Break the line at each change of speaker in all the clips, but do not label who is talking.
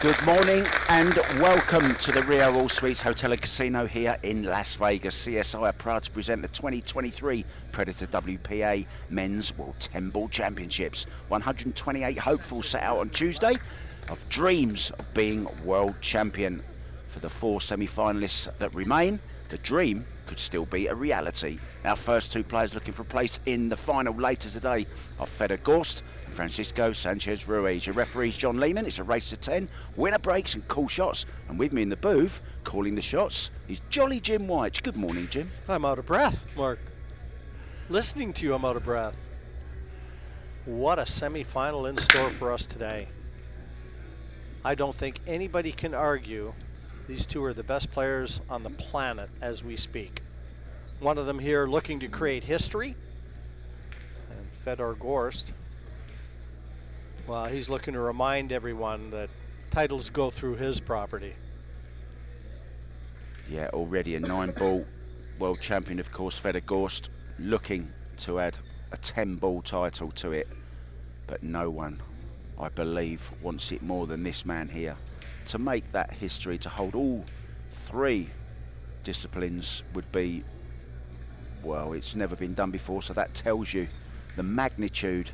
Good morning and welcome to the Rio All Suites Hotel and Casino here in Las Vegas. CSI are proud to present the 2023 Predator WPA Men's World 10-Ball Championships. 128 hopefuls set out on Tuesday of dreams of being world champion. For the 4 semi-finalists that remain, the dream could still be a reality. Our first 2 players looking for a place in the final later today are Fedor GORST and Francisco Sanchez Ruiz. Your referee's John Lehman. It's a race to 10, winner breaks and cool shots. And with me in the booth, calling the shots, is Jolly Jim White. Good morning, Jim.
I'm out of breath, Mark. Listening to you, I'm out of breath. What a semi-final in store for us today. I don't think anybody can argue these 2 are the best players on the planet as we speak. One of them here looking to create history, and Fedor GORST, well, he's looking to remind everyone that titles go through his property.
Yeah, already a 9-ball world champion, of course, Fedor GORST, looking to add a 10-ball title to it. But no one, I believe, wants it more than this man here. To make that history, to hold all 3 disciplines would be, well, it's never been done before, so that tells you the magnitude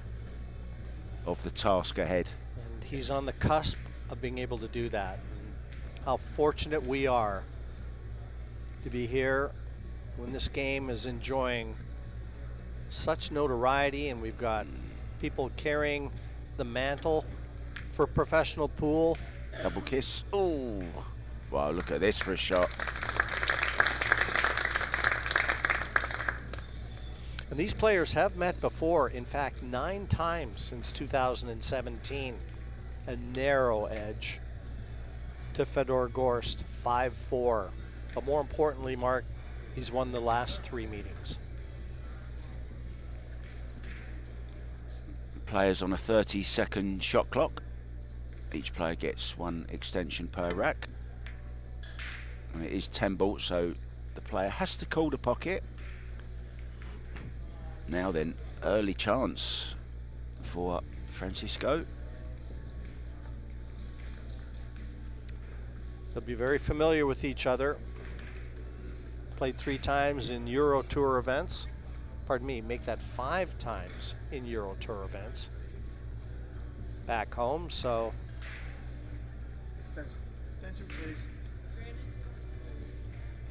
of the task ahead.
And he's on the cusp of being able to do that. And how fortunate we are to be here when this game is enjoying such notoriety, and we've got people carrying the mantle for professional pool.
Double kiss. Oh, wow, look at this for a shot.
And these players have met before, in fact, 9 times since 2017. A narrow edge to Fedor GORST, 5-4. But more importantly, Mark, he's won the last 3 meetings.
Players on a 30-second shot clock. Each player gets 1 extension per rack. And it is 10 balls, so the player has to call the pocket. Now then, early chance for Francisco.
They'll be very familiar with each other. Played 3 times in Euro Tour events. Pardon me, make that 5 times in Euro Tour events. Back home, so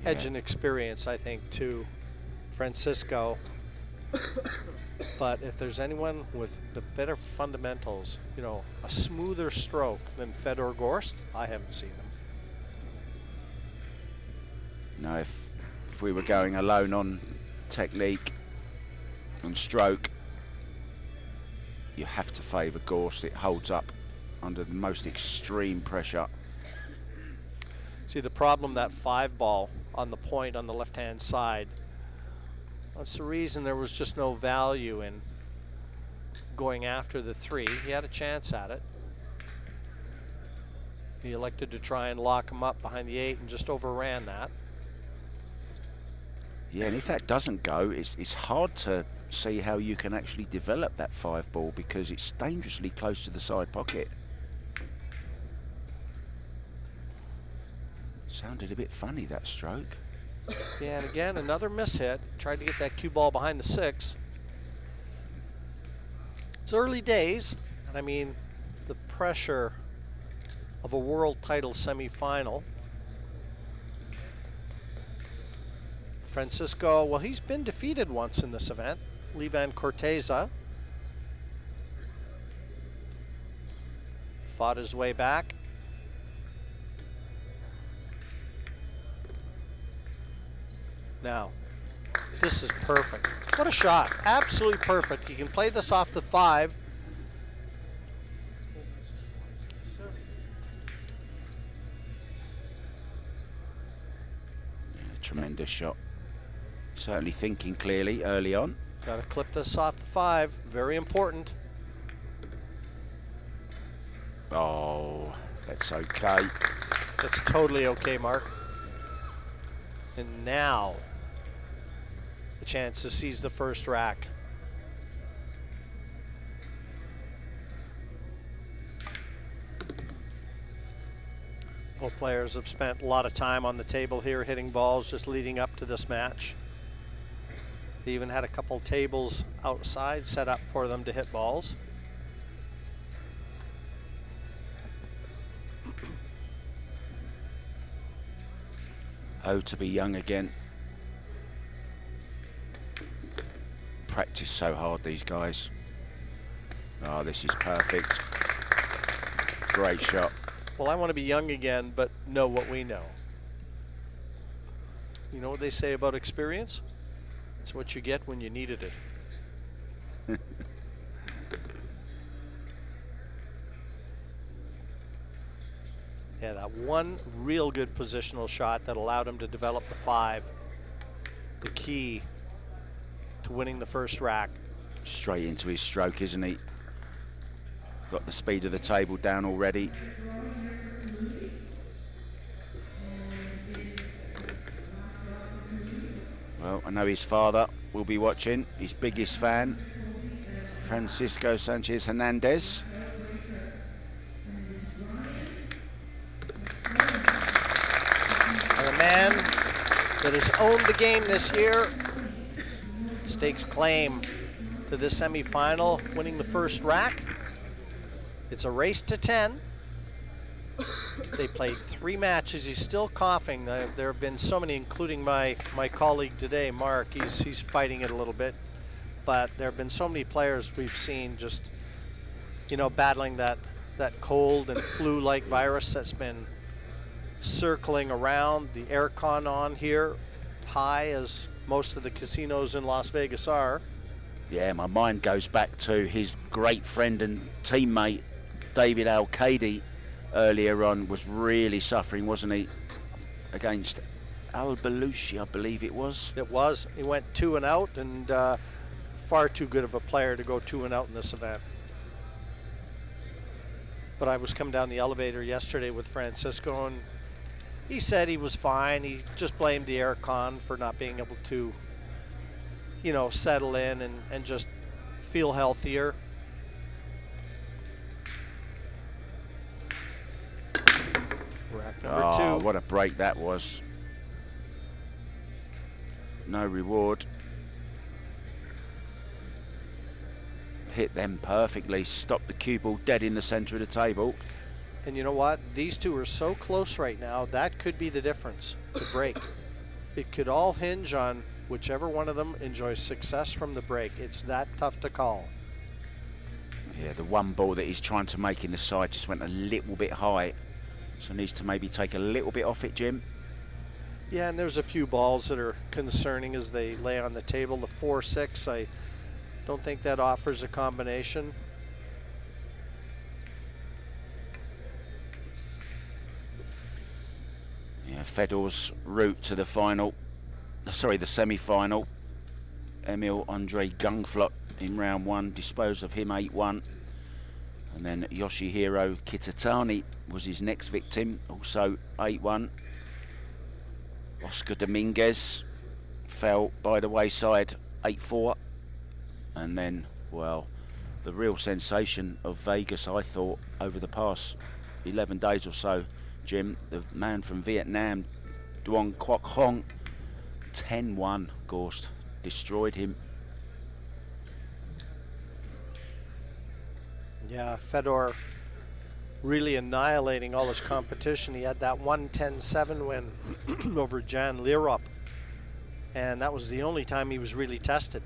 edge and experience, I think, to Francisco. But if there's anyone with the better fundamentals, you know, a smoother stroke than Fedor GORST, I haven't seen them.
No, if we were going alone on technique and stroke, you have to favour GORST. It holds up under the most extreme pressure.
See the problem, that 5-ball on the point on the left-hand side. That's the reason there was just no value in going after the 3. He had a chance at it. He elected to try and lock him up behind the 8 and just overran that.
Yeah, and if that doesn't go, it's hard to see how you can actually develop that 5-ball because it's dangerously close to the side pocket. Sounded a bit funny, that stroke.
Yeah, and again, another mishit. Tried to get that cue ball behind the 6. It's early days, and I mean, the pressure of a world title semifinal. Francisco, well, he's been defeated once in this event. Levan Corteza fought his way back. Now, this is perfect. What a shot. Absolutely perfect. He can play this off the 5.
Yeah, tremendous shot. Certainly thinking clearly early on.
Got to clip this off the 5. Very important.
Oh, that's okay.
That's totally okay, Mark. And now, the chance to seize the first rack. Both players have spent a lot of time on the table here hitting balls just leading up to this match. They even had a couple tables outside set up for them to hit balls.
Oh, to be young again. Practice so hard, these guys. Oh, this is perfect. Great shot.
Well, I want to be young again, but know what we know. You know what they say about experience? It's what you get when you needed it. Yeah, that one real good positional shot that allowed him to develop the 5. The key to winning the first rack.
Straight into his stroke, isn't he? Got the speed of the table down already. Well, I know his father will be watching, his biggest fan, Francisco Sanchez Hernandez.
And a man that has owned the game this year stakes claim to this semi-final, winning the first rack. It's a race to 10. They played 3 matches. He's still coughing. There have been so many, including my colleague today, Mark. He's fighting it a little bit. But there have been so many players we've seen just, you know, battling that cold and flu-like virus that's been circling around. The aircon on here, high as most of the casinos in Las Vegas are.
Yeah, my mind goes back to his great friend and teammate, David Al-Qaedi, earlier on, was really suffering, wasn't he? Against Al-Balushi, I believe it was.
It was. He went 2 and out, and far too good of a player to go 2 and out in this event. But I was coming down the elevator yesterday with Francisco, and he said he was fine. He just blamed the aircon for not being able to, you know, settle in and just feel healthier. Rack number 2.
Oh, what a break that was. No reward. Hit them perfectly. Stopped the cue ball dead in the center of the table.
And you know what? These two are so close right now, that could be the difference, the break. It could all hinge on whichever one of them enjoys success from the break. It's that tough to call.
Yeah, the one ball that he's trying to make in the side just went a little bit high. So needs to maybe take a little bit off it, Jim.
Yeah, and there's a few balls that are concerning as they lay on the table. The 4-6, I don't think that offers a combination.
Yeah, Fedor's route to the final, sorry, the semi-final. Emil Andre Gungflot in round 1, disposed of him 8-1. And then Yoshihiro Kitatani was his next victim, also 8-1. Oscar Dominguez fell by the wayside, 8-4. And then, well, the real sensation of Vegas, I thought, over the past 11 days or so, Jim, the man from Vietnam, Duong Quoc Hong, 10-1, Gorst, destroyed him.
Yeah, Fedor really annihilating all his competition. He had that 1-10-7 win over Jan Lierop, and that was the only time he was really tested.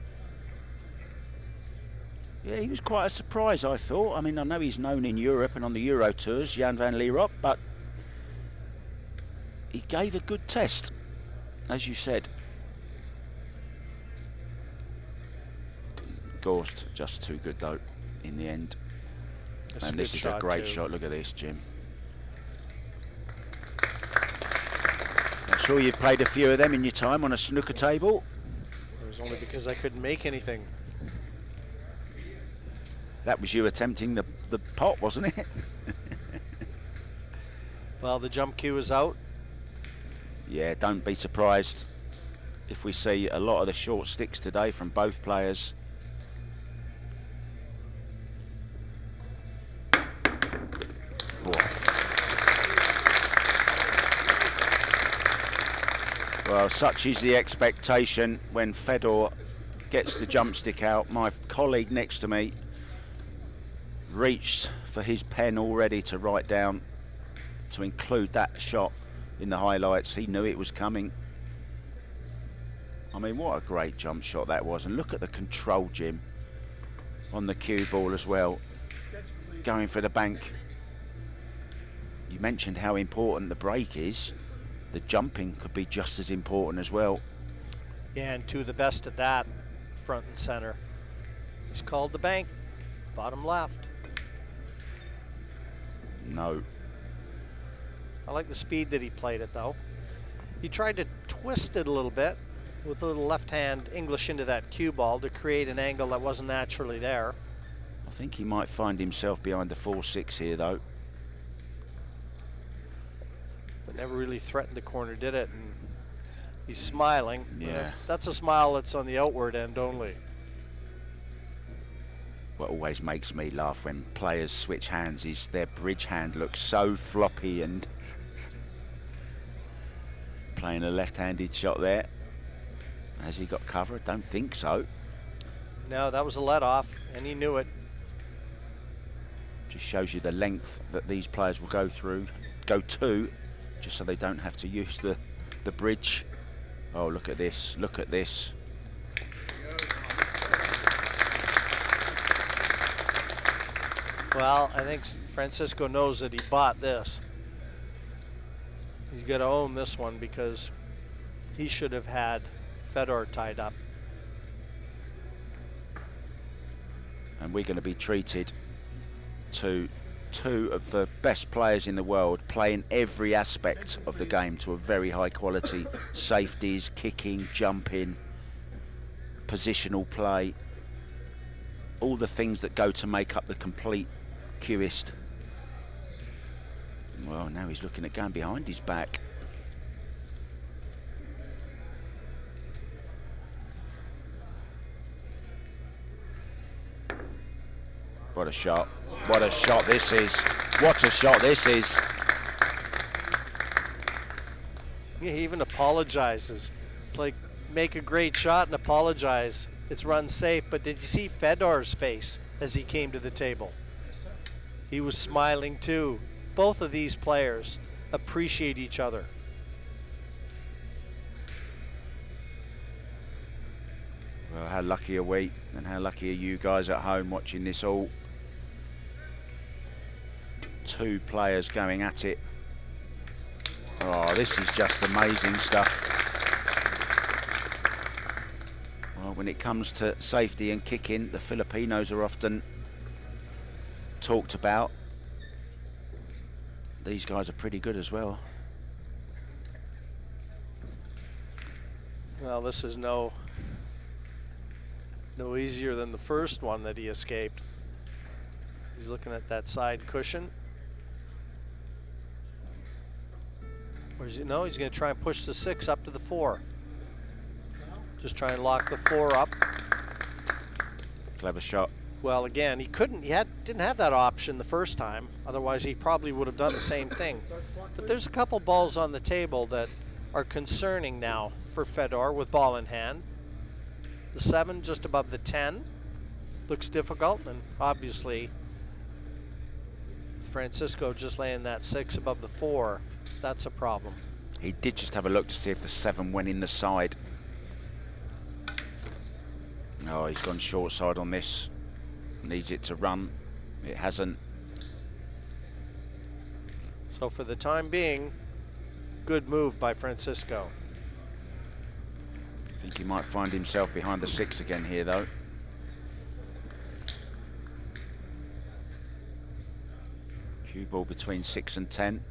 Yeah, he was quite a surprise, I thought. I mean, I know he's known in Europe and on the Euro tours, Jan van Lierop, but he gave a good test, as you said. Gorst just too good though in the end.
That's
and this is a great shot. Look at this, Jim. I'm sure you've played a few of them in your time on a snooker table.
It was only because I couldn't make anything.
That was you attempting the pot, wasn't it?
Well, the jump cue is out.
Yeah, don't be surprised if we see a lot of the short sticks today from both players. Well, such is the expectation when Fedor gets the jump stick out. My colleague next to me reached for his pen already to write down, to include that shot in the highlights. He knew it was coming. I mean, what a great jump shot that was. And look at the control, Jim, on the cue ball as well. Going for the bank. You mentioned how important the break is. The jumping could be just as important as well.
Yeah, and to the best at that, front and center. He's called the bank, bottom left.
No.
I like the speed that he played it, though. He tried to twist it a little bit with a little left hand English into that cue ball to create an angle that wasn't naturally there.
I think he might find himself behind the 4-6 here, though.
But never really threatened the corner, did it? And he's smiling.
Yeah.
That's a smile that's on the outward end only.
What always makes me laugh when players switch hands is their bridge hand looks so floppy, and playing a left-handed shot there. Has he got cover? I don't think so.
No, that was a let-off, and he knew it.
Just shows you the length that these players will go to, just so they don't have to use the bridge. Oh, look at this, look at this.
Well, I think Francisco knows that he bought this. He's got to own this one because he should have had Fedor tied up.
And we're going to be treated to two of the best players in the world, playing every aspect of the game to a very high quality. Safeties, kicking, jumping, positional play, all the things that go to make up the complete cueist. Well, now he's looking at going behind his back. What a shot. What a shot this is. What a shot this is.
He even apologizes. It's like, make a great shot and apologize. It's run safe, but did you see Fedor's face as he came to the table? He was smiling too. Both of these players appreciate each other.
Well, how lucky are we, and how lucky are you guys at home watching this all. Two players going at it. Oh, this is just amazing stuff. Well, when it comes to safety and kicking, the Filipinos are often talked about. These guys are pretty good as well.
Well, this is no easier than the first one that he escaped. He's looking at that side cushion. Or is he, no, he's going to try and push the 6 up to the 4. Just try and lock the 4 up.
Clever shot.
Well, again, he couldn't. Didn't have that option the first time. Otherwise, he probably would have done the same thing. But there's a couple balls on the table that are concerning now for Fedor with ball in hand. The 7 just above the 10 looks difficult, and obviously Francisco just laying that 6 above the 4. That's a problem.
He did just have a look to see if the 7 went in the side. Oh, he's gone short side on this. Needs it to run. It hasn't.
So for the time being, good move by Francisco.
I think he might find himself behind the 6 again here, though. Cue ball between 6 and 10.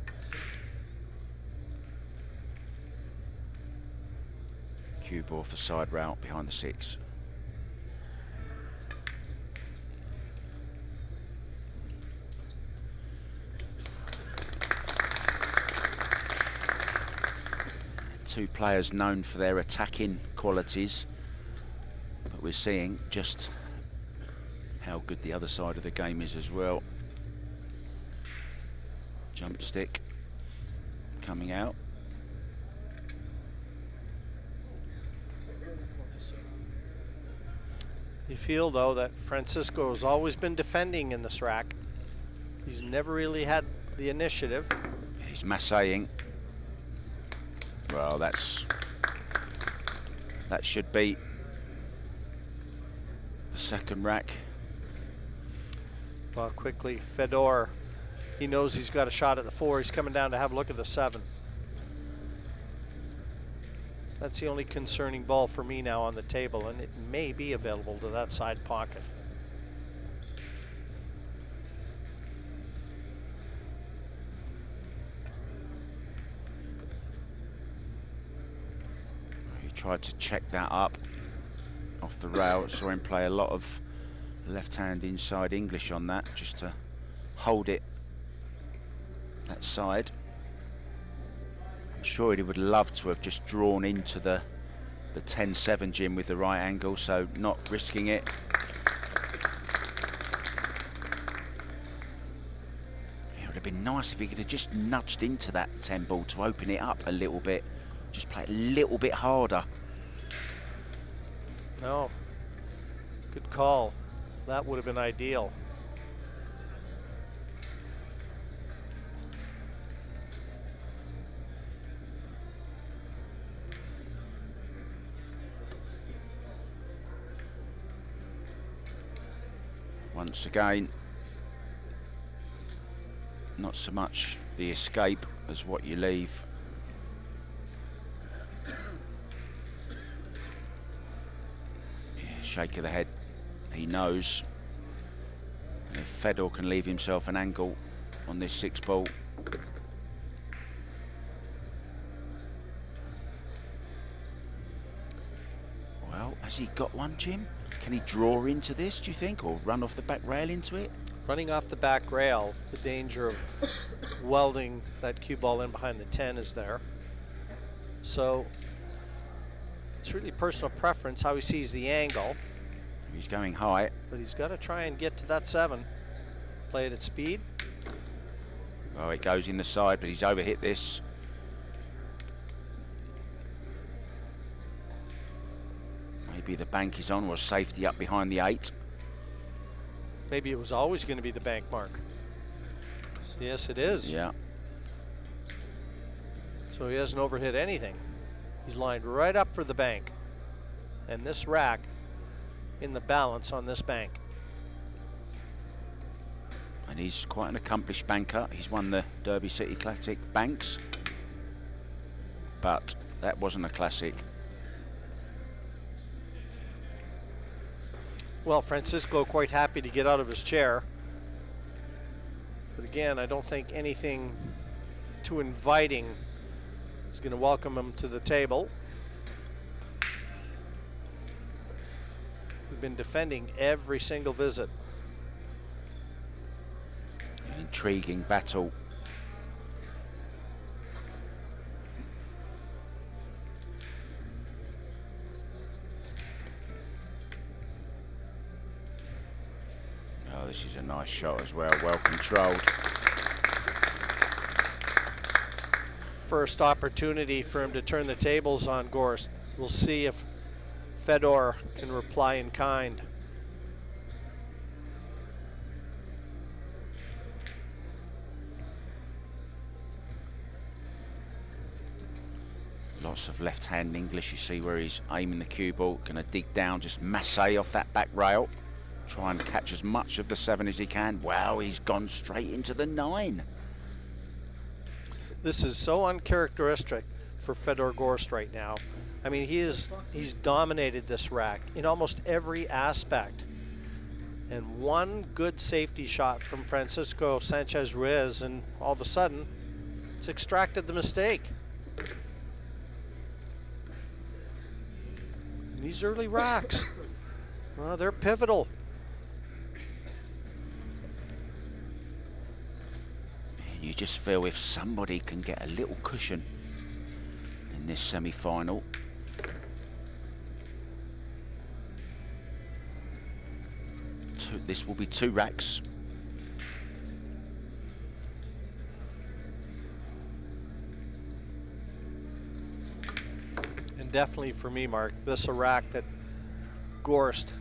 Cue ball for side route behind the 6. Two players known for their attacking qualities, but we're seeing just how good the other side of the game is as well. Jump stick coming out.
You feel, though, that Francisco has always been defending in this rack. He's never really had the initiative.
He's massaging. Well, that should be the second rack.
Well, quickly, Fedor, he knows he's got a shot at the 4. He's coming down to have a look at the 7. That's the only concerning ball for me now on the table, and it may be available to that side pocket.
He tried to check that up off the rail. Saw him play a lot of left-hand inside English on that, just to hold it that side. I'm sure he would love to have just drawn into the 10-7 Jim with the right angle, so not risking it. It would have been nice if he could have just nudged into that 10 ball to open it up a little bit, just play it a little bit harder.
No, good call. That would have been ideal.
Once again, not so much the escape as what you leave. Yeah, shake of the head, he knows. And if Fedor can leave himself an angle on this 6 ball, well, has he got one, Jim? Can he draw into this, do you think, or run off the back rail into it?
Running off the back rail, the danger of welding that cue ball in behind the 10 is there. So it's really personal preference how he sees the angle.
He's going high.
But he's got to try and get to that 7. Play it at speed.
Oh, it goes in the side, but he's overhit this. Maybe the bank is on, or safety up behind the 8.
Maybe it was always going to be the bank, Mark. Yes, it is.
Yeah.
So he hasn't overhit anything. He's lined right up for the bank. And this rack in the balance on this bank.
And he's quite an accomplished banker. He's won the Derby City Classic banks. But that wasn't a classic.
Well, Francisco quite happy to get out of his chair. But again, I don't think anything too inviting is going to welcome him to the table. He's been defending every single visit.
An intriguing battle. Oh, this is a nice shot as well, well controlled.
First opportunity for him to turn the tables on Gorst. We'll see if Fedor can reply in kind.
Lots of left-hand English, you see where he's aiming the cue ball, gonna dig down, just massage off that back rail. Try and catch as much of the 7 as he can. Wow, he's gone straight into the 9.
This is so uncharacteristic for Fedor GORST right now. I mean, he's dominated this rack in almost every aspect. And one good safety shot from Francisco SANCHEZ RUIZ, and all of a sudden, it's extracted the mistake. And these early racks, well, they're pivotal.
You just feel if somebody can get a little cushion in this semi-final. This will be 2 racks.
And definitely for me, Mark, this is a rack that GORST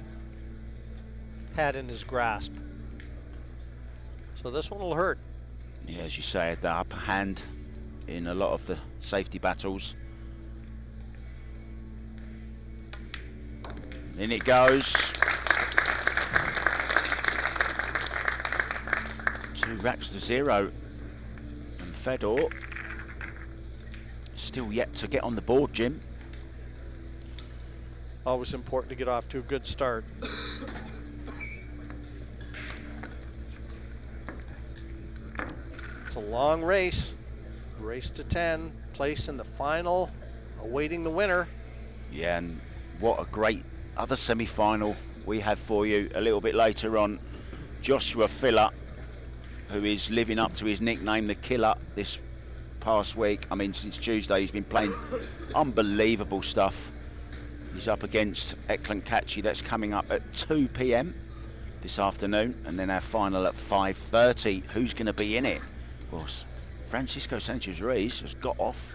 had in his grasp. So this one will hurt.
Yeah, as you say, the upper hand in a lot of the safety battles. In it goes. 2 racks to 0. And Fedor still yet to get on the board, Jim.
Always important to get off to a good start. It's a long race. Race to 10. Place in the final. Awaiting the winner.
Yeah, and what a great other semi-final we have for you a little bit later on. Joshua Filler, who is living up to his nickname, the Killer, this past week. I mean, since Tuesday, he's been playing unbelievable stuff. He's up against Eklan Kachi. That's coming up at 2 p.m. this afternoon, and then our final at 5:30. Who's going to be in it? Well, Francisco Sanchez Ruiz has got off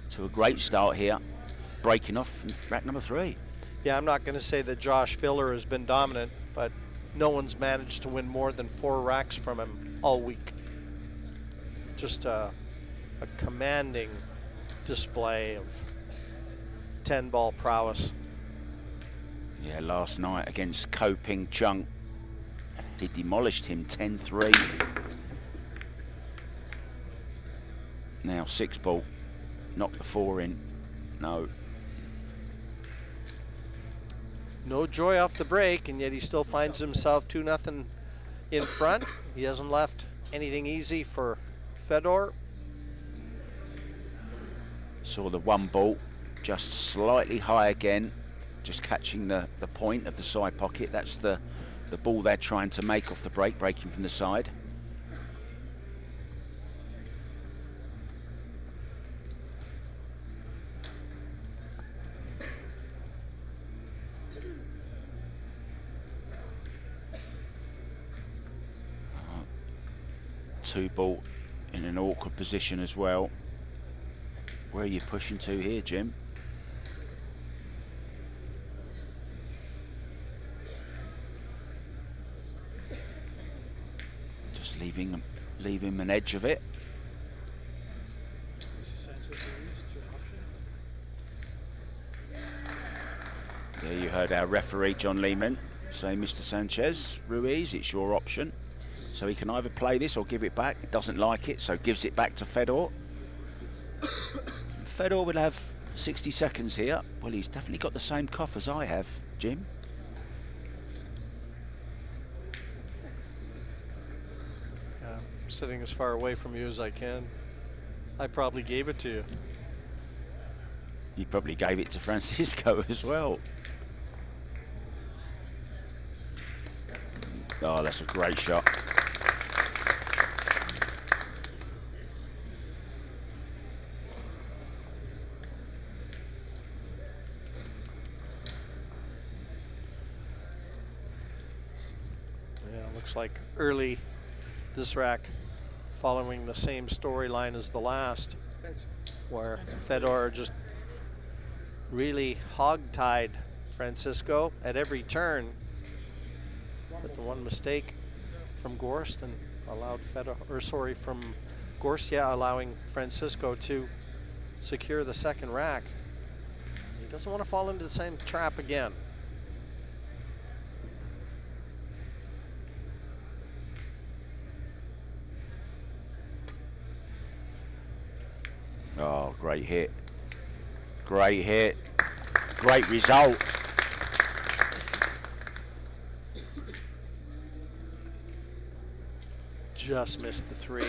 to a great start here, breaking off in rack number 3.
Yeah, I'm not going to say that Josh Filler has been dominant, but no one's managed to win more than 4 racks from him all week. Just a commanding display of 10-ball prowess.
Yeah, last night against Ko Ping Chung, he demolished him 10-3. Now 6-ball, knocked the 4 in.
No joy off the break, and yet he still finds himself 2-0 in front. He hasn't left anything easy for Fedor.
Saw the 1 ball just slightly high again, just catching the point of the side pocket. That's the ball they're trying to make off the break, breaking from the side. Two ball in an awkward position as well. Where are you pushing to here, Jim? Just leaving an edge of it. There you heard our referee, John Lehman, say, Mr. Sanchez Ruiz, it's your option. So he can either play this or give it back. He doesn't like it, so gives it back to Fedor. Fedor will have 60 seconds here. Well, he's definitely got the same cough as I have, Jim.
Yeah, I'm sitting as far away from you as I can. I probably gave it to you.
You probably gave it to Francisco as well. Oh, that's a great shot.
Looks like early this rack following the same storyline as the last, where Fedor just really hog-tied Francisco at every turn. But the one mistake from Gorst and allowed from Gorst, allowing Francisco to secure the second rack. He doesn't want to fall into the same trap again.
Oh, great hit. Great hit. Great result.
Just missed the 3.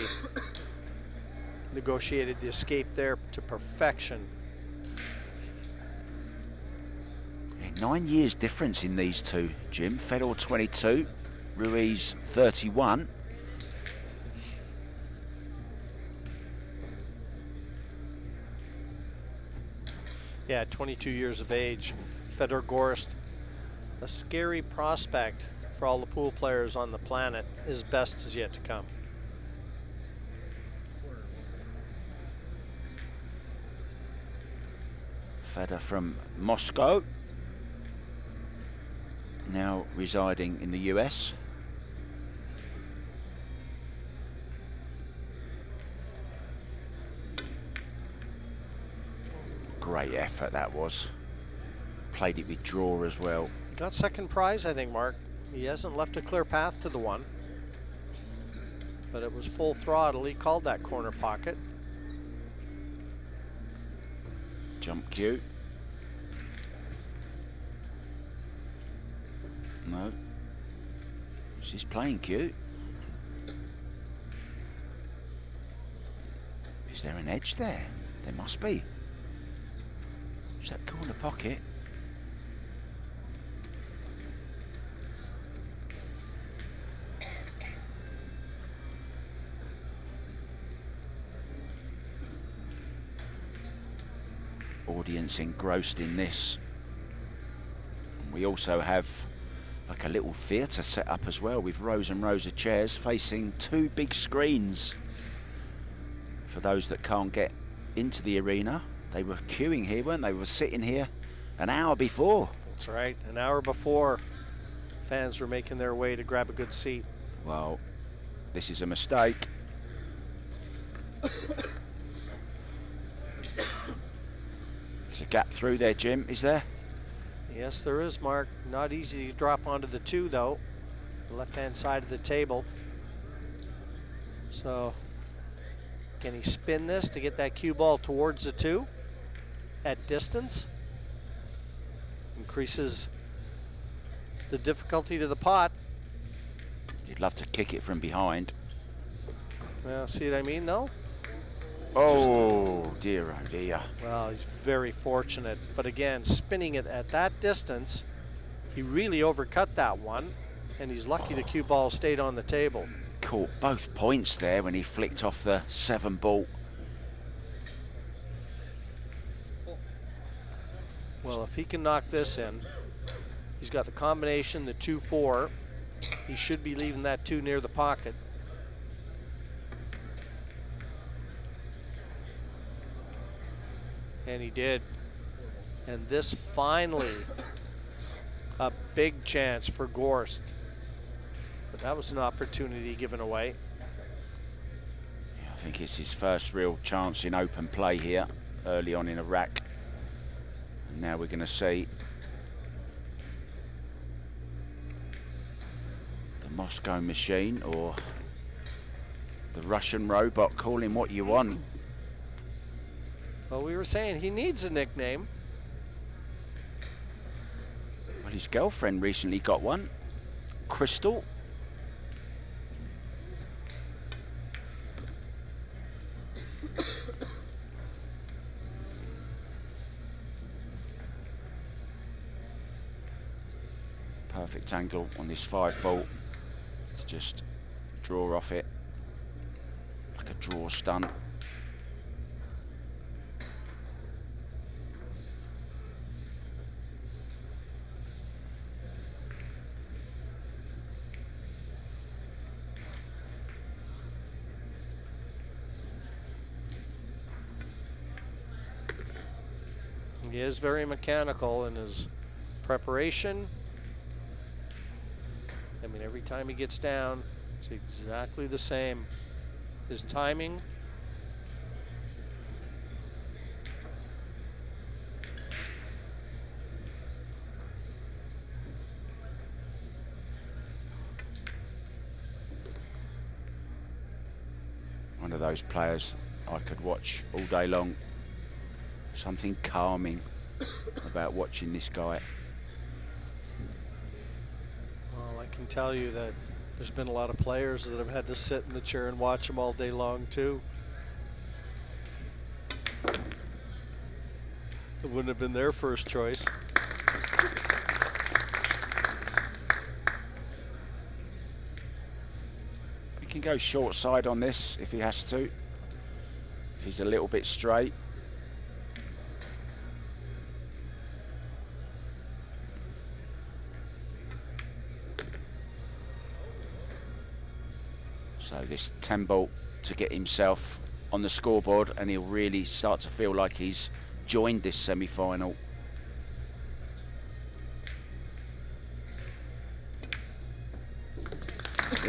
Negotiated the escape there to perfection.
Yeah, 9 years difference in these two, Jim. Fedor 22, Ruiz 31.
Yeah, 22 years of age. Fedor GORST, a scary prospect for all the pool players on the planet. His best is yet to come.
Fedor from Moscow. Now now residing in the US. Great effort that was. Played it with draw as well.
Got second prize, I think, Mark. He hasn't left a clear path to the one. But it was full throttle. He called that corner pocket.
Jump cue. No. She's playing cute. Is there an edge there? There must be. Is that corner pocket? Audience engrossed in this. We also have like a little theatre set up as well with rows and rows of chairs facing two big screens. For those that can't get into the arena, they were queuing here, weren't they? They were sitting here an hour before.
That's right, an hour before. Fans were making their way to grab a good seat.
Well, this is a mistake. There's a gap through there, Jim, is there?
Yes, there is, Mark. Not easy to drop onto the two, though. The left-hand side of the table. So, can he spin this to get that cue ball towards the two at distance? Increases the difficulty to the pot.
You'd love to kick it from behind.
Well, see what I mean, though?
Oh, dear, oh dear.
Well, he's very fortunate. But again, spinning it at that distance, he really overcut that one, and he's lucky the cue ball stayed on the table.
Caught both points there when he flicked off the 7 ball.
Well, if he can knock this in, he's got the combination, the 2-4. He should be leaving that 2 near the pocket. And he did. And this finally, a big chance for Gorst. But that was an opportunity given away.
Yeah, I think it's his first real chance in open play here, early on in a rack. And now we're going to see the Moscow machine or the Russian robot, call him what you want.
Well, we were saying he needs a nickname.
Well, his girlfriend recently got one, Crystal. Perfect angle on this 5 ball to just draw off it like a draw stunt.
He is very mechanical in his preparation. I mean, every time he gets down, it's exactly the same. His timing.
One of those players I could watch all day long. Something calming about watching this guy.
Well, I can tell you that there's been a lot of players that have had to sit in the chair and watch him all day long, too. It wouldn't have been their first choice.
He can go short side on this if he has to. If he's a little bit straight. So this 10 ball to get himself on the scoreboard, and he'll really start to feel like he's joined this semi-final.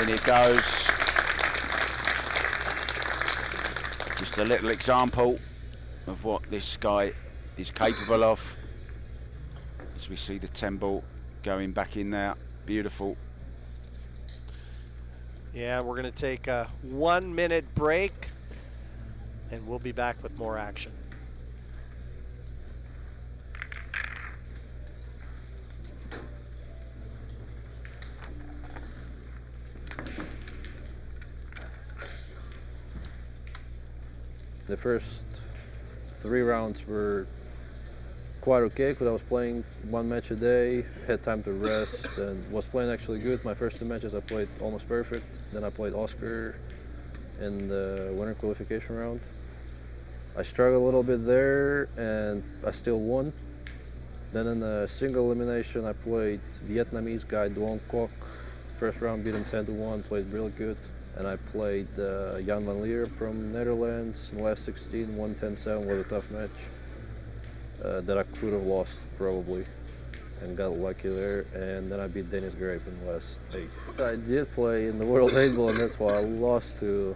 In it goes. Just a little example of what this guy is capable of. As we see the 10 ball going back in there. Beautiful.
Yeah, we're going to take a 1 minute break, and we'll be back with more action.
The first 3 rounds were quite okay because I was playing 1 match a day, had time to rest, and was playing actually good. My first 2 matches I played almost perfect. Then I played Oscar in the winter qualification round. I struggled a little bit there, and I still won. Then in the single elimination, I played Vietnamese guy Duong Quoc. First round beat him 10-1, played really good. And I played Jan van Leer from Netherlands in the last 16, won 10-7, was a tough match that I could have lost probably, and got lucky there. And then I beat Dennis Grape in the last 8. I did play in the World 8 Ball, and that's why I lost to,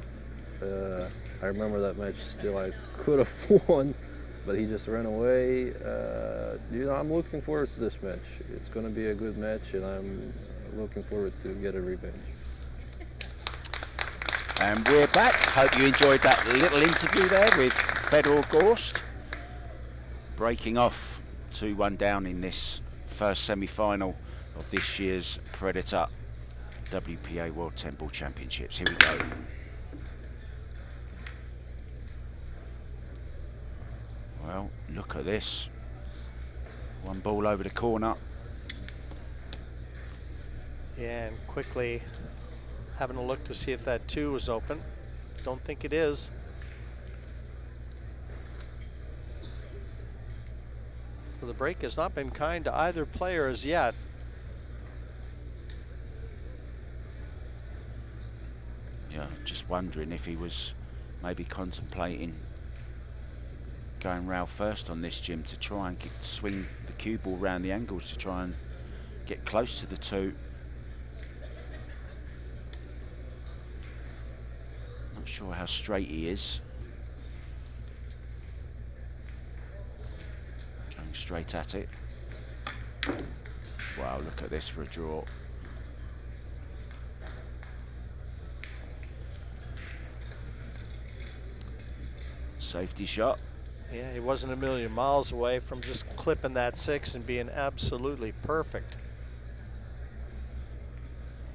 I remember that match still, I could have won, but he just ran away. You know, I'm looking forward to this match. It's going to be a good match, and I'm looking forward to get a revenge.
And we're back. Hope you enjoyed that little interview there with Fedor GORST. Breaking off 2-1 down in this first semi-final of this year's Predator WPA World 10 Ball Championships. Here we go. Well, look at this. 1 ball over the corner.
Yeah, and quickly having a look to see if that 2 is open. Don't think it is. So the break has not been kind to either player as yet.
Yeah, just wondering if he was maybe contemplating going rail first on this, Jim, to try and swing the cue ball round the angles to try and get close to the 2. Not sure how straight he is. Going straight at it. Wow, look at this for a draw. Safety shot.
Yeah, he wasn't a million miles away from just clipping that 6 and being absolutely perfect.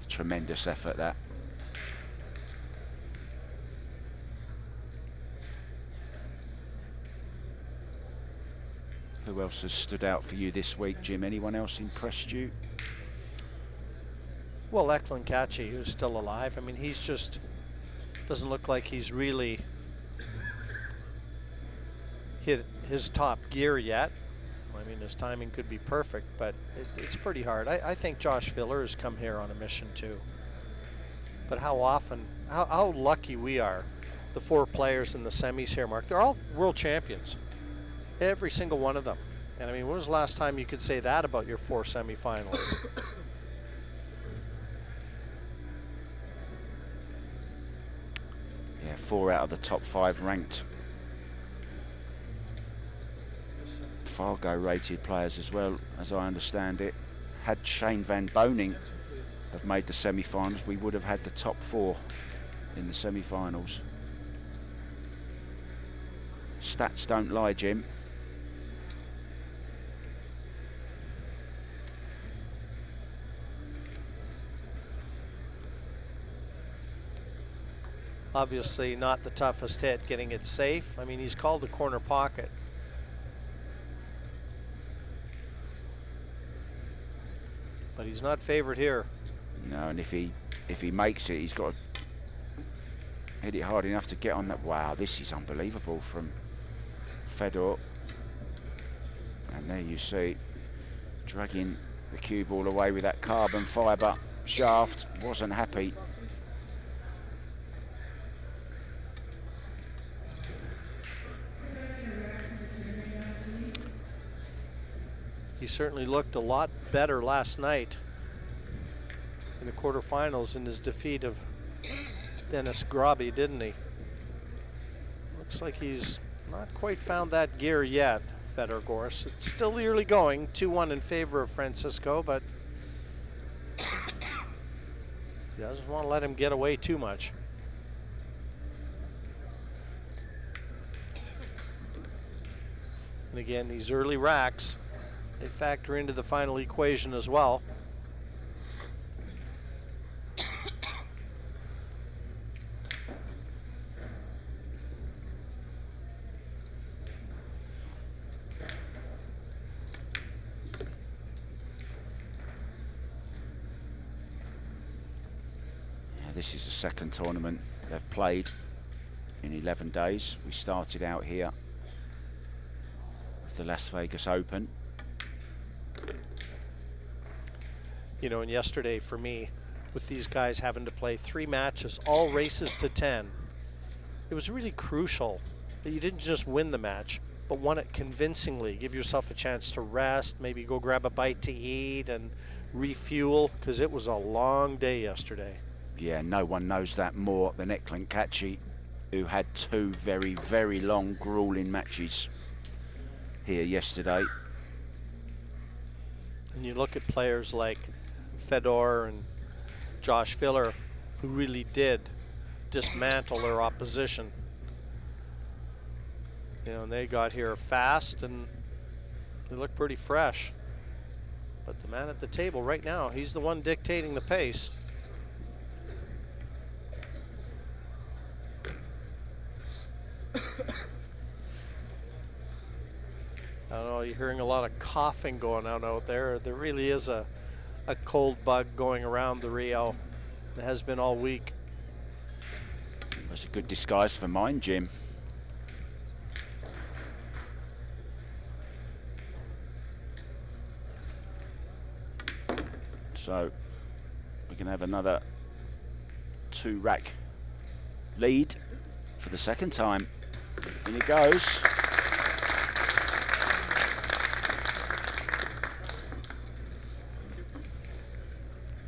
Tremendous effort, that. Who else has stood out for you this week, Jim? Anyone else impressed you?
Well, Eklund Kachi, who's still alive. I mean, he's just doesn't look like he's really hit his top gear yet. I mean, his timing could be perfect, but it's pretty hard. I think Josh Filler has come here on a mission too. But how often, how lucky we are, the 4 players in the semis here, Mark. They're all world champions. Every single one of them. And I mean, when was the last time you could say that about your 4 semifinalists?
Yeah, 4 out of the top 5 ranked Fargo rated players as well, as I understand it. Had Shane Van Boning have made the semi-finals, we would have had the top 4 in the semi-finals. Stats don't lie, Jim.
Obviously not the toughest hit, getting it safe. I mean, he's called a corner pocket. But he's not favored here.
No, and if he makes it, he's got to hit it hard enough to get on that. Wow, this is unbelievable from Fedor. And there you see, dragging the cue ball away with that carbon fibre shaft. Wasn't happy.
He certainly looked a lot better last night in the quarterfinals in his defeat of Dennis Groby, didn't he? Looks like he's not quite found that gear yet, Fedor GORST. It's still early going, 2-1 in favor of Francisco, but he doesn't want to let him get away too much. And again, these early racks, they factor into the final equation as well.
This is the second tournament they've played in 11 days. We started out here with the Las Vegas Open.
You know, and yesterday for me, with these guys having to play 3 matches, all races to 10, it was really crucial that you didn't just win the match, but won it convincingly. Give yourself a chance to rest, maybe go grab a bite to eat and refuel, because it was a long day yesterday.
Yeah, no one knows that more than Eklund Kachi, who had 2 very, very long, grueling matches here yesterday.
And you look at players like Fedor and Josh Filler, who really did dismantle their opposition. You know, and they got here fast and they look pretty fresh. But the man at the table right now, he's the one dictating the pace. I don't know, you're hearing a lot of coughing going on out there. There really is a cold bug going around the Rio. It has been all week.
That's a good disguise for mine, Jim. So we can have another 2-rack lead for the second time. In it goes.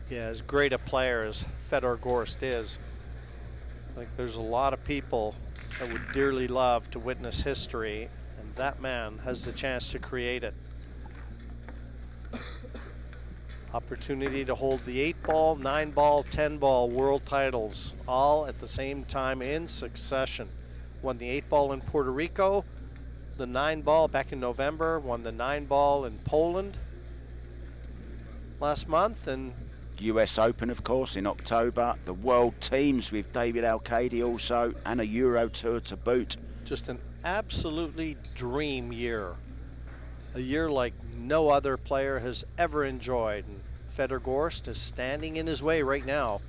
Yeah, as great a player as Fedor GORST is, like there's a lot of people that would dearly love to witness history, and that man has the chance to create it. Opportunity to hold the 8-ball, 9-ball, 10-ball world titles all at the same time in succession. Won the 8-ball in Puerto Rico, the 9-ball back in November, won the 9-ball in Poland last month, and
US Open, of course, in October. The World Teams with David Alcady also, and a Euro Tour to boot.
Just an absolutely dream year. A year like no other player has ever enjoyed. And Fedor GORST is standing in his way right now,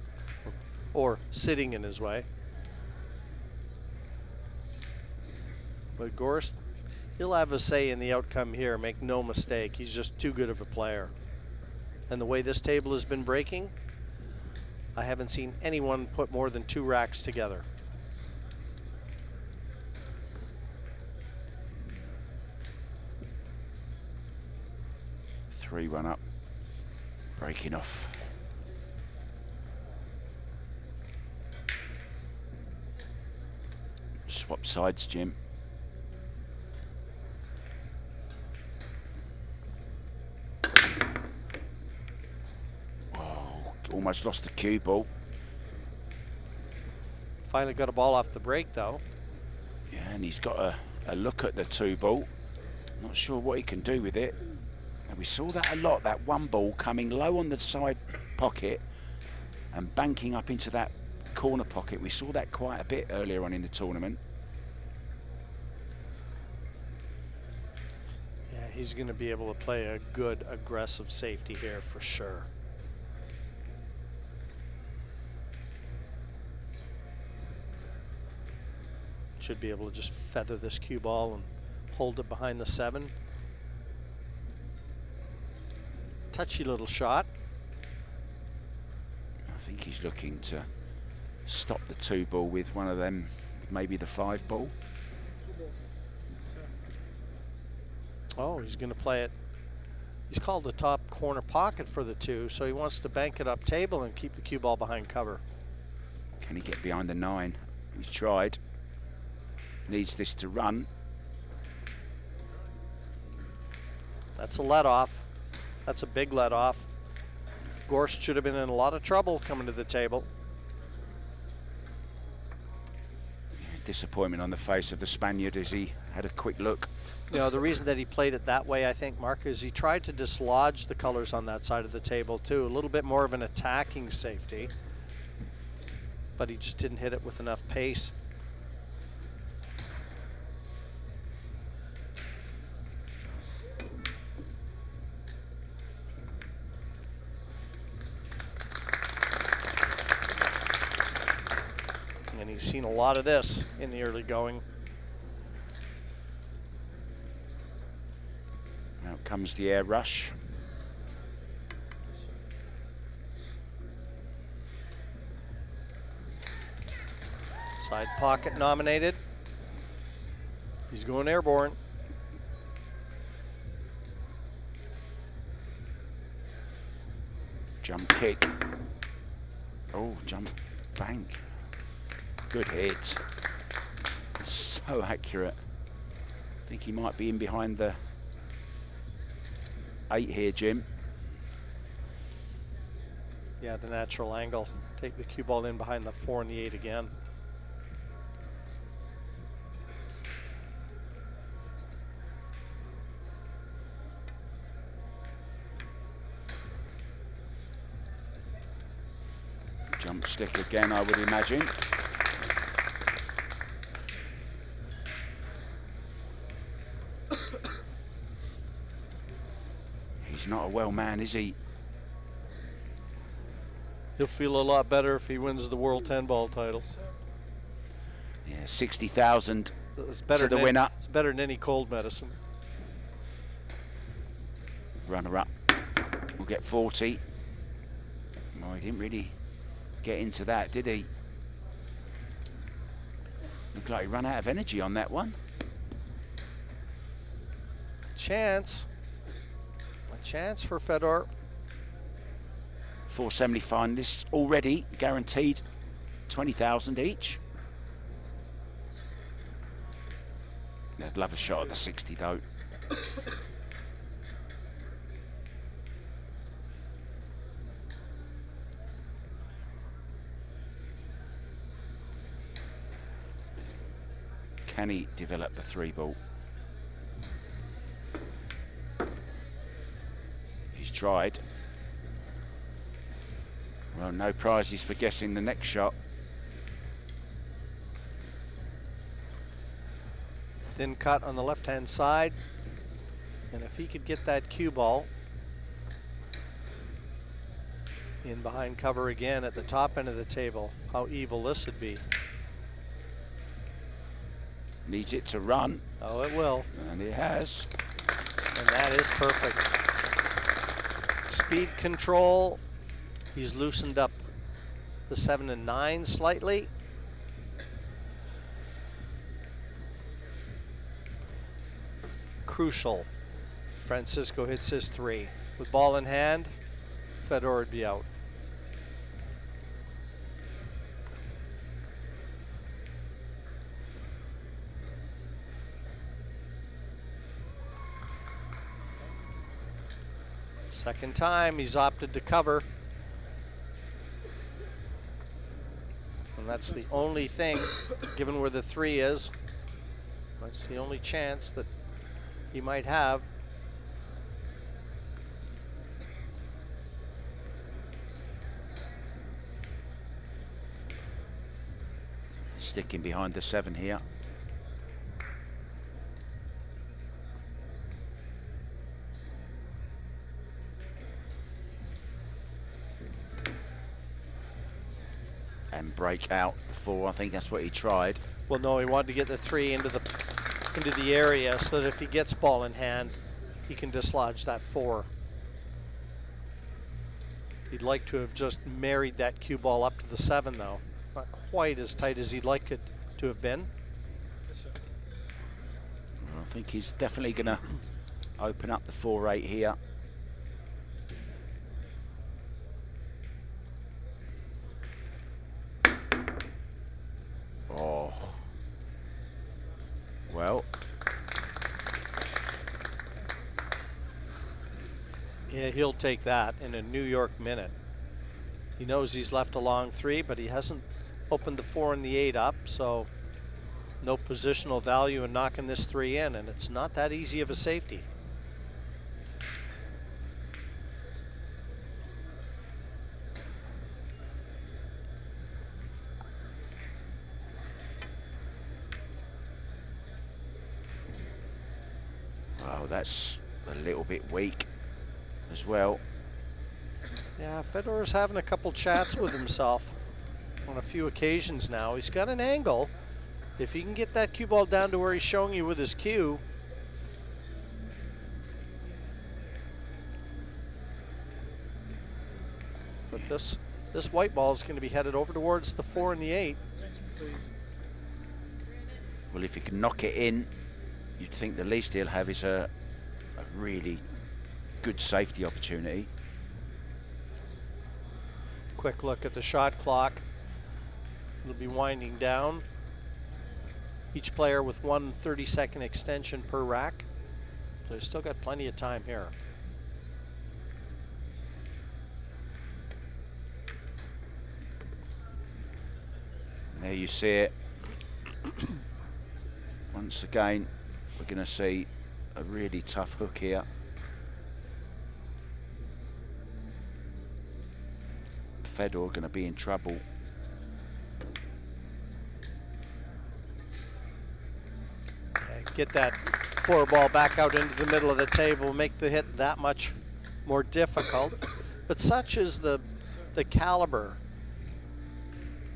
or sitting in his way. But GORST, he'll have a say in the outcome here, make no mistake. He's just too good of a player. And the way this table has been breaking, I haven't seen anyone put more than 2 racks together.
Three run up, breaking off. Swap sides, Jim. Almost lost the cue ball.
Finally got a ball off the break though.
Yeah, and he's got a look at the 2 ball. Not sure what he can do with it. And we saw that a lot, that 1 ball coming low on the side pocket and banking up into that corner pocket. We saw that quite a bit earlier on in the tournament.
Yeah, he's going to be able to play a good aggressive safety here for sure. Should be able to just feather this cue ball and hold it behind the 7. Touchy little shot.
I think he's looking to stop the 2 ball with one of them, maybe the 5 ball.
Oh, he's going to play it He's called the top corner pocket for the 2, so he wants to bank it up table and keep the cue ball behind cover.
Can he get behind the 9? He's tried. Needs this to run.
That's a let off. That's a big let off. Gorst should have been in a lot of trouble coming to the table.
Disappointment on the face of the Spaniard as he had a quick look.
You know, the reason that he played it that way, I think, Mark, is he tried to dislodge the colors on that side of the table too. A little bit more of an attacking safety, but he just didn't hit it with enough pace. And he's seen a lot of this in the early going.
Out comes the air rush.
Side pocket nominated. He's going airborne.
Jump kick. Oh, jump bank. Good hit. So accurate. I think he might be in behind the 8 here, Jim.
Yeah, the natural angle. Take the cue ball in behind the 4 and the 8 again.
Jump stick again, I would imagine. He's not a well man, is he?
He'll feel a lot better if he wins the World 10-ball title.
Yeah, 60,000
It's better
to the winner.
It's better than any cold medicine.
Runner up will get 40. Well, he didn't really get into that, did he? Looked like he ran out of energy on that one.
Chance. A chance for Fedor.
4 semi-finalists already guaranteed 20,000 each. I'd love a shot at the 60 though. Can he develop the 3 ball? He's tried. Well, no prizes for guessing the next shot.
Thin cut on the left-hand side. And if he could get that cue ball in behind cover again at the top end of the table, how evil this would be.
Needs it to run.
Oh, it will.
And it has.
And that is perfect. Speed control. He's loosened up the 7 and 9 slightly. Crucial. Francisco hits his 3. With ball in hand, Fedor would be out. Second time, he's opted to cover. And that's the only thing, given where the 3 is, that's the only chance that he might have.
Sticking behind the 7 here. And break out the 4. I think that's what he tried.
Well, no, he wanted to get the 3 into the area so that if he gets ball in hand, he can dislodge that 4. He'd like to have just married that cue ball up to the 7, though. Not quite as tight as he'd like it to have been.
I think he's definitely going to open up the 4-8 here. Well,
yeah, he'll take that in a New York minute. He knows he's left a long 3, but he hasn't opened the 4 and the 8 up, so no positional value in knocking this 3 in, and it's not that easy of a safety.
oh, that's a little bit weak as well.
Yeah, Fedor's having a couple chats with himself on a few occasions now. He's got an angle. If he can get that cue ball down to where he's showing you with his cue, but this white ball is going to be headed over towards the 4 and the 8.
Well, if he can knock it in, you'd think the least he'll have is a really good safety opportunity.
Quick look at the shot clock. It'll be winding down. Each player with 1 30-second extension per rack. So he's still got plenty of time here.
There you see it. Once again, we're going to see a really tough hook here. Fedor going to be in trouble.
Get that 4 ball back out into the middle of the table, make the hit that much more difficult. But such is the caliber,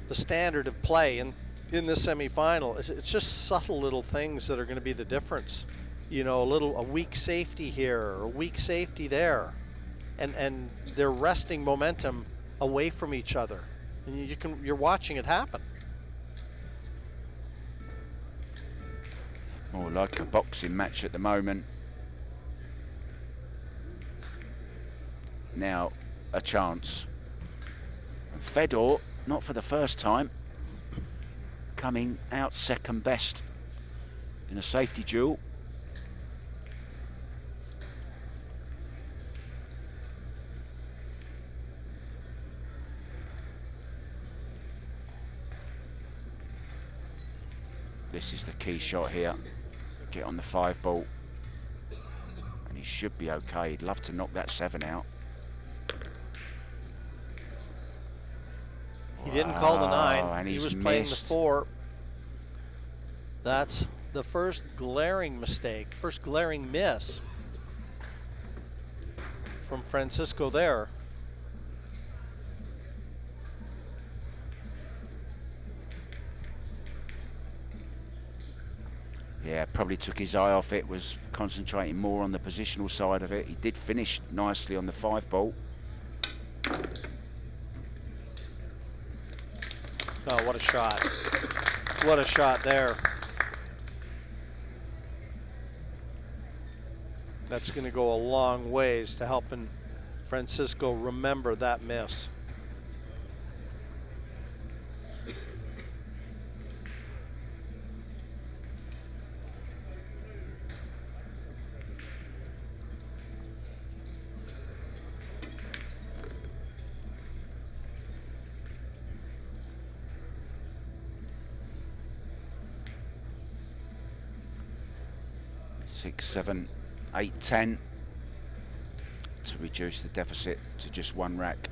the standard of play in the semifinal. It's just subtle little things that are going to be the difference. You know, a weak safety here, or a weak safety there, and they're wresting momentum away from each other, and you're watching it happen.
More like a boxing match at the moment. Now a chance. And Fedor, not for the first time, coming out second best in a safety duel. This is the key shot here. Get on the 5 ball. And he should be okay. He'd love to knock that 7 out.
He didn't call the 9.
And
he was
missed.
playing the 4. That's the first glaring mistake, first glaring miss from Francisco there.
Yeah, probably took his eye off it, was concentrating more on the positional side of it. He did finish nicely on the 5 ball.
Oh, what a shot. What a shot there. That's going to go a long ways to helping Francisco remember that miss.
Six, 7, 8, 10 to reduce the deficit to just 1 rack.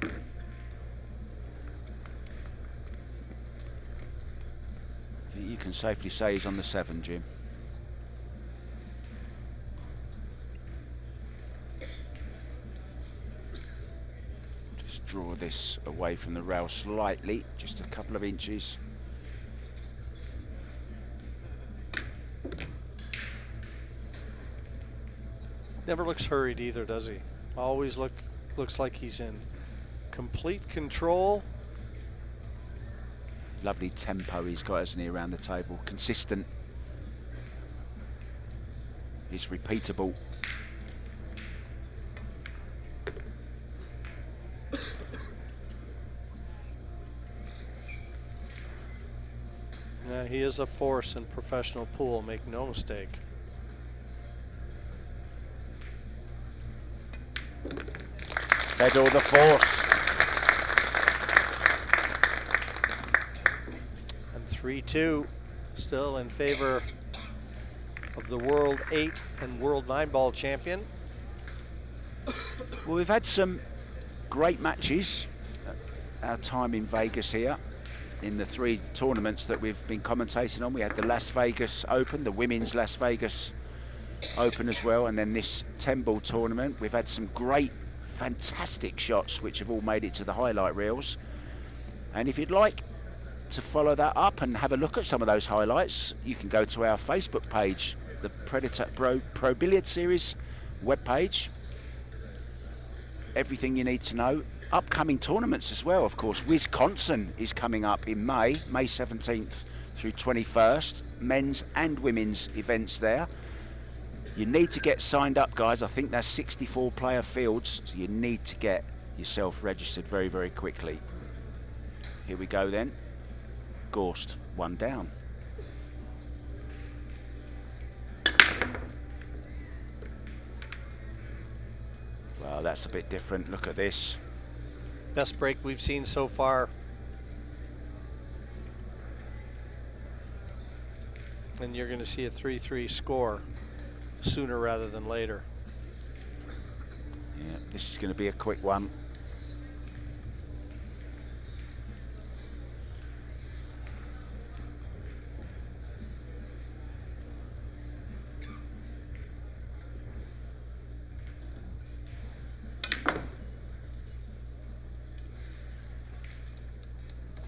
I think you can safely say he's on the 7, Jim. Draw this away from the rail slightly, just a couple of inches.
Never looks hurried either, does he? Always looks like he's in complete control.
Lovely tempo he's got, hasn't he, around the table. Consistent. It's repeatable.
Yeah, he is a force in professional pool, make no mistake.
Fedor the force.
And 3-2 still in favor of the World 8 and World 9 ball champion.
Well, we've had some great matches our time in Vegas here in the 3 tournaments that we've been commentating on. We had the Las Vegas Open, the Women's Las Vegas Open as well, and then this 10-ball tournament. We've had some great, fantastic shots which have all made it to the highlight reels. And if you'd like to follow that up and have a look at some of those highlights, you can go to our Facebook page, the Predator Pro Billiard Series webpage. Everything you need to know. Upcoming tournaments as well, of course. Wisconsin is coming up in May 17th through 21st. Men's and women's events there. You need to get signed up, guys. I think there's 64 player fields, so you need to get yourself registered very, very quickly. Here we go then. Gorst, 1 down. Well, that's a bit different. Look at this.
Best break we've seen so far. And you're going to see a 3-3 score sooner rather than later.
Yeah, this is going to be a quick one.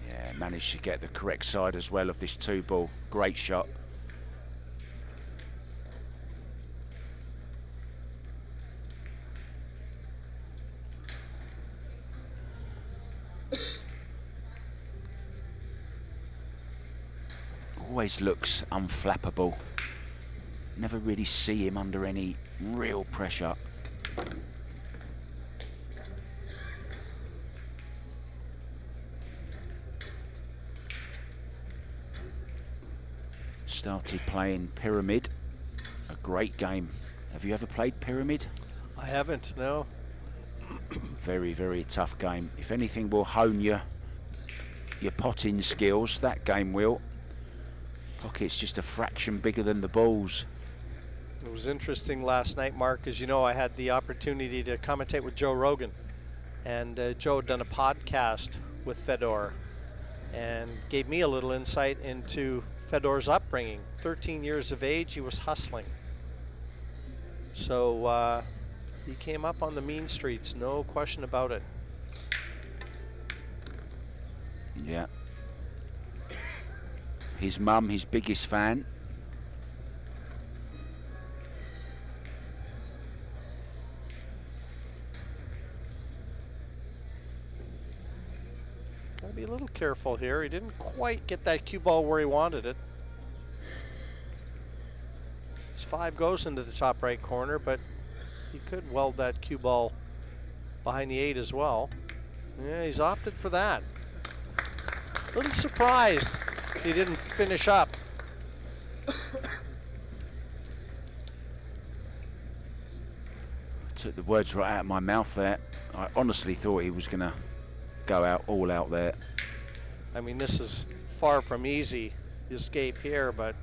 Yeah, managed to get the correct side as well of this 2-ball. Great shot. Always looks unflappable. Never really see him under any real pressure. Started playing Pyramid, a great game. Have you ever played Pyramid?
I haven't, no.
Very, very tough game. If anything will hone your potting skills, that game will. Pocket's just a fraction bigger than the balls.
It was interesting last night, Mark. As you know, I had the opportunity to commentate with Joe Rogan. And Joe had done a podcast with Fedor and gave me a little insight into Fedor's upbringing. 13 years of age, he was hustling. So he came up on the mean streets, no question about it.
Yeah. His mum, his biggest fan.
Gotta be a little careful here. He didn't quite get that cue ball where he wanted it. His 5 goes into the top right corner, but he could weld that cue ball behind the 8 as well. Yeah, he's opted for that. A little surprised he didn't finish up.
Took the words right out of my mouth there. I honestly thought he was going to go out all out there.
I mean, this is far from easy, the escape here, but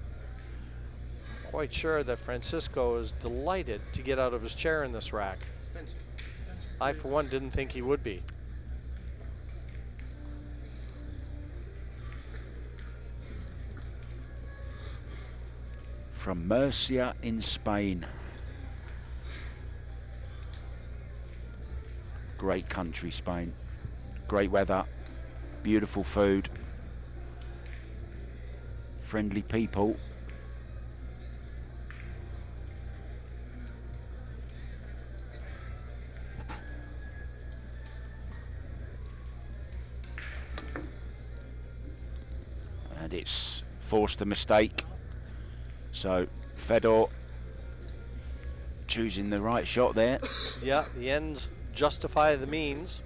quite sure that Francisco is delighted to get out of his chair in this rack. I, for one, didn't think he would be.
From Murcia in Spain. Great country, Spain. Great weather, beautiful food, friendly people. And it's forced a mistake. So Fedor choosing the right shot there.
Yeah, the ends justify the means.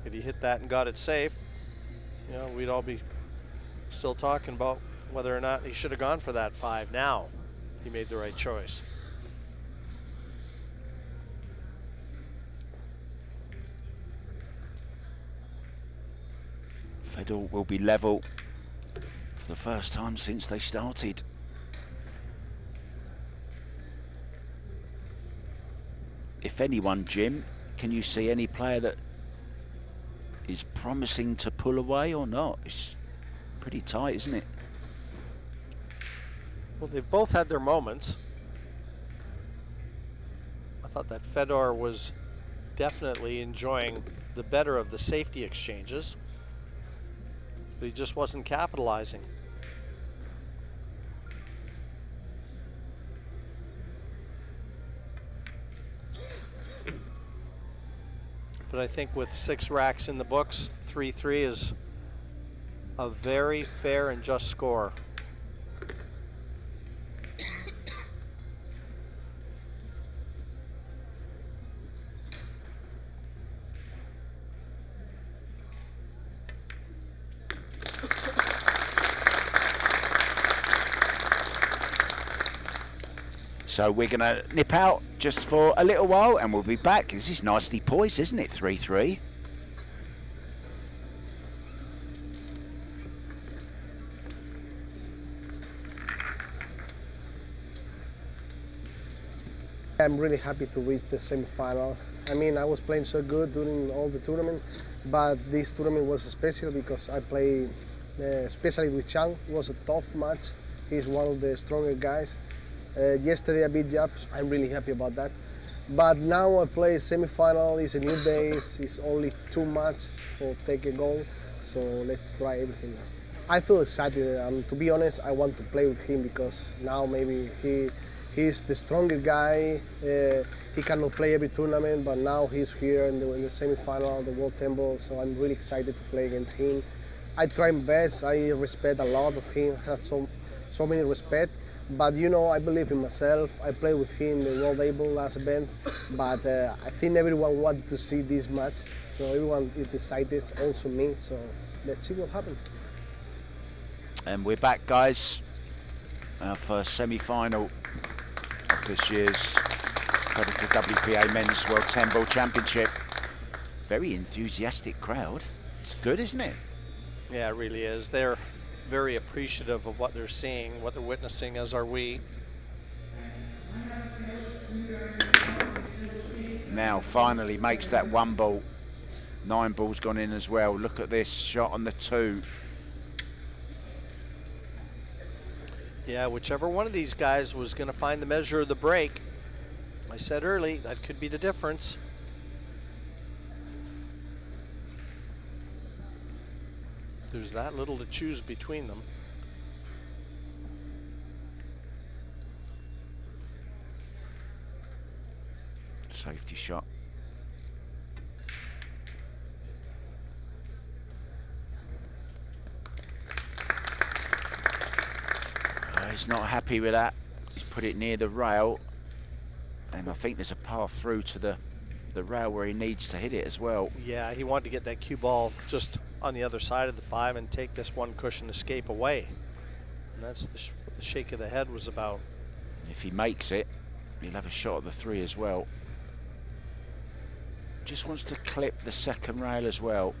Did he hit that and got it safe? you know, we'd all be still talking about whether or not he should have gone for that 5. Now he made the right choice.
Fedor will be level for the first time since they started. If anyone, Jim, can you see any player that is promising to pull away or not? It's pretty tight, isn't it?
Well, they've both had their moments. I thought that Fedor was definitely enjoying the better of the safety exchanges, but he just wasn't capitalizing. But I think with 6 racks in the books, 3-3 is a very fair and just score.
So we're going to nip out just for a little while and we'll be back. This is nicely poised, isn't it? 3-3.
I'm really happy to reach the semi-final. I mean, I was playing so good during all the tournament, but this tournament was special because I played, especially with Chang. It was a tough match. He's one of the stronger guys. Yesterday I beat Japs. I'm really happy about that. But now I play semi-final. It's a new day. It's only 2 matches for take a goal. So let's try everything now. I feel excited. To be honest, I want to play with him because now maybe he's the stronger guy. He cannot play every tournament, but now he's here in the semi-final, the World Temple. So I'm really excited to play against him. I try my best. I respect a lot of him. I have so many respect. But you know, I believe in myself. I played with him in the World Able last event, but I think everyone wanted to see this match, so everyone is excited, also me. So let's see what happens.
And we're back, guys. Our first semi-final of this year's Predator WPA Men's World 10 Ball Championship. Very enthusiastic crowd. It's good, isn't it?
Yeah, it really is. They're very appreciative of what they're seeing, what they're witnessing, as are we.
Now finally makes that 1 ball. 9 balls gone in as well. Look at this shot on the 2.
Yeah, whichever one of these guys was going to find the measure of the break, I said early, that could be the difference. There's that little to choose between them.
Safety shot. He's not happy with that. He's put it near the rail. And I think there's a path through to the rail where he needs to hit it as well.
Yeah, he wanted to get that cue ball just on the other side of the 5 and take this one cushion escape away. And that's what the shake of the head was about.
If he makes it, he'll have a shot at the 3 as well. Just wants to clip the second rail as well.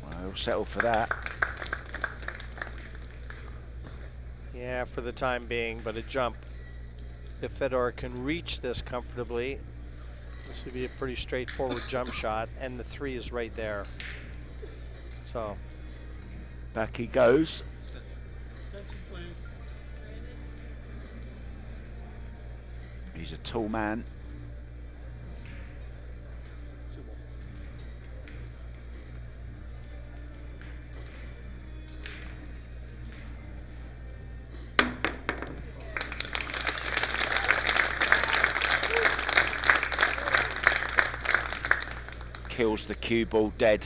Well, he'll settle for that.
Yeah, for the time being, but a jump. If Fedor can reach this comfortably, this would be a pretty straightforward jump shot, and the 3 is right there. So
back he goes. He's a tall man. Kills the cue ball dead.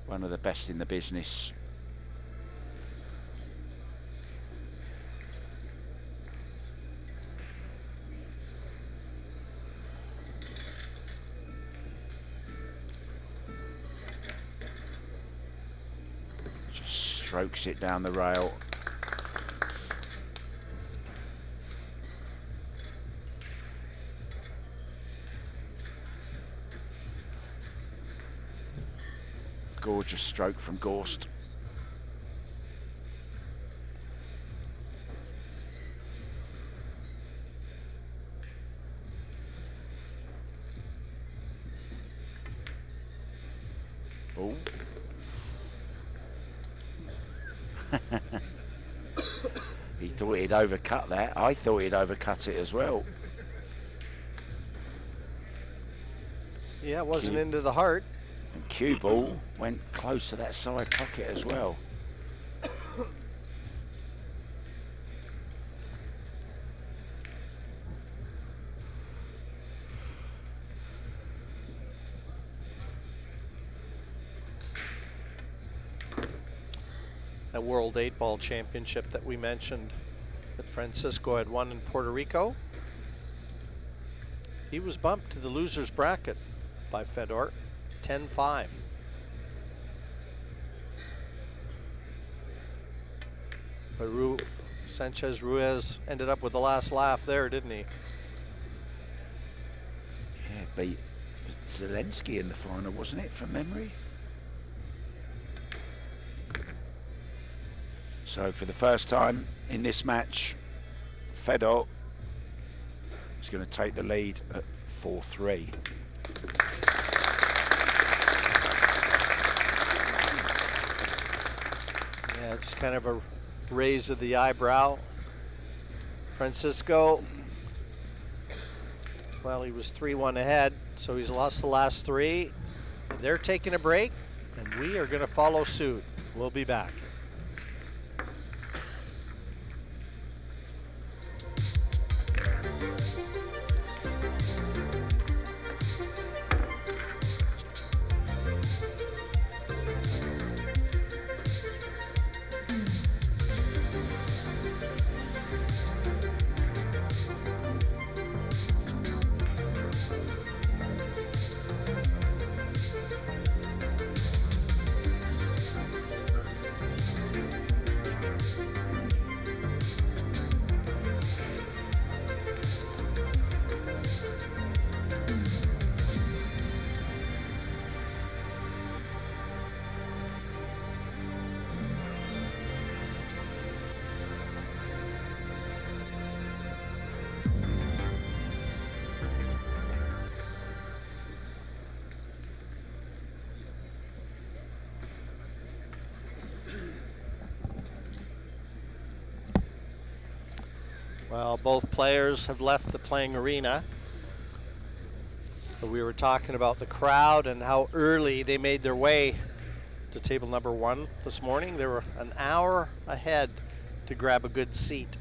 One of the best in the business. strokes it down the rail. Gorgeous stroke from Gorst. Oh. He thought he'd overcut that. I thought he'd overcut it as well.
Yeah, it wasn't into the heart.
And cue ball went close to that side pocket as well.
That World 8-Ball Championship that we mentioned that Francisco had won in Puerto Rico, he was bumped to the loser's bracket by Fedor, 10-5. But Sanchez Ruiz ended up with the last laugh there, didn't he?
Yeah, beat Zelensky in the final, wasn't it, from memory? So for the first time in this match, Fedor is going to take the lead at 4-3.
Yeah, just kind of a raise of the eyebrow. Francisco, well, he was 3-1 ahead, so he's lost the last three. They're taking a break, and we are going to follow suit. We'll be back. Well, both players have left the playing arena. But we were talking about the crowd and how early they made their way to table number one this morning. They were an hour ahead to grab a good seat.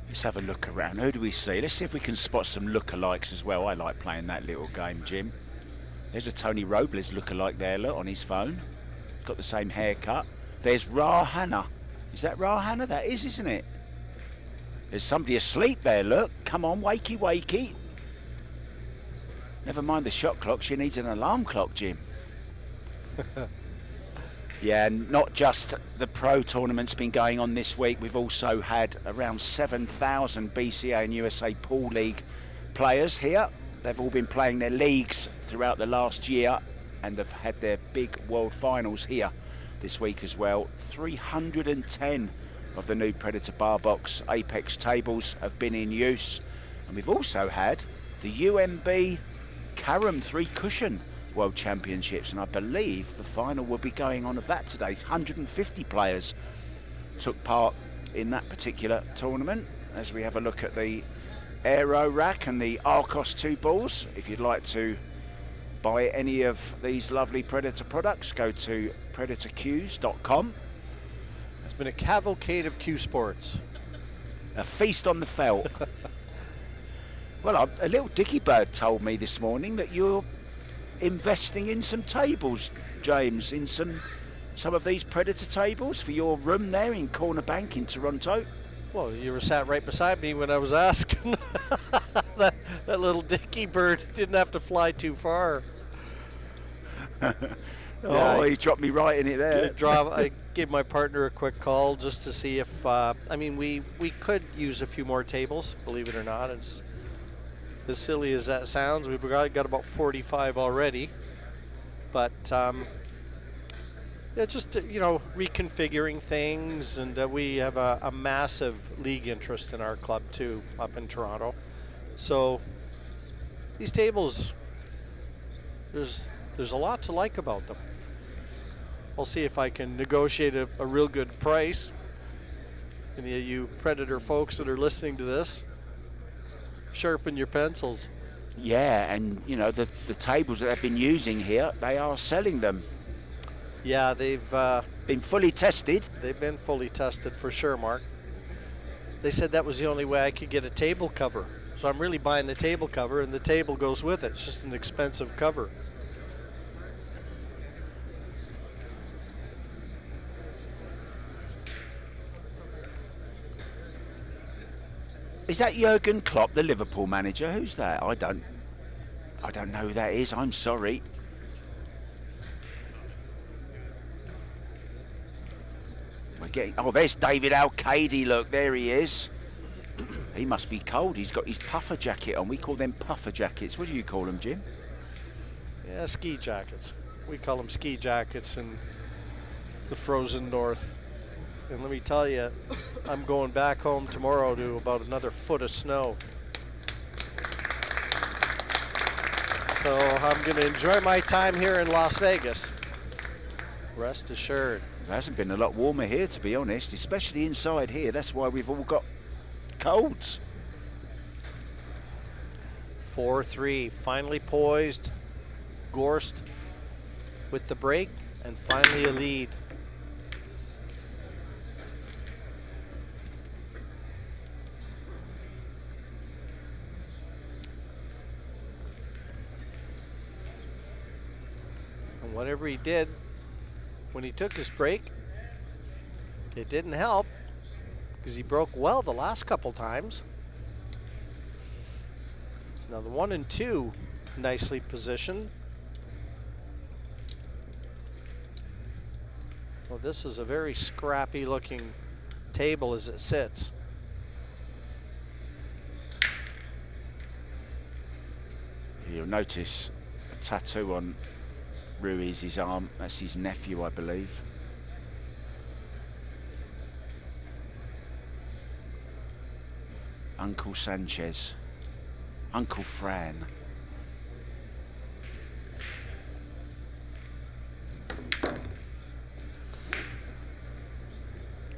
Let's have a look around. Who do we see? Let's see if we can spot some lookalikes as well. I like playing that little game, Jim. There's a Tony Robles lookalike there, look, on his phone. He's got the same haircut. There's Rahana. Is that Rahana? That is, isn't it? There's somebody asleep there, look. Come on, wakey, wakey. Never mind the shot clock, she needs an alarm clock, Jim. Yeah, and not just the pro tournament's been going on this week. We've also had around 7,000 BCA and USA Pool League players here. They've all been playing their leagues throughout the last year, and they've had their big world finals here this week as well. 310 of the new Predator Bar Box Apex tables have been in use. And we've also had the UMB Carom 3 Cushion World Championships, and I believe the final will be going on of that today. 150 players took part in that particular tournament. As we have a look at the Aero Rack and the Arcos 2 balls, if you'd like to buy any of these lovely Predator products, go to predatorcues.com.
It's been a cavalcade of CueSports.
A feast on the felt. Well, a little dicky bird told me this morning that you're investing in some tables, James, in some of these Predator tables for your room there in Corner Bank in Toronto.
Well, you were sat right beside me when I was asking. that little dicky bird didn't have to fly too far.
Oh, he dropped me right in it there.
I gave my partner a quick call just to see if, I mean, we could use a few more tables, believe it or not. It's as silly as that sounds. We've got about 45 already. But, yeah, just, you know, reconfiguring things. And we have a massive league interest in our club, too, up in Toronto. So these tables, there's a lot to like about them. I'll see if I can negotiate a real good price. Any of you Predator folks that are listening to this, sharpen your pencils.
Yeah, and you know, the tables that they've been using here, they are selling them.
Yeah, they've
Been fully tested.
they've been fully tested for sure, Mark. They said that was the only way I could get a table cover. So I'm really buying the table cover, and the table goes with it. It's just an expensive cover.
Is that Jurgen Klopp, the Liverpool manager? Who's that? I don't know who that is. I'm sorry. We're getting. Oh, there's David Al-Qaedi. Look, there he is. He must be cold. He's got his puffer jacket on. We call them puffer jackets. What do you call them, Jim?
Yeah, ski jackets. We call them ski jackets in the frozen north. And let me tell you, I'm going back home tomorrow to about another foot of snow. So I'm going to enjoy my time here in Las Vegas. Rest assured.
It hasn't been a lot warmer here, to be honest, especially inside here. That's why we've all got colds.
4-3, finally poised. Gorst with the break, and finally a lead. And whatever he did when he took his break, it didn't help, because he broke well the last couple times. Now the 1 and 2 nicely positioned. Well, this is a very scrappy looking table as it sits.
You'll notice a tattoo on Ruiz's arm. That's his nephew, I believe. Uncle Sanchez. Uncle Fran.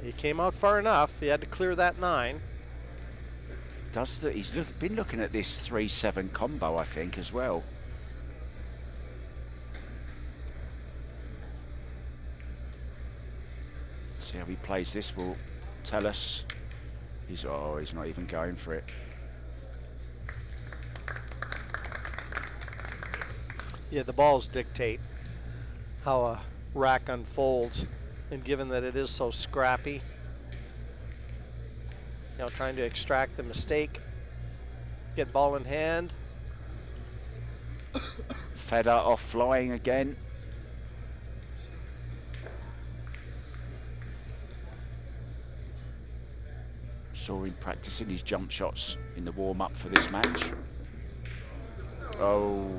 He came out far enough. He had to clear that 9.
He's been looking at this 3-7 combo, I think, as well. See how he plays this will tell us. He's not even going for it.
Yeah, the balls dictate how a rack unfolds, and given that it is so scrappy, you know, trying to extract the mistake, get ball in hand.
Fedor off flying again. Saw him practicing his jump shots in the warm-up for this match. Oh.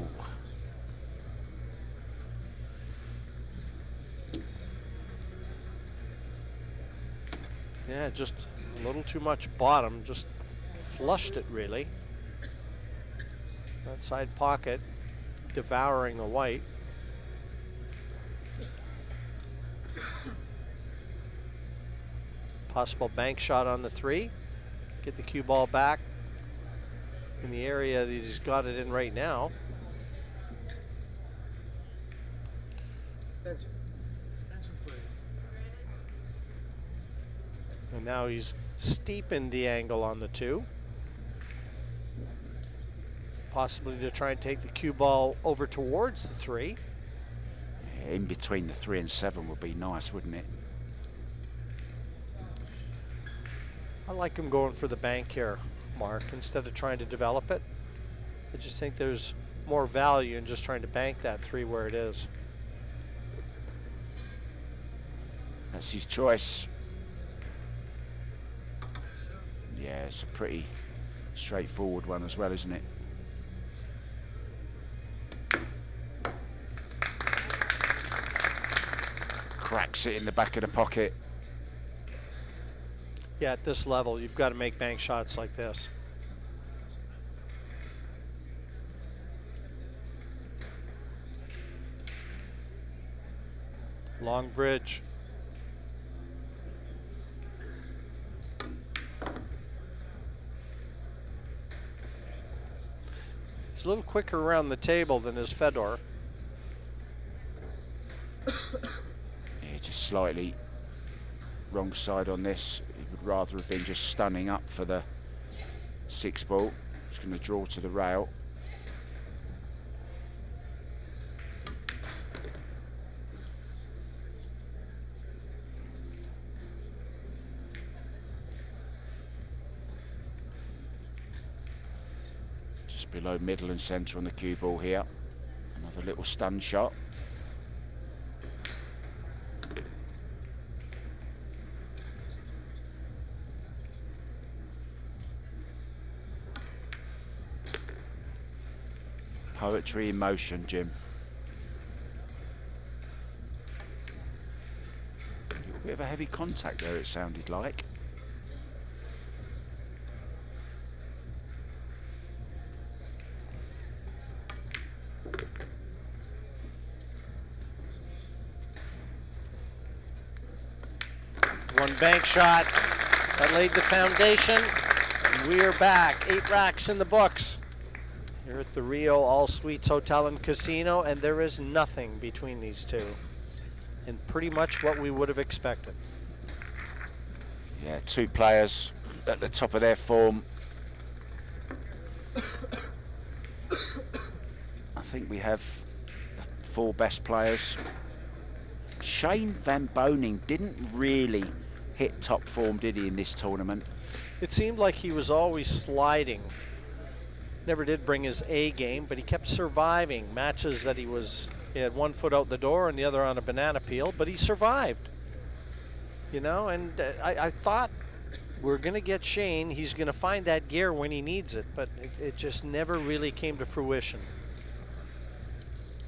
Yeah, just a little too much bottom, just flushed it really. That side pocket devouring the white. Possible bank shot on the 3. Get the cue ball back in the area that he's got it in right now. And now he's steepened the angle on the 2. Possibly to try and take the cue ball over towards the 3.
Yeah, in between the 3 and 7 would be nice, wouldn't it?
I like him going for the bank here, Mark, instead of trying to develop it. I just think there's more value in just trying to bank that 3 where it is.
That's his choice. Yeah, it's a pretty straightforward one as well, isn't it? Cracks it in the back of the pocket.
Yeah, at this level, you've got to make bank shots like this. Long bridge. He's a little quicker around the table than his Fedor.
Yeah, just slightly wrong side on this. He would rather have been just stunning up for the 6 ball. Just going to draw to the rail. Just below middle and centre on the cue ball here. Another little stun shot. Poetry in motion, Jim. A little bit of a heavy contact there, it sounded like.
One bank shot that laid the foundation. And we are back. 8 racks in the books. Here at the Rio All Suites Hotel and Casino, and there is nothing between these two. And pretty much what we would have expected.
Yeah, 2 players at the top of their form. I think we have the 4 best players. Shane Van Boening didn't really hit top form, did he, in this tournament?
It seemed like he was always sliding. Never did bring his A game, but he kept surviving matches that he had 1 foot out the door and the other on a banana peel, but he survived. You know, and I thought we're going to get Shane. He's going to find that gear when he needs it, but it just never really came to fruition.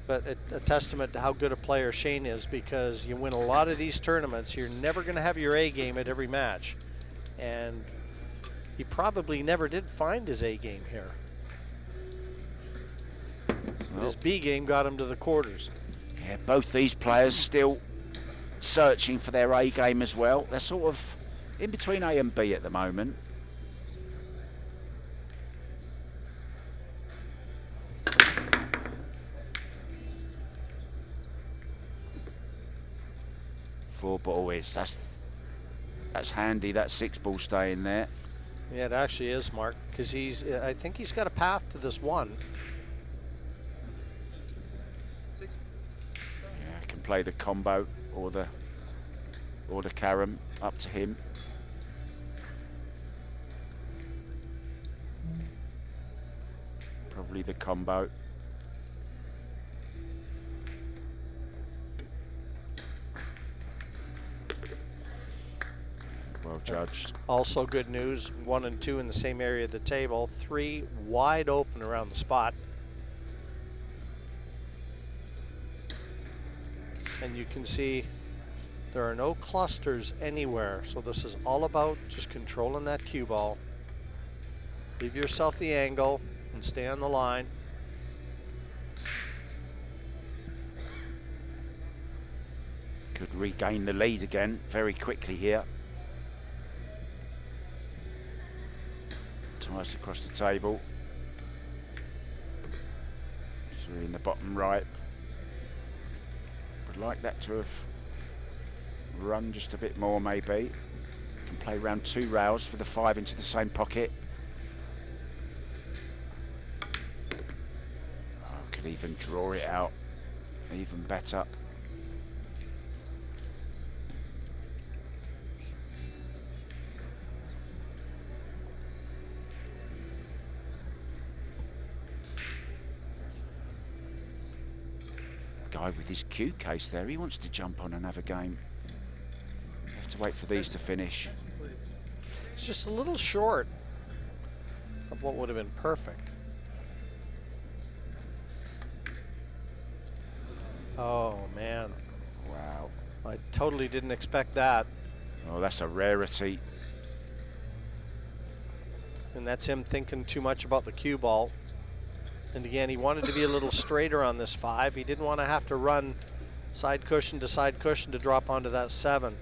But a testament to how good a player Shane is, because you win a lot of these tournaments, you're never going to have your A game at every match. And he probably never did find his A game here. Well, his B game got him to the quarters.
Yeah, both these players still searching for their A game as well. They're sort of in between A and B at the moment. Four ball is that's handy. That 6 ball staying there.
Yeah, it actually is, Mark, because I think he's got a path to this 1.
Yeah, can play the combo or the carom, up to him. Probably the combo. Well judged.
Also good news, 1 and 2 in the same area of the table, 3 wide open around the spot. And you can see there are no clusters anywhere, so this is all about just controlling that cue ball. Give yourself the angle and stay on the line.
Could regain the lead again very quickly here. Twice across the table. 3 in the bottom right. Would like that to have run just a bit more, maybe. Can play round 2 rails for the 5 into the same pocket. Oh, could even draw it out even better. Guy with his cue case there, he wants to jump on and have a game. to wait for these to finish.
It's just a little short of what would have been perfect. Oh, man.
Wow.
I totally didn't expect that.
Oh, that's a rarity.
And that's him thinking too much about the cue ball. And again, he wanted to be a little straighter on this 5. He didn't want to have to run side cushion to drop onto that 7.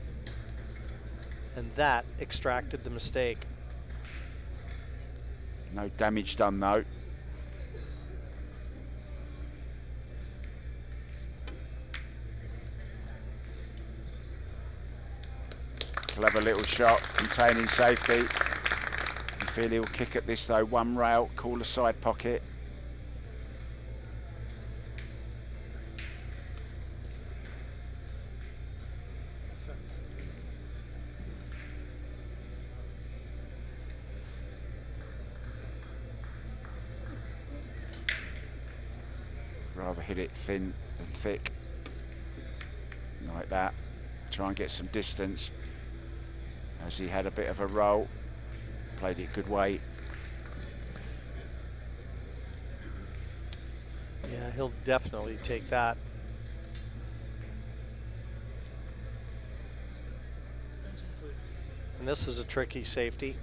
And that extracted the mistake.
No damage done though. Clever little shot, containing safety. You feel he'll kick at this though. One rail, call the side pocket. Rather hit it thin than thick. Like that. Try and get some distance. As he had a bit of a roll. Played it good weight.
Yeah, he'll definitely take that. And this is a tricky safety.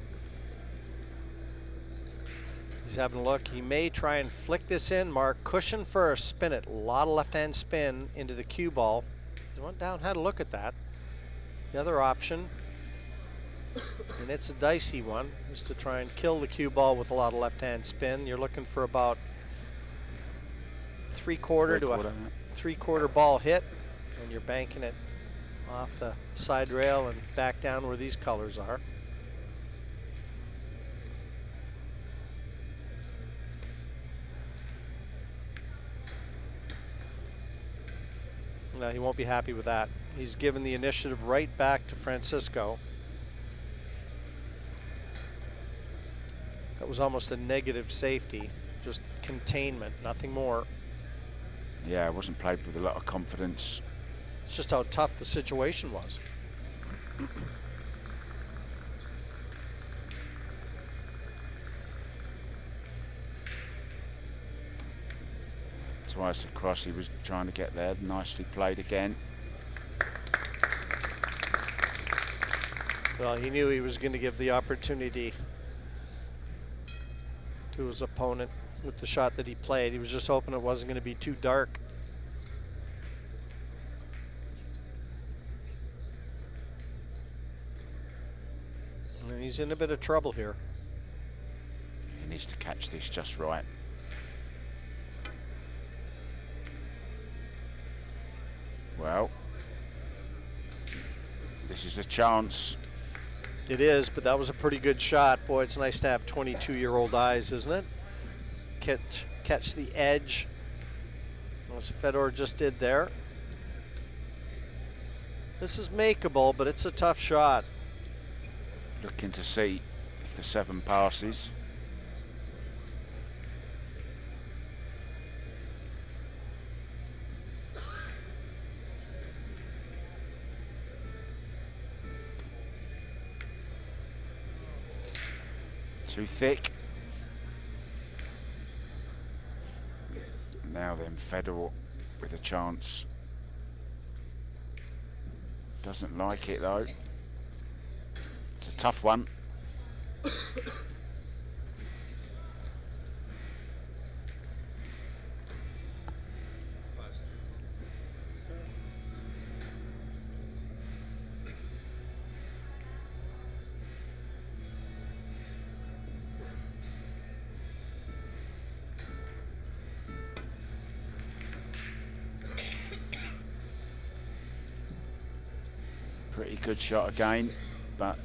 He's having a look. He may try and flick this in, Mark. Cushion first, spin it. A lot of left-hand spin into the cue ball. He went down, had a look at that. The other option, and it's a dicey one, is to try and kill the cue ball with a lot of left-hand spin. You're looking for about three-quarter to a three-quarter ball hit, and you're banking it off the side rail and back down where these colors are. No, he won't be happy with that. He's given the initiative right back to Francisco. That was almost a negative safety, just containment, nothing more.
Yeah, it wasn't played with a lot of confidence.
It's just how tough the situation was.
Twice across, he was trying to get there. Nicely played again.
Well, he knew he was going to give the opportunity to his opponent with the shot that he played. He was just hoping it wasn't going to be too dark. And he's in a bit of trouble here.
He needs to catch this just right. Well, this is a chance.
It is, but that was a pretty good shot. Boy, it's nice to have 22-year-old eyes, isn't it? Catch the edge, as Fedor just did there. This is makeable, but it's a tough shot.
Looking to see if the 7 passes. Too thick. Now then, Fedor with a chance. Doesn't like it though. It's a tough one. Pretty good shot again, but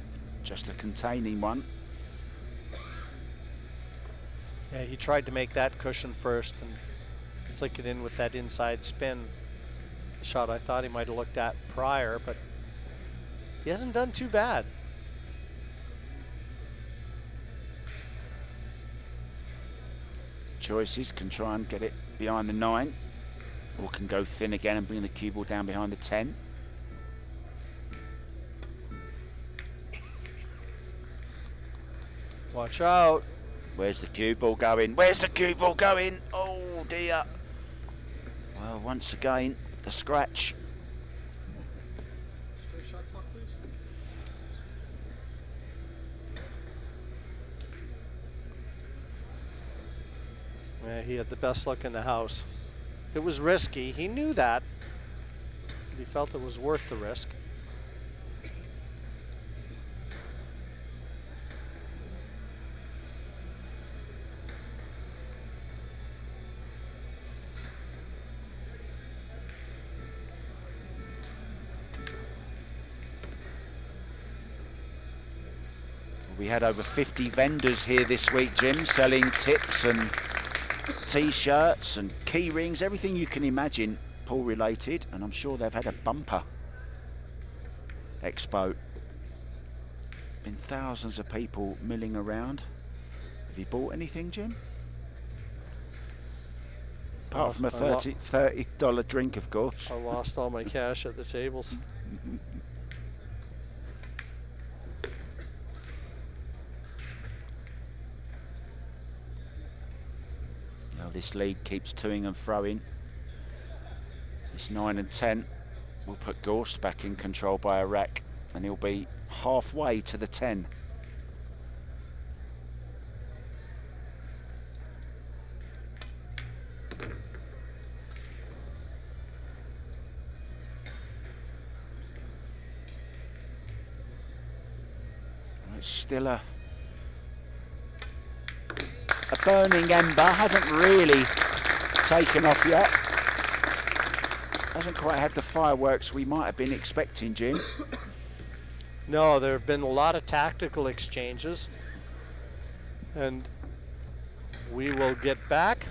just a containing one.
Yeah, he tried to make that cushion first and flick it in with that inside spin. The shot I thought he might have looked at prior, but he hasn't done too bad.
Choices, can try and get it behind the 9, or can go thin again and bring the cue ball down behind the 10.
Watch out.
Where's the cue ball going? Where's the cue ball going? Oh dear. Well, once again, the scratch.
Yeah, he had the best luck in the house. It was risky. He knew that. But he felt it was worth the risk.
We had over 50 vendors here this week, Jim, selling tips and T-shirts and key rings, everything you can imagine pool related, and I'm sure they've had a bumper expo. Been thousands of people milling around. Have you bought anything, Jim? Apart from a $30 drink, of course.
I lost all my cash at the tables.
This lead keeps toing and froing. It's 9 and 10. We'll put Gorst back in control by a rack, and he'll be halfway to the 10. It's still a burning ember, hasn't really taken off yet. Hasn't quite had the fireworks we might have been expecting, Jim.
No, there have been a lot of tactical exchanges, and we will get back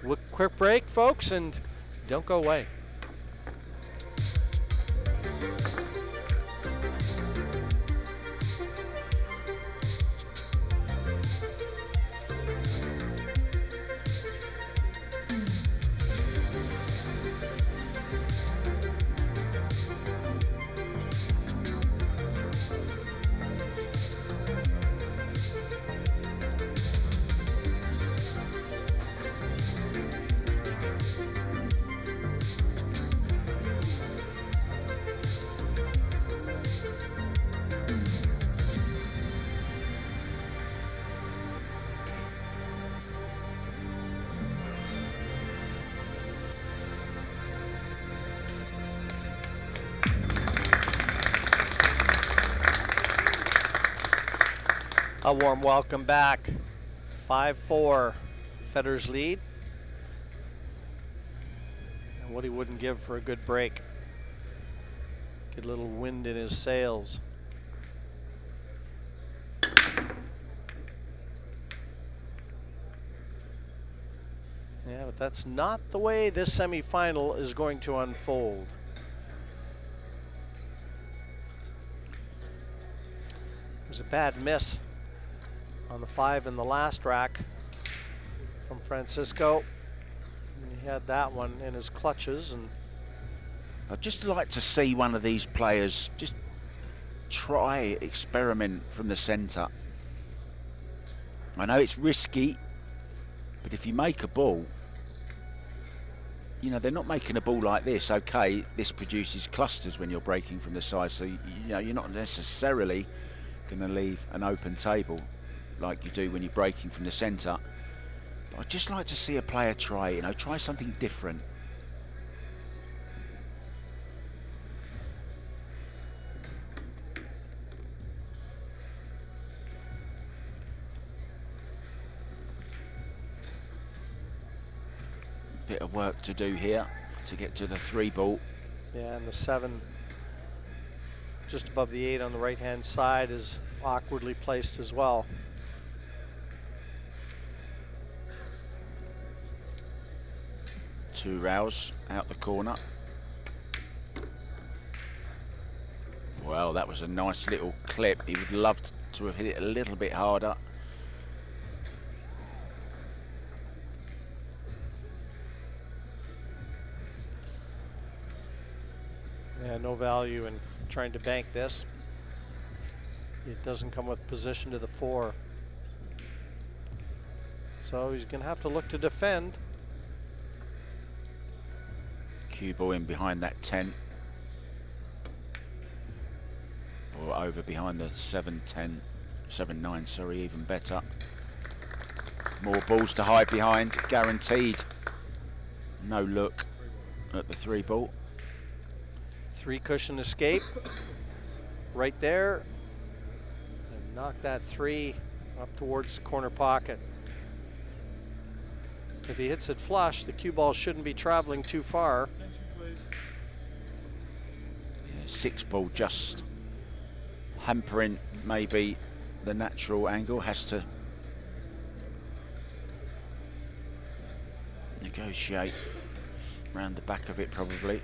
with a quick break, folks, and don't go away. A warm welcome back. 5-4, Fedor's lead. And what he wouldn't give for a good break. Get a little wind in his sails. Yeah, but that's not the way this semifinal is going to unfold. It was a bad miss on the 5 in the last rack from Francisco. And he had that one in his clutches. And
I'd just like to see one of these players just try, experiment from the centre. I know it's risky, but if you make a ball, you know, they're not making a ball like this. Okay, this produces clusters when you're breaking from the side, so you know, you're not necessarily going to leave an open table like you do when you're breaking from the centre. But I'd just like to see a player try, you know, try something different. Bit of work to do here to get to the 3 ball.
yeah, and the 7 just above the 8 on the right hand side is awkwardly placed as well.
Two rows out the corner. Well, that was a nice little clip. He would love to have hit it a little bit harder.
Yeah, no value in trying to bank this. It doesn't come with position to the 4. So he's going to have to look to defend.
Cue ball in behind that 10. Or over behind the 7-10, 7-9, sorry, even better. More balls to hide behind, guaranteed. No look at the 3 ball.
3 cushion escape right there. And knock that 3 up towards the corner pocket. If he hits it flush, the cue ball shouldn't be traveling too far.
Yeah, 6 ball just hampering maybe the natural angle. Has to negotiate around the back of it probably.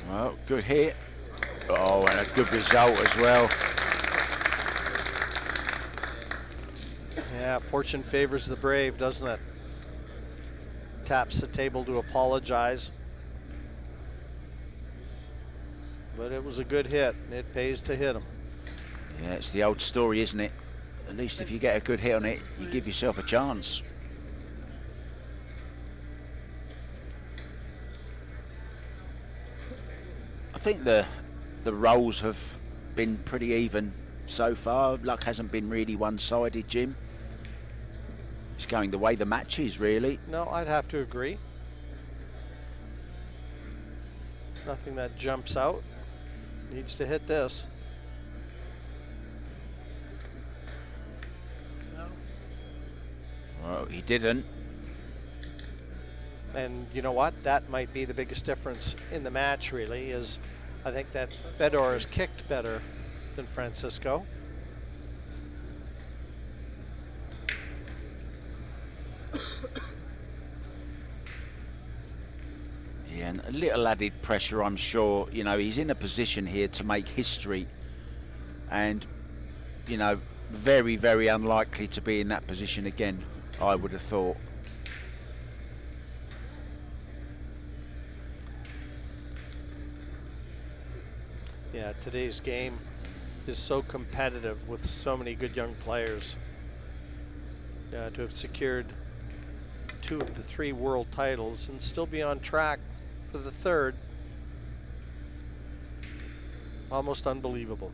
Well, good hit. Oh, and a good result as well.
Yeah, fortune favors the brave, doesn't it? Taps the table to apologize. But it was a good hit. It pays to hit him.
Yeah, it's the old story, isn't it? At least if you get a good hit on it, you give yourself a chance. I think the rolls have been pretty even so far. Luck hasn't been really one-sided, Jim. It's going the way the match is, really.
No, I'd have to agree. Nothing that jumps out. Needs to hit this.
Well, he didn't.
And you know what? That might be the biggest difference in the match, really, is I think that Fedor has kicked better than Francisco.
Yeah, and a little added pressure, I'm sure. You know, he's in a position here to make history. And, you know, very, very unlikely to be in that position again, I would have thought.
Yeah, today's game is so competitive with so many good young players. To have secured 2 of the 3 world titles and still be on track for the 3rd, almost unbelievable.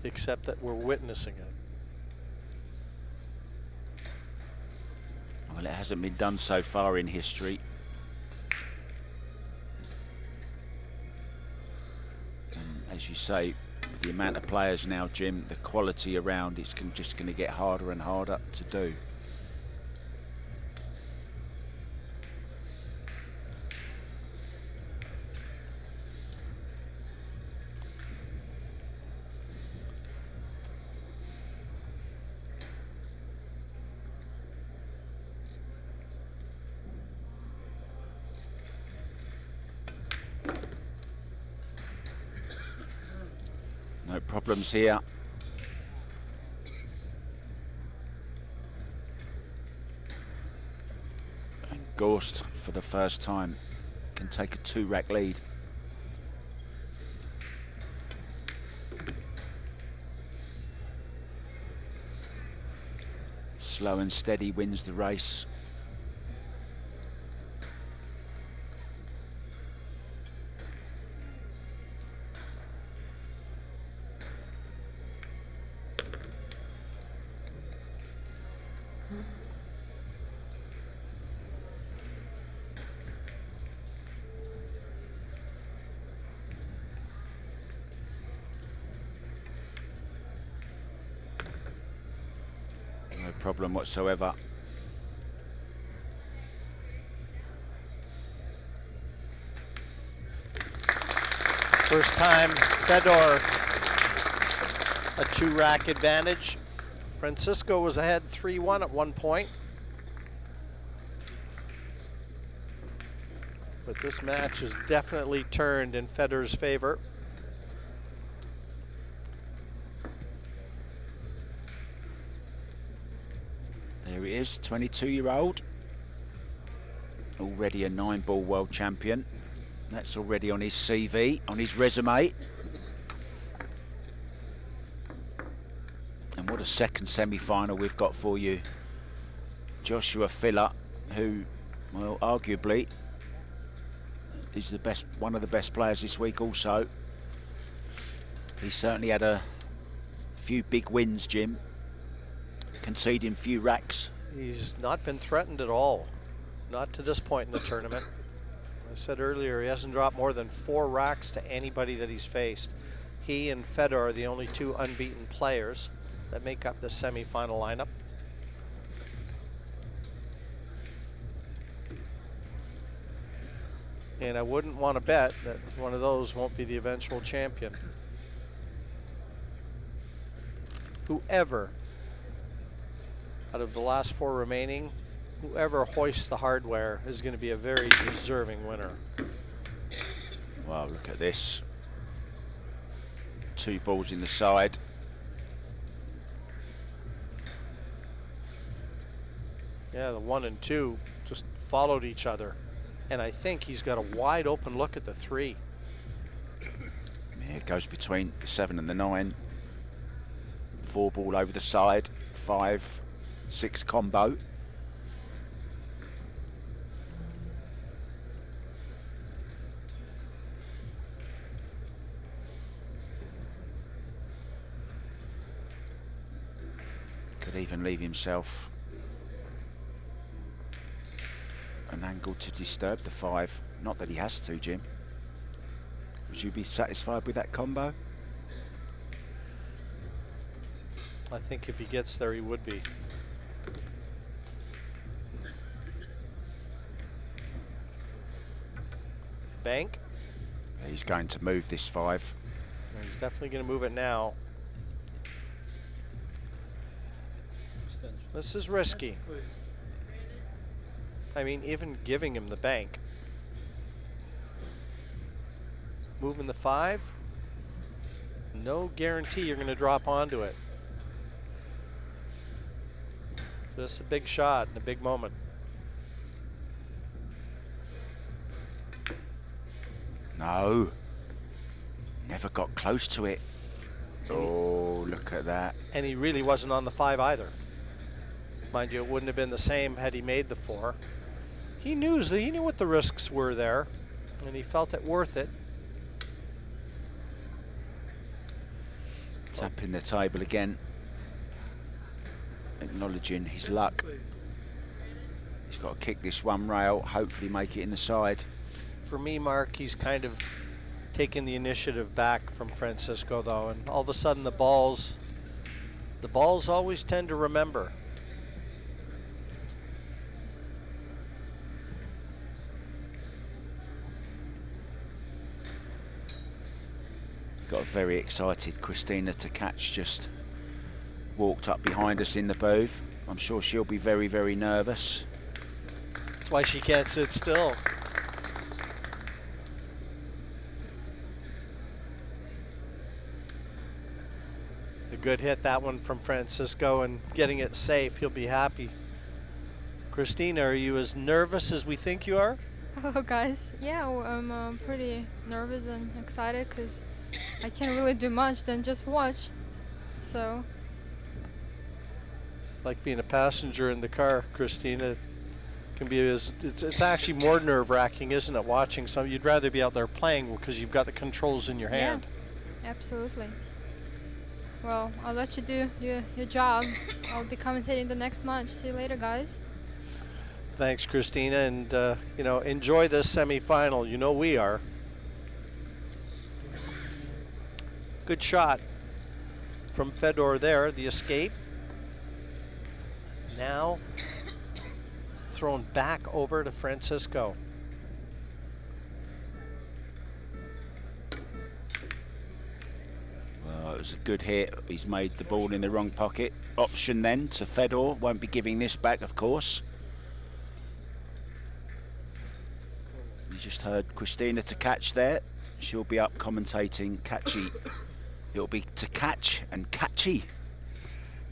Except that we're witnessing it.
Well, it hasn't been done so far in history. And as you say, with the amount of players now, Jim, the quality around, it's just going to get harder and harder to do. No problems here. And Gorst, for the first time, can take a 2-rack lead. Slow and steady wins the race. No problem whatsoever.
First time Fedor a 2-rack advantage. Francisco was ahead 3-1 at one point. But this match is definitely turned in Fedor's favor.
he is, 22-year-old. Already a 9-ball world champion. That's already on his CV, on his resume. And what a second semi-final we've got for you. Joshua Filler, who, well, arguably is the best, one of the best players this week also. He certainly had a few big wins, Jim. Conceding few racks.
He's not been threatened at all. Not to this point in the tournament. I said earlier, he hasn't dropped more than 4 racks to anybody that he's faced. He and Fedor are the only 2 unbeaten players that make up the semi-final lineup. And I wouldn't want to bet that one of those won't be the eventual champion. Whoever, out of the last 4 remaining, whoever hoists the hardware is going to be a very deserving winner.
Wow, look at this. 2 balls in the side.
Yeah, the 1 and 2 just followed each other. And I think he's got a wide open look at the 3.
Yeah, it goes between the 7 and the 9. 4 ball over the side. 5, 6 combo. Could even leave himself an angle to disturb the 5. Not that he has to, Jim. Would you be satisfied with that combo?
I think if he gets there, he would be. Bank.
He's going to move this 5.
He's definitely going to move it now. This is risky. I mean, even giving him the bank. Moving the 5. No guarantee you're going to drop onto it. So this is a big shot and a big moment.
No. Never got close to it. Oh, look at that.
And he really wasn't on the 5 either. Mind you, it wouldn't have been the same had he made the 4. He knew what the risks were there, and he felt it worth it.
Tapping the table again. Acknowledging his luck. He's got to kick this 1 rail, hopefully make it in the side.
For me, Mark, he's kind of taken the initiative back from Francisco, though, and all of a sudden the balls always tend to remember.
Got very excited Christina to catch, just walked up behind us in the booth. I'm sure she'll be very, very nervous.
That's why she can't sit still. A good hit, that one from Francisco, and getting it safe. He'll be happy. Christina, are you as nervous as we think you are?
Hello guys. Yeah, I'm pretty nervous and excited because I can't really do much than just watch. So.
Like being a passenger in the car, Christina, can be it's actually more nerve-wracking, isn't it? Watching some, you'd rather be out there playing because you've got the controls in your hand.
Yeah, absolutely. Well, I'll let you do your job. I'll be commentating the next match. See you later, guys.
Thanks, Christina, and you know, enjoy this semi-final. You know we are. Good shot from Fedor there, the escape. Now thrown back over to Francisco.
Well, it was a good hit. He's made the ball in the wrong pocket. Option then to Fedor. Won't be giving this back, of course. You just heard Christina to catch there. She'll be up commentating catchy. It'll be to catch and catchy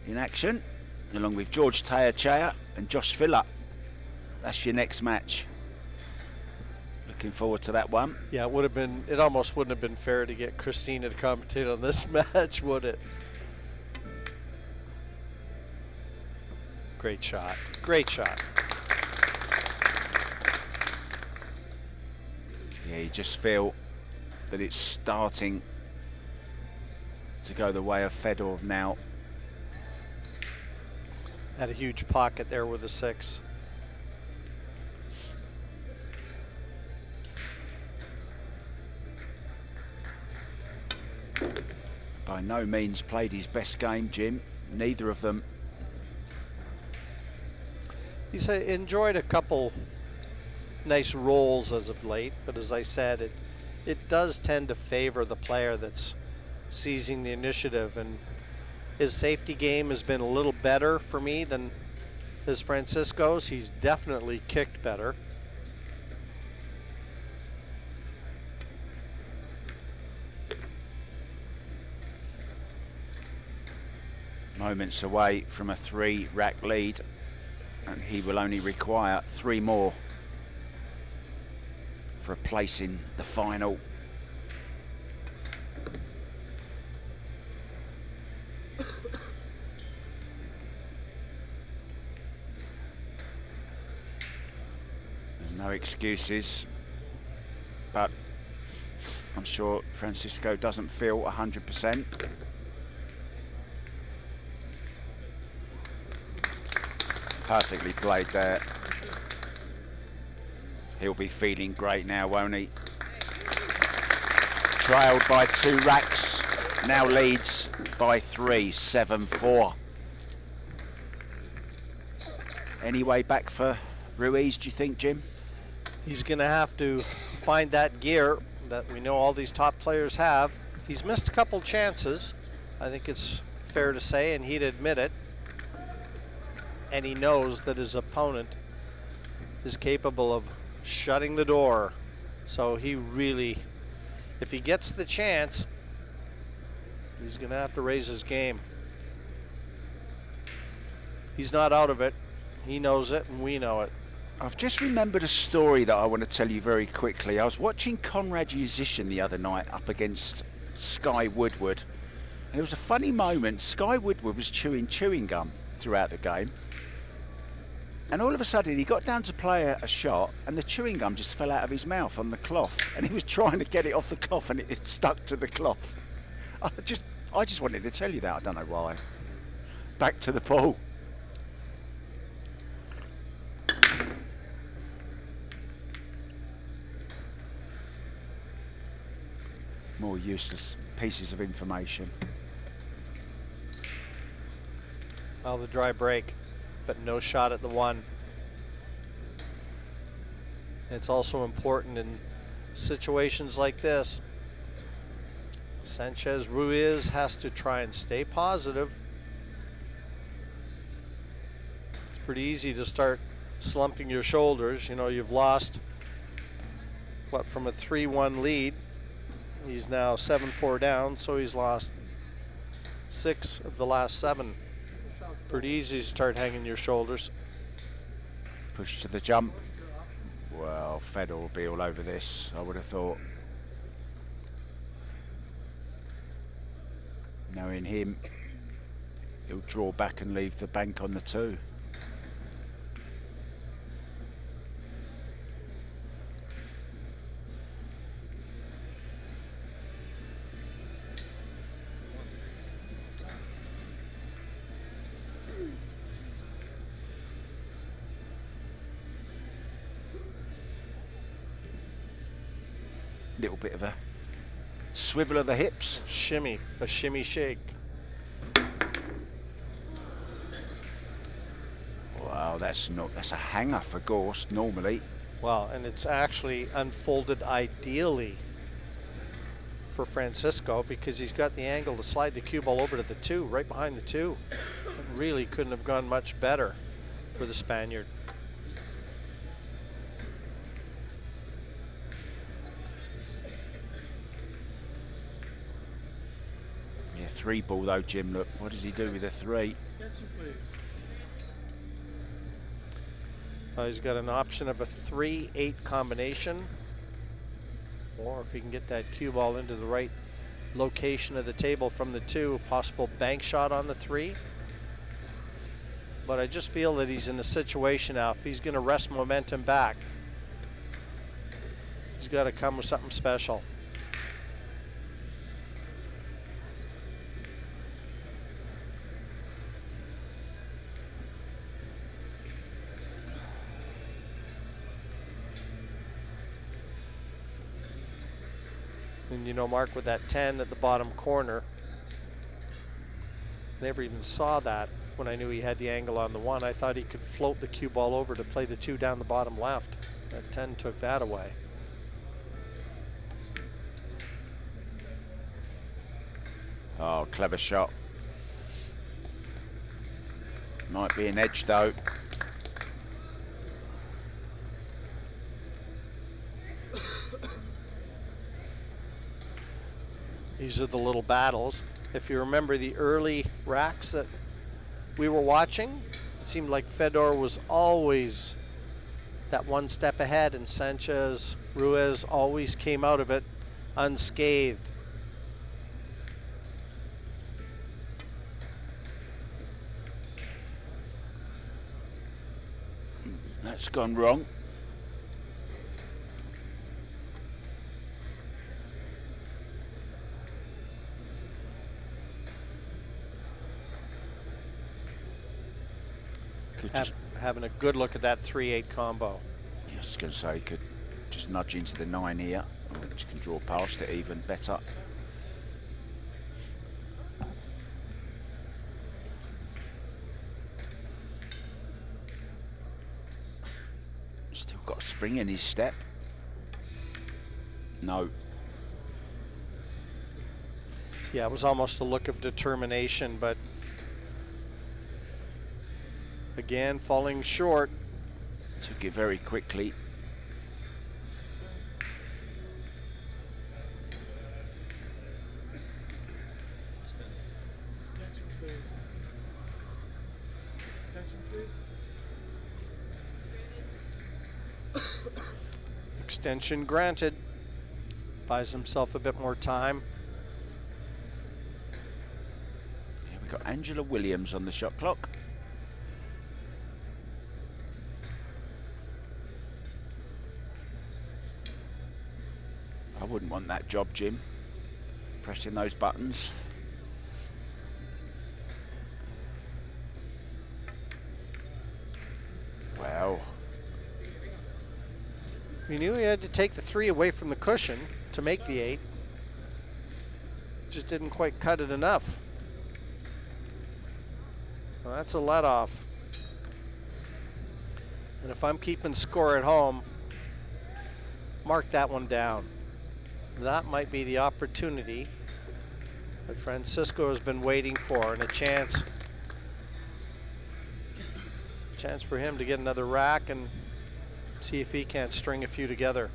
in action, along with George Teachea and Josh Filler. That's your next match. Looking forward to that one.
Yeah, it would have been. It almost wouldn't have been fair to get Christina to commentate on this match, would it? Great shot. Great shot.
Yeah, you just feel that it's starting to go the way of Fedor now.
Had a huge pocket there with a 6.
By no means played his best game, Jim. Neither of them.
He's enjoyed a couple nice rolls as of late, but as I said, it does tend to favor the player that's seizing the initiative, and his safety game has been a little better for me than his Francisco's. He's definitely kicked better.
Moments away from a 3-rack lead, and he will only require 3 more for a place in the final. No excuses, but I'm sure Francisco doesn't feel 100%. Perfectly played there. He'll be feeling great now, won't he? Trailed by 2 racks, now leads by 3, 7-4. Any way back for Ruiz, do you think, Jim?
He's going to have to find that gear that we know all these top players have. He's missed a couple chances, I think it's fair to say, and he'd admit it. And he knows that his opponent is capable of shutting the door. So he really, if he gets the chance, he's going to have to raise his game. He's not out of it. He knows it, and we know it.
I've just remembered a story that I want to tell you very quickly. I was watching Conrad Musician the other night up against Sky Woodward. And there was a funny moment. Sky Woodward was chewing gum throughout the game. And all of a sudden he got down to play a shot, and the chewing gum just fell out of his mouth on the cloth. And he was trying to get it off the cloth, and it stuck to the cloth. I just wanted to tell you that. I don't know why. Back to the pool. More useless pieces of information.
Well, the dry break, but no shot at the 1. It's also important in situations like this. Sanchez Ruiz has to try and stay positive. It's pretty easy to start slumping your shoulders. You know, you've lost, what, from a 3-1 lead. He's now 7-4 down, so he's lost 6 of the last 7. Pretty easy to start hanging your shoulders.
Push to the jump. Well, Fedor will be all over this, I would have thought. Knowing him, he'll draw back and leave the bank on the 2. Little bit of a swivel of the hips.
Shimmy, a shimmy shake.
Wow, that's a hanger for Gorst normally.
Well, and it's actually unfolded ideally for Francisco because he's got the angle to slide the cue ball over to the 2, right behind the 2. It really couldn't have gone much better for the Spaniard.
Yeah, 3 ball though, Jim. Look, what does he do with a 3?
He's got an option of a 3-8 combination, or if he can get that cue ball into the right location of the table from the 2, a possible bank shot on the 3. But I just feel that he's in a situation now, if he's going to wrest momentum back, he's got to come with something special. And you know, Mark, with that 10 at the bottom corner, I never even saw that when I knew he had the angle on the 1. I thought he could float the cue ball over to play the 2 down the bottom left. That 10 took that away.
Oh, clever shot. Might be an edge though.
These are the little battles. If you remember the early racks that we were watching, it seemed like Fedor was always that one step ahead, and Sanchez Ruiz always came out of it unscathed.
That's gone wrong.
Having a good look at that 3-8 combo.
I was going to say, could just nudge into the 9 here, or just can draw past it even better. Still got a spring in his step. No.
Yeah, it was almost a look of determination, but again, falling short.
Took it very quickly.
Extension granted. Buys himself a bit more time.
Yeah, we've got Angela Williams on the shot clock. I wouldn't want that job, Jim. Pressing those buttons. Well.
He knew he had to take the 3 away from the cushion to make the 8. Just didn't quite cut it enough. Well, that's a let off. And if I'm keeping score at home, mark that one down. That might be the opportunity that Francisco has been waiting for, and a chance for him to get another rack and see if he can't string a few together.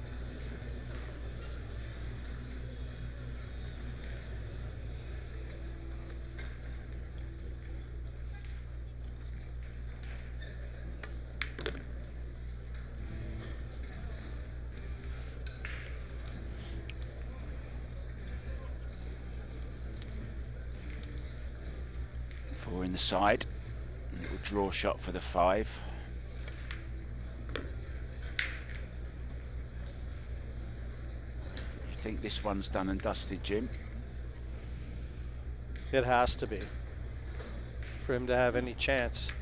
Four in the side. Little draw shot for the 5. You think this one's done and dusted, Jim?
It has to be, for him to have any chance.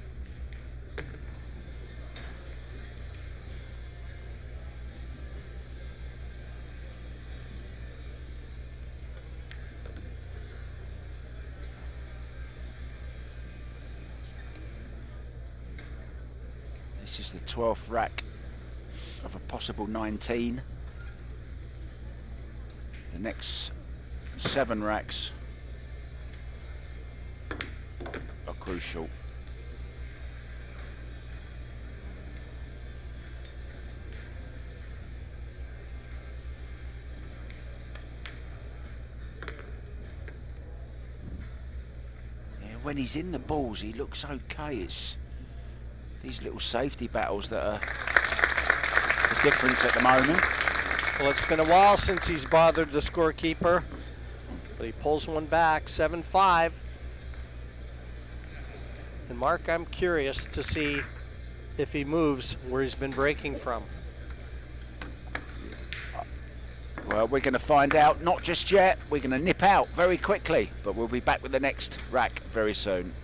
This is the 12th rack of a possible 19. The next 7 racks are crucial. Yeah, when he's in the balls, he looks okay. These little safety battles that are the difference at the moment.
Well, it's been a while since he's bothered the scorekeeper, but he pulls one back, 7-5. And Mark, I'm curious to see if he moves where he's been breaking from.
Well, we're going to find out, not just yet. We're going to nip out very quickly, but we'll be back with the next rack very soon.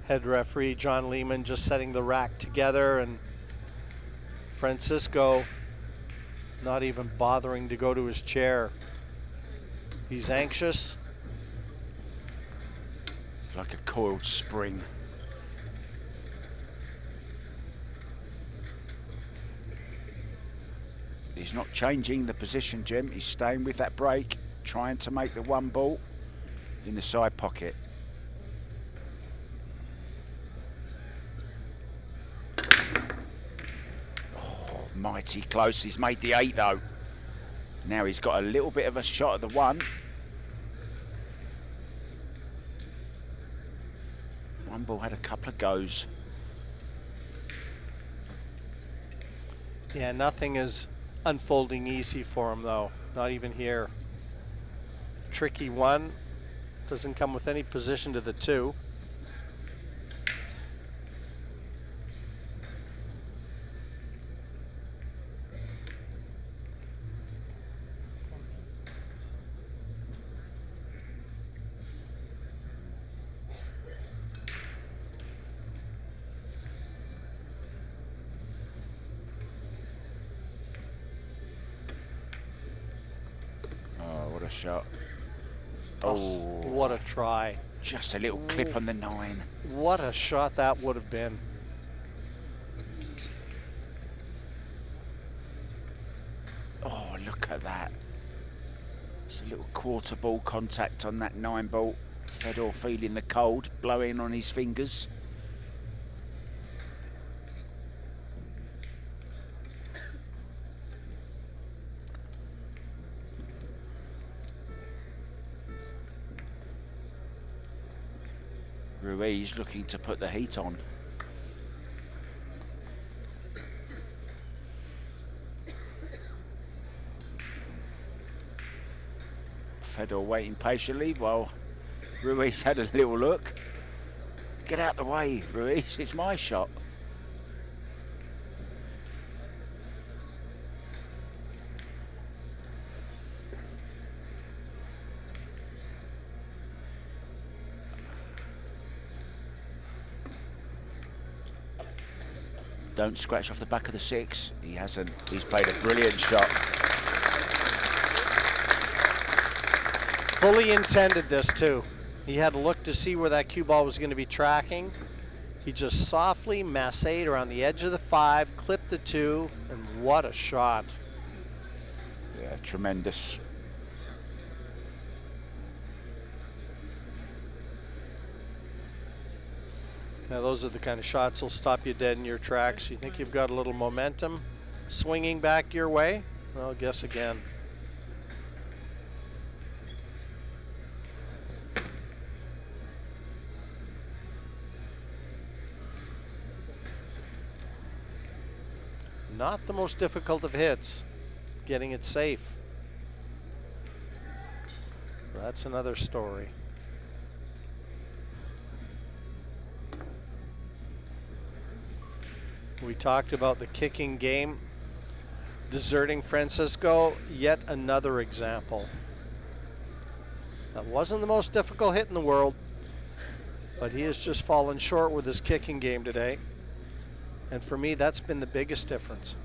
Head referee John Lehman just setting the rack together, and Francisco not even bothering to go to his chair. He's anxious.
Like a coiled spring. He's not changing the position, Jim. He's staying with that break, trying to make the one ball in the side pocket. Mighty close. He's made the 8 though. Now he's got a little bit of a shot at the 1. One ball had a couple of goes.
Yeah, nothing is unfolding easy for him though. Not even here. Tricky 1. Doesn't come with any position to the 2.
Shot.
Oh, what a try.
Just a little clip on the 9.
What a shot that would have been.
Oh, look at that. It's a little quarter ball contact on that 9 ball. Fedor feeling the cold, blowing on his fingers. Ruiz looking to put the heat on. Fedor waiting patiently while Ruiz had a little look. Get out the way, Ruiz, it's my shot. Don't scratch off the back of the 6. He hasn't. He's played a brilliant shot.
Fully intended this too. He had to look to see where that cue ball was going to be tracking. He just softly massaged around the edge of the 5, clipped the 2, and what a shot.
Yeah, tremendous.
Now those are the kind of shots that'll stop you dead in your tracks. You think you've got a little momentum swinging back your way? Well, guess again. Not the most difficult of hits, getting it safe. That's another story. We talked about the kicking game deserting Francisco. Yet another example. That wasn't the most difficult hit in the world, but he has just fallen short with his kicking game today. And for me, that's been the biggest difference.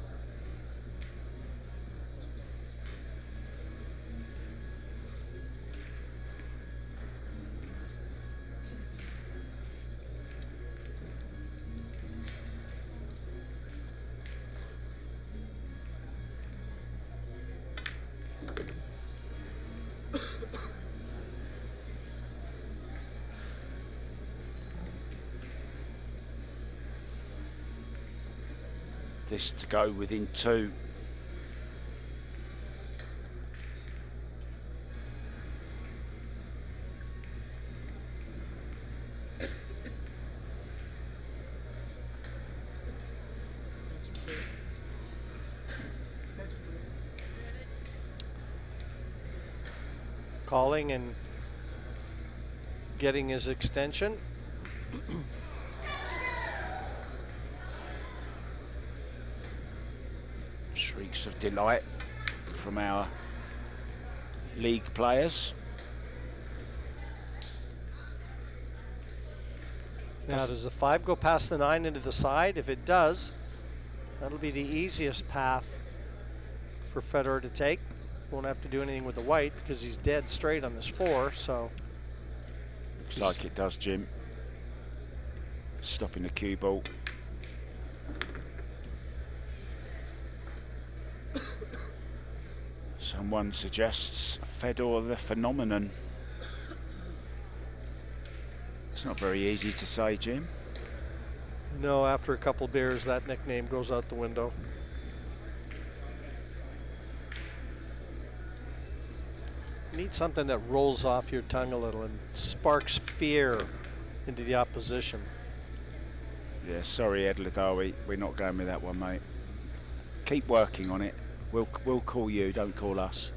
this to go within 2.
Calling and getting his extension.
Shrieks of delight from our league players.
Now, does the 5 go past the 9 into the side? If it does, that'll be the easiest path for Fedor to take. Won't have to do anything with the white because he's dead straight on this 4, so.
Looks like it does, Jim. Stopping the cue ball. Someone suggests Fedor the phenomenon. It's not very easy to say, Jim.
No, after a couple beers, that nickname goes out the window. You need something that rolls off your tongue a little and sparks fear into the opposition.
Yeah, sorry, Ed Ladawi, we're not going with that one, mate. Keep working on it. We'll call you, don't call us.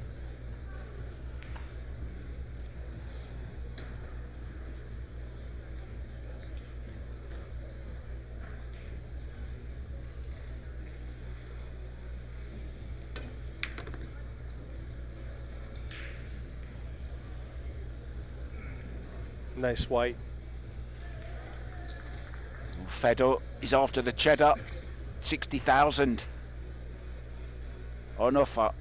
Nice white.
Fedor is after the cheddar. 60,000 on offer.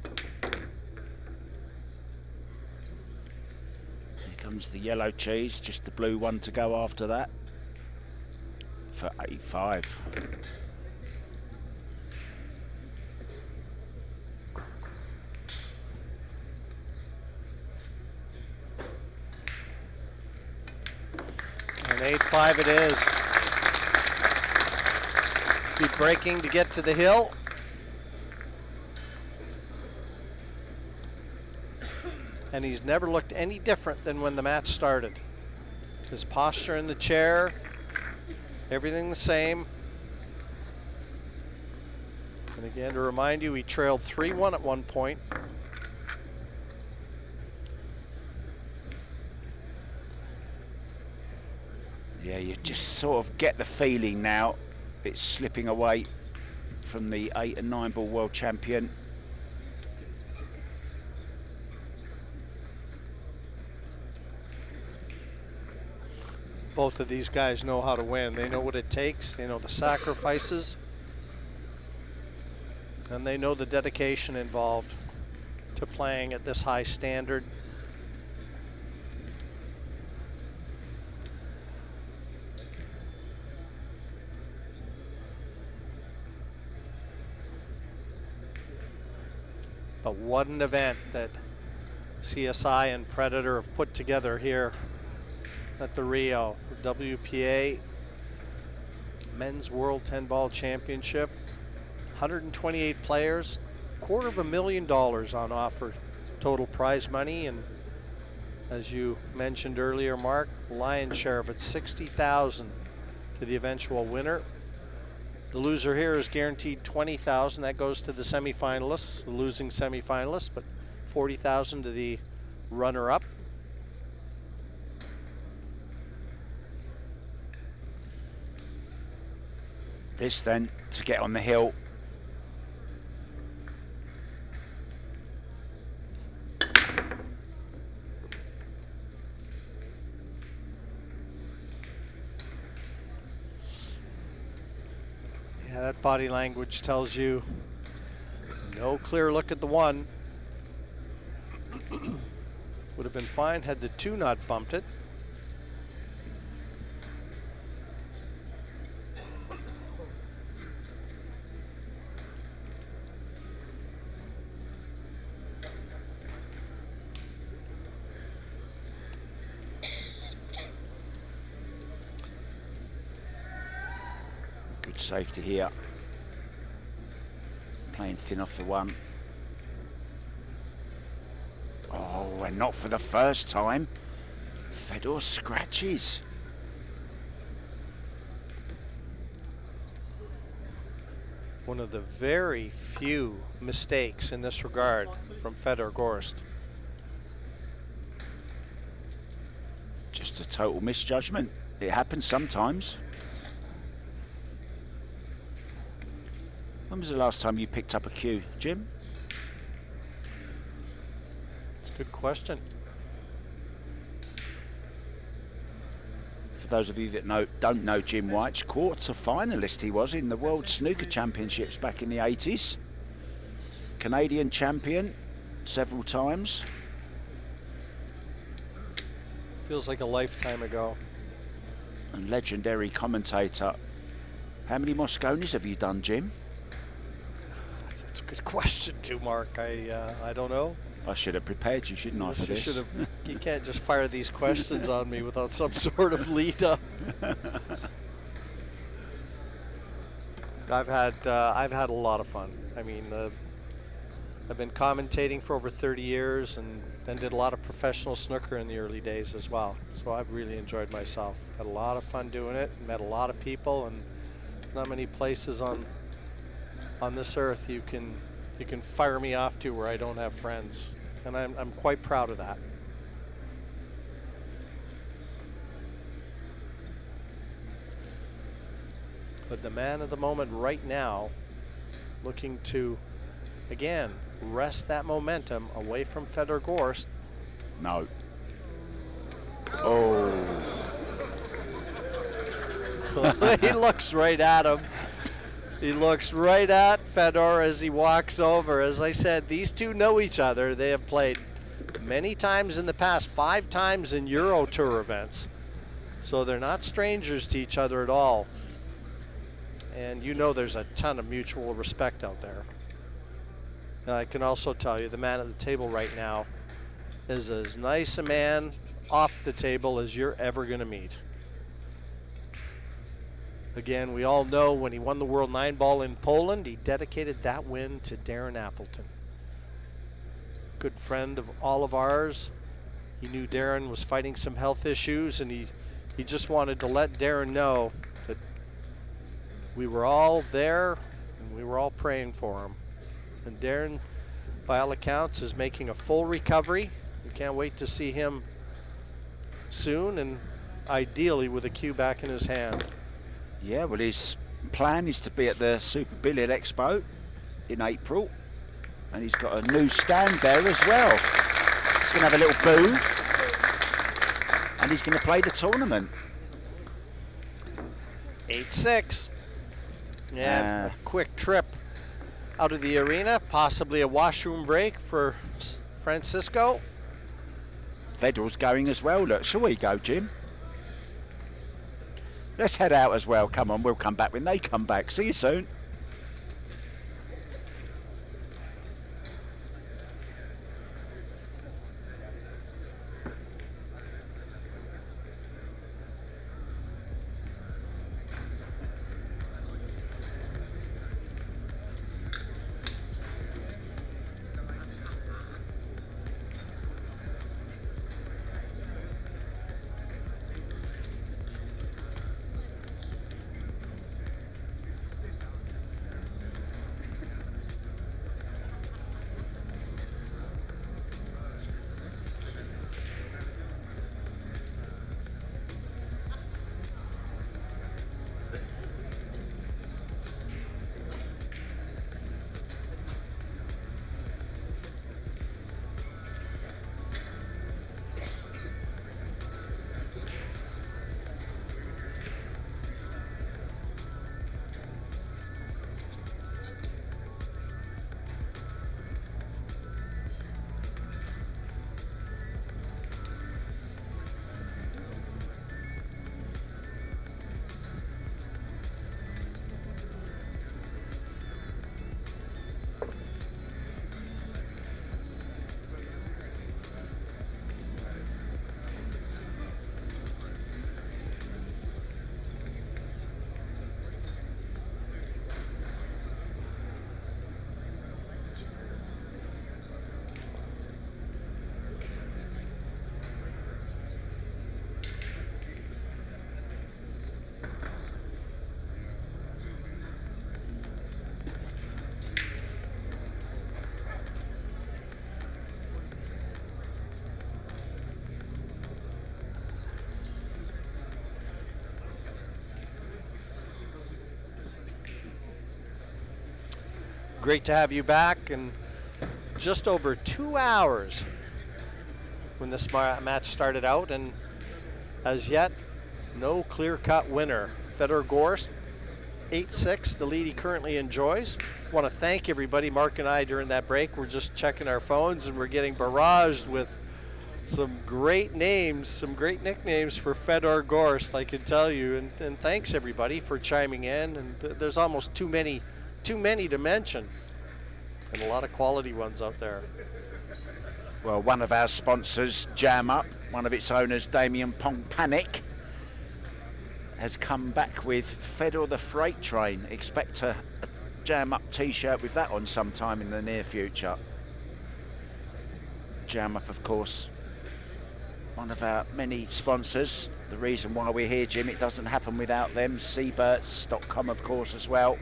Here comes the yellow cheese, just the blue one to go after that for 85.
And 8-5 it is. Keep breaking to get to the hill. And he's never looked any different than when the match started. His posture in the chair, everything the same. And again, to remind you, he trailed 3-1 at one point.
Yeah, you just sort of get the feeling now it's slipping away from the 8 and 9 ball world champion.
Both of these guys know how to win. They know what it takes. They know the sacrifices. And they know the dedication involved to playing at this high standard. But what an event that CSI and Predator have put together here at the Rio WPA Men's World 10 Ball Championship. 128 players, $250,000 on offer total prize money, and as you mentioned earlier, Mark, lion's share of it, $60,000 to the eventual winner. The loser here is guaranteed $20,000. That goes to the semifinalists, the losing semifinalists, but $40,000 to the runner-up.
This then to get on the hill.
Yeah, that body language tells you no clear look at the 1. Would have been fine had the 2 not bumped it.
Good safety here. Playing thin off the one. Oh, and not for the first time. Fedor scratches.
One of the very few mistakes in this regard from Fedor GORST.
Just a total misjudgment. It happens sometimes. When was the last time you picked up a cue, Jim?
It's a good question.
For those of you that don't know Jim White, quarter-finalist he was in the World Snooker Championships back in the 80s. Canadian champion several times.
Feels like a lifetime ago.
And legendary commentator. How many Mosconis have you done, Jim?
That's a good question too, Mark. I don't know.
I should have prepared you, shouldn't I, for this?
You can't just fire these questions on me without some sort of lead up. I've had a lot of fun. I mean, I've been commentating for over 30 years and then did a lot of professional snooker in the early days as well. So I've really enjoyed myself. Had a lot of fun doing it, met a lot of people, and not many places on this earth you can fire me off to where I don't have friends. And I'm quite proud of that. But the man of the moment right now, looking to, again, wrest that momentum away from Fedor GORST.
No. Oh.
He looks right at him. He looks right at Fedor as he walks over. As I said, these two know each other. They have played many times in the past, 5 times in Euro Tour events. So they're not strangers to each other at all. And you know there's a ton of mutual respect out there. And I can also tell you the man at the table right now is as nice a man off the table as you're ever going to meet. Again, we all know when he won the World 9-Ball in Poland, he dedicated that win to Darren Appleton. Good friend of all of ours. He knew Darren was fighting some health issues, and he just wanted to let Darren know that we were all there and we were all praying for him. And Darren, by all accounts, is making a full recovery. We can't wait to see him soon, and ideally with a cue back in his hand.
Yeah, well, his plan is to be at the Super Billiard Expo in April, and he's got a new stand there as well. He's going to have a little booth, and he's going to play the tournament.
8-6. Yeah, a quick trip out of the arena, possibly a washroom break for Francisco.
Fedor's going as well. Look, shall we go, Jim? Let's head out as well. Come on, we'll come back when they come back. See you soon.
Great to have you back. And just over 2 hours when this match started out, and as yet, no clear-cut winner. Fedor GORST, 8-6, the lead he currently enjoys. I want to thank everybody. Mark and I, during that break, we're just checking our phones, and we're getting barraged with some great names, some great nicknames for Fedor GORST, I can tell you. And thanks, everybody, for chiming in. And there's almost too many to mention, and a lot of quality ones out there.
Well, one of our sponsors, Jam Up, one of its owners, Damien Pongpanic, has come back with Fedor the Freight Train. Expect a Jam Up t-shirt with that on sometime in the near future. Jam Up, of course, one of our many sponsors. The reason why we're here, Jim, it doesn't happen without them. Seaburts.com, of course, as well.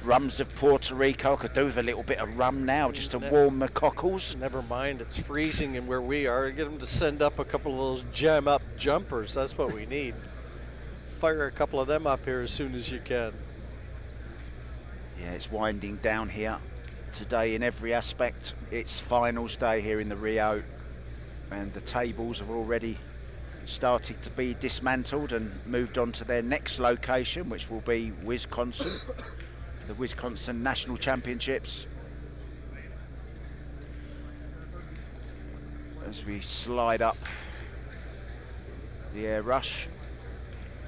Rums of Puerto Rico. I could do with a little bit of rum now just to warm the cockles.
Never mind, it's freezing in where we are. Get them to send up a couple of those Jam Up jumpers. That's what we need. Fire a couple of them up here as soon as you can.
Yeah, it's winding down here today in every aspect. It's finals day here in the Rio, and the tables have already started to be dismantled and moved on to their next location, which will be Wisconsin, for the Wisconsin National Championships. As we slide up the air rush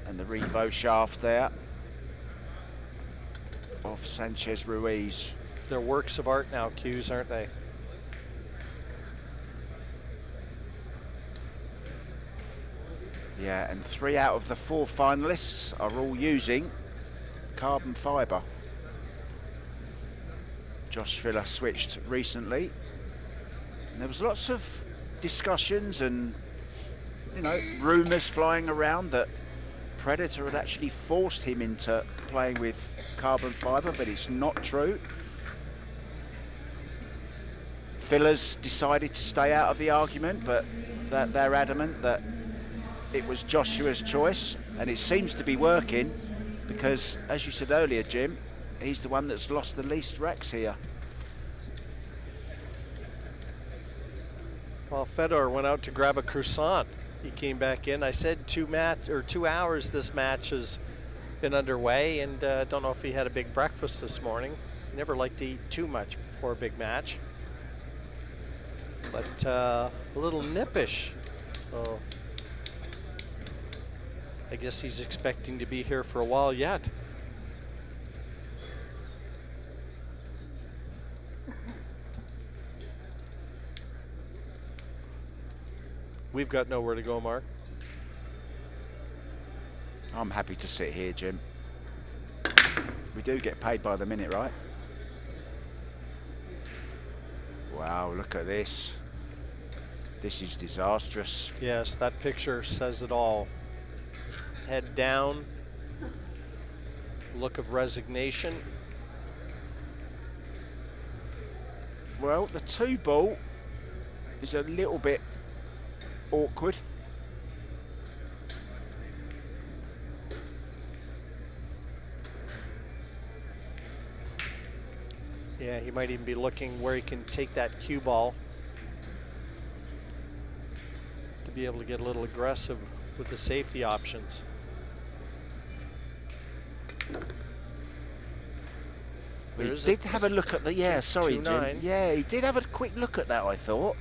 and the Revo shaft there of Sanchez Ruiz.
They're works of art now, Q's, aren't they?
Yeah, and 3 out of the 4 finalists are all using carbon fibre. Josh Filler switched recently. And there was lots of discussions and, you know, rumours flying around that Predator had actually forced him into playing with carbon fibre, but it's not true. Filler's decided to stay out of the argument, but that they're adamant that it was Joshua's choice, and it seems to be working because, as you said earlier, Jim, he's the one that's lost the least racks here.
Well, Fedor went out to grab a croissant. He came back in. I said 2 hours this match has been underway, and don't know if he had a big breakfast this morning. He never liked to eat too much before a big match, but a little nippish. So I guess he's expecting to be here for a while yet. We've got nowhere to go, Mark.
I'm happy to sit here, Jim. We do get paid by the minute, right? Wow, look at this. This is disastrous.
Yes, that picture says it all. Head down, look of resignation.
Well, the 2 ball is a little bit awkward.
Yeah, he might even be looking where he can take that cue ball to be able to get a little aggressive with the safety options.
He did have a look at the, yeah, sorry, Jim.
2-9.
Yeah, he did have a quick look at that, I thought.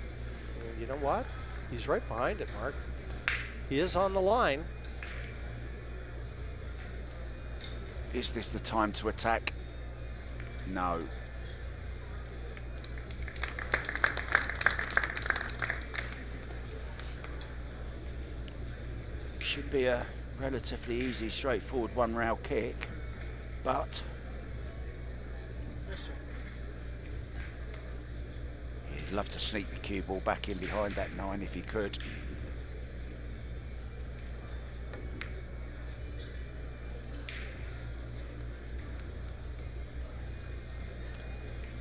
You know what? He's right behind it, Mark. He is on the line.
Is this the time to attack? No. Should be a relatively easy, straightforward 1-rail kick, but he'd love to sneak the cue ball back in behind that 9 if he could.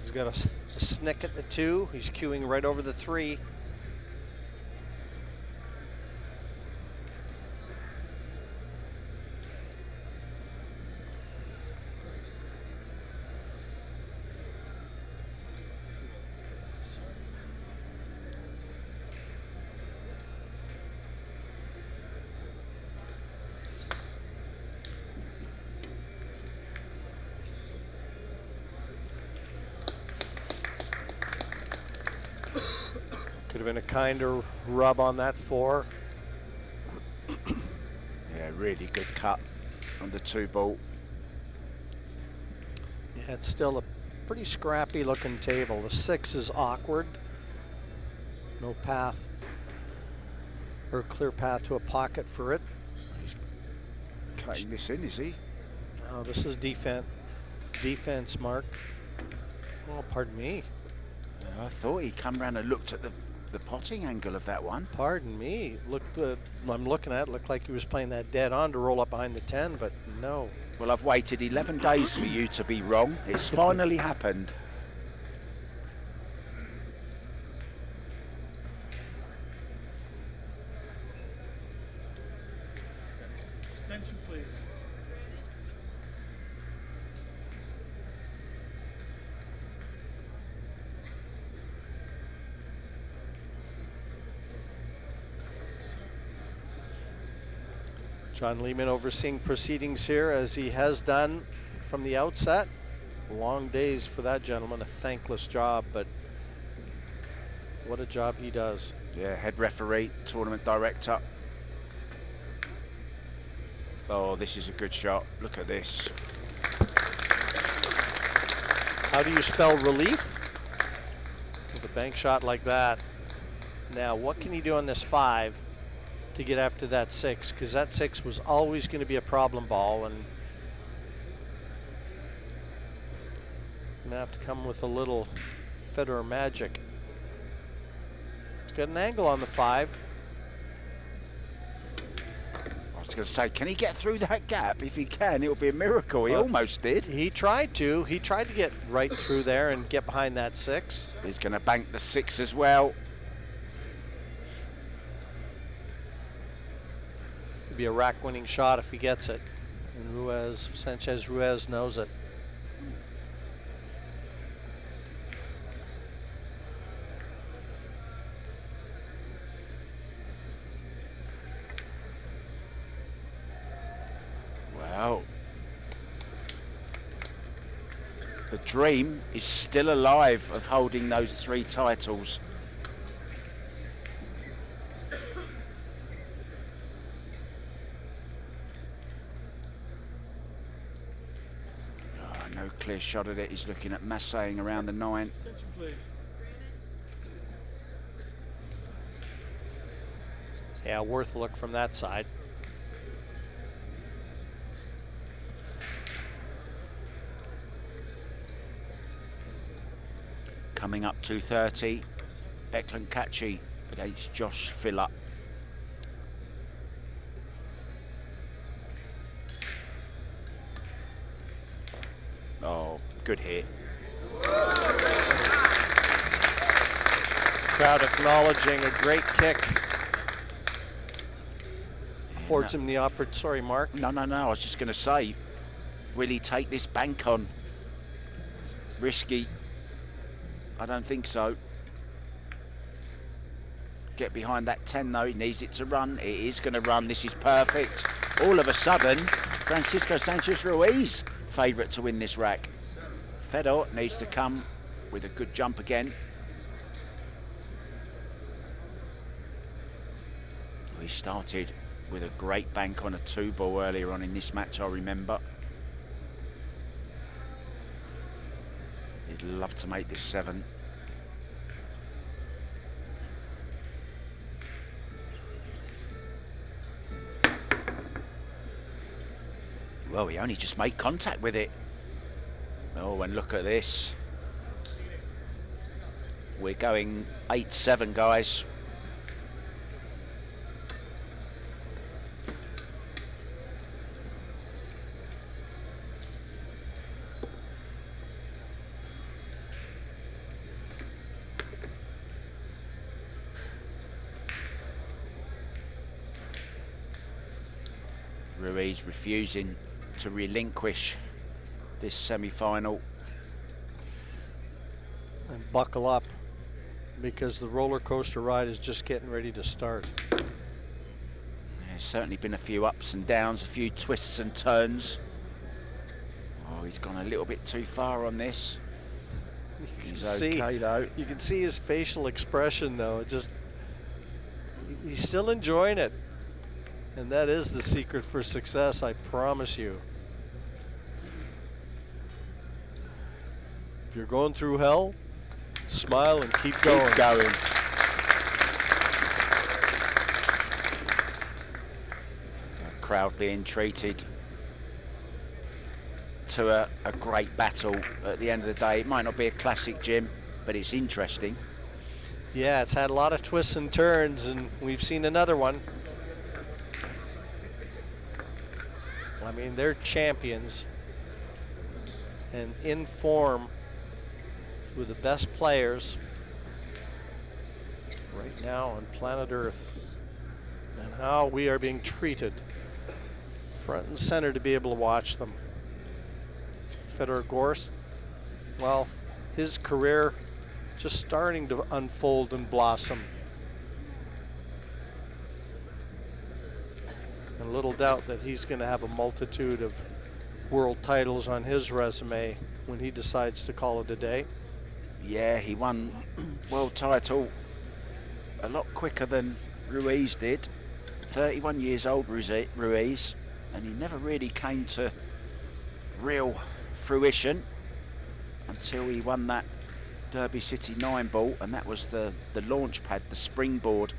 He's got a snick at the 2. He's cueing right over the 3. Could have been a kinder rub on that 4.
Yeah, really good cut on the 2-ball.
Yeah, it's still a pretty scrappy looking table. The 6 is awkward. No path or clear path to a pocket for it.
He's cutting this in, is he?
No, this is defense, Mark. Oh, pardon me.
Yeah, I thought he come round and looked at the potting angle of that one.
Pardon me. I'm looking at it. Looked like he was playing that dead on to roll up behind the 10, but no.
Well, I've waited 11 days for you to be wrong. It's finally happened.
Attention, please.
John Lehman overseeing proceedings here, as he has done from the outset. Long days for that gentleman, a thankless job, but what a job he does.
Yeah, head referee, tournament director. Oh, this is a good shot. Look at this.
How do you spell relief? With a bank shot like that. Now, what can he do on this 5 to get after that 6? Because that 6 was always going to be a problem ball, and going to have to come with a little Fedor magic. It's got an angle on the 5.
I was going to say, can he get through that gap? If he can, it'll be a miracle. He almost did.
He tried to. He tried to get right through there and get behind that 6.
He's going to bank the 6 as well.
It'd be a rack-winning shot if he gets it. And Sanchez Ruiz knows it.
Wow. The dream is still alive of holding those 3 titles. Oh, no clear shot at it. He's looking at Massaying around the 9.
Attention, please.
Yeah, worth a look from that side.
Coming up 2:30, Eklund Kachi against Josh Filler. Oh, good hit.
Crowd acknowledging a great kick. Affords him the opportunity. Sorry, Mark.
No, I was just going to say, will he take this bank on? Risky. I don't think so. Get behind that 10 though, he needs it to run. It is going to run, this is perfect. All of a sudden, Francisco Sanchez Ruiz, favourite to win this rack. Fedor needs to come with a good jump again. We started with a great bank on a 2-ball earlier on in this match, I remember. He'd love to make this 7. Well, he only just made contact with it. Oh, and look at this. We're going 8-7, guys. Ruiz refusing to relinquish this semi-final.
And buckle up, because the roller coaster ride is just getting ready to start.
There's certainly been a few ups and downs, a few twists and turns. Oh, he's gone a little bit too far on this. He's okay though.
You can see his facial expression though. He's still enjoying it. And that is the secret for success, I promise you. If you're going through hell, smile and keep going.
Keep going. Crowd being treated to a great battle at the end of the day. It might not be a classic, Jim, but it's interesting.
Yeah, it's had a lot of twists and turns, and we've seen another one. I mean, they're champions and in form with the best players right now on planet Earth, and how we are being treated front and center to be able to watch them. Fedor GORST, well, his career just starting to unfold and blossom. And little doubt that he's going to have a multitude of world titles on his resume when he decides to call it a day.
Yeah, he won world title a lot quicker than Ruiz did. 31 years old, Ruiz, and he never really came to real fruition until he won that Derby City 9-ball, and that was the launch pad, the springboard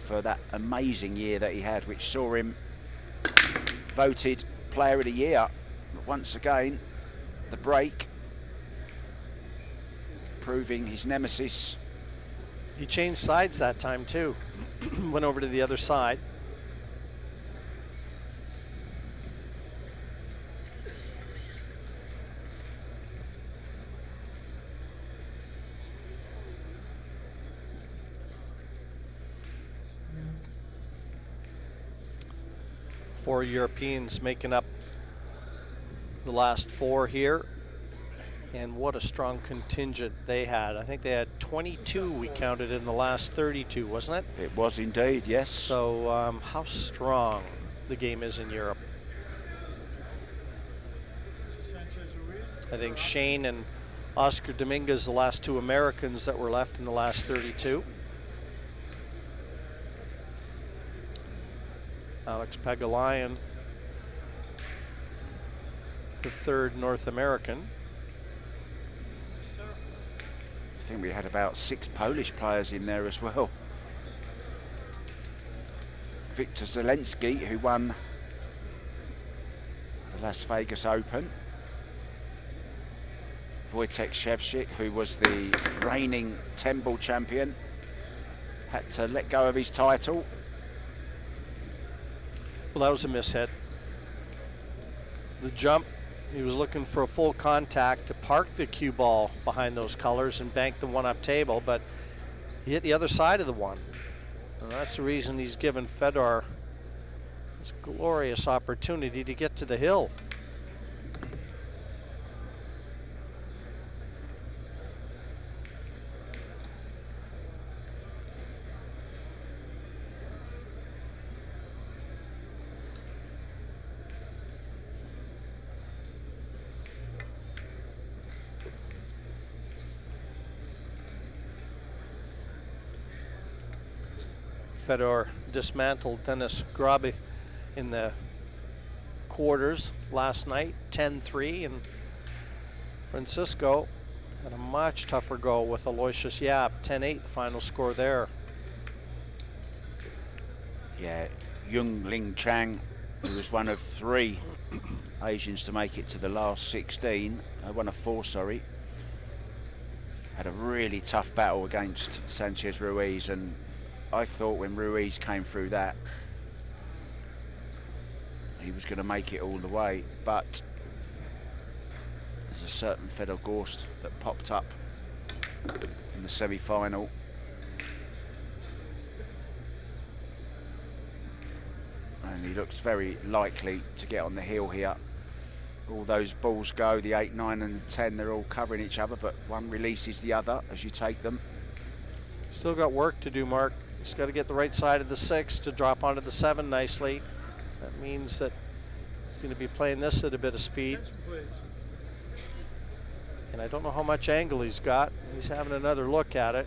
for that amazing year that he had, which saw him voted Player of the Year. But once again, the break, proving his nemesis.
He changed sides that time too. Went over to the other side. Four Europeans making up the last four here. And what a strong contingent they had. I think they had 22 we counted in the last 32, wasn't it?
It was indeed, yes.
So how strong the game is in Europe.
Sanchez Ruiz.
I think Shane and Oscar Dominguez, the last two Americans that were left in the last 32. Alex Pagulayan, the third North American.
I think we had about 6 Polish players in there as well. Victor Zelensky, who won the Las Vegas Open. Wojtek Szewczyk, who was the reigning 10-ball champion, had to let go of his title.
Well, that was a mishit. The jump, he was looking for a full contact to park the cue ball behind those colors and bank the one-up table, but he hit the other side of the one. And that's the reason he's given Fedor this glorious opportunity to get to the hill. Fedor dismantled Dennis Grabe in the quarters last night, 10-3, and Francisco had a much tougher go with Aloysius Yap, 10-8, the final score there.
Yeah, Yung Ling Chang, who was one of 3 Asians to make it to the last 16, one of 4, sorry, had a really tough battle against Sanchez Ruiz, and I thought when Ruiz came through that, he was going to make it all the way, but there's a certain Fedor GORST that popped up in the semi-final. And he looks very likely to get on the hill here. All those balls go, the 8, 9 and the 10, they're all covering each other, but one releases the other as you take them.
Still got work to do, Mark. He's got to get the right side of the 6 to drop onto the 7 nicely. That means that he's going to be playing this at a bit of speed.
Attention, please.
And I don't know how much angle he's got. He's having another look at it.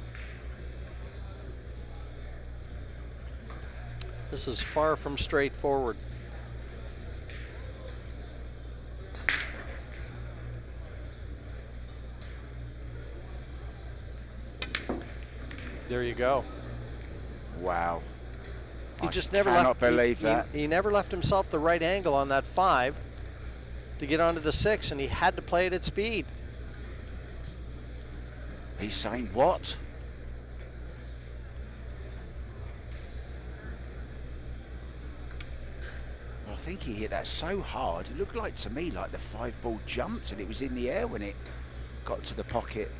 This is far from straightforward. There you go.
Wow.
He
I
just never
cannot
left.
believe that.
He never left himself the right angle on that 5 to get onto the 6, and he had to play it at speed.
He's saying what? Well, I think he hit that so hard. It looked like to me like the 5 ball jumped and it was in the air when it got to the pocket.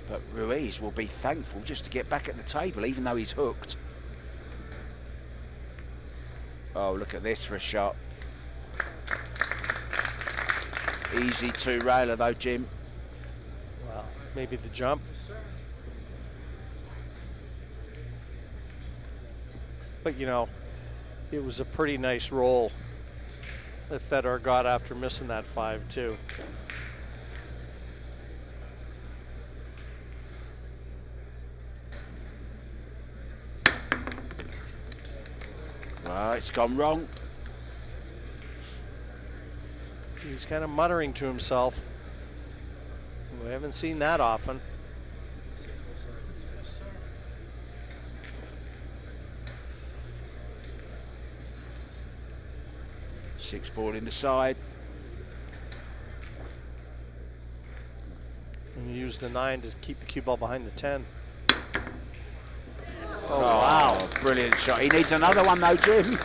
But Ruiz will be thankful just to get back at the table, even though he's hooked. Oh, look at this for a shot. Easy 2-railer though, Jim.
Well, maybe the jump. But you know, it was a pretty nice roll that Fedor got after missing that 5 too.
Well, it's gone wrong.
He's kind of muttering to himself. We haven't seen that often.
Six ball in the side.
And you use the 9 to keep the cue ball behind the 10.
Oh, wow. Brilliant shot. He needs another one though, Jim.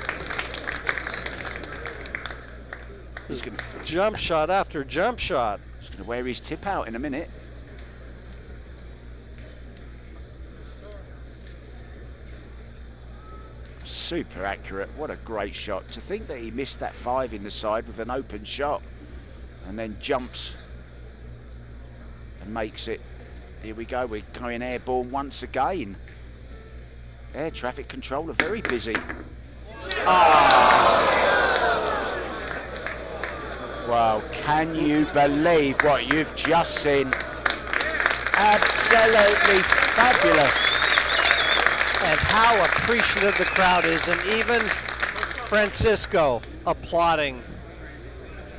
He's going
Jump shot after jump shot.
to wear his tip out in a minute. Super accurate. What a great shot. To think that he missed that 5 in the side with an open shot and then jumps and makes it. Here we go. We're going airborne once again. Air traffic control are very busy. Wow, can you believe what you've just seen? Absolutely fabulous.
And how appreciative the crowd is, and even Francisco applauding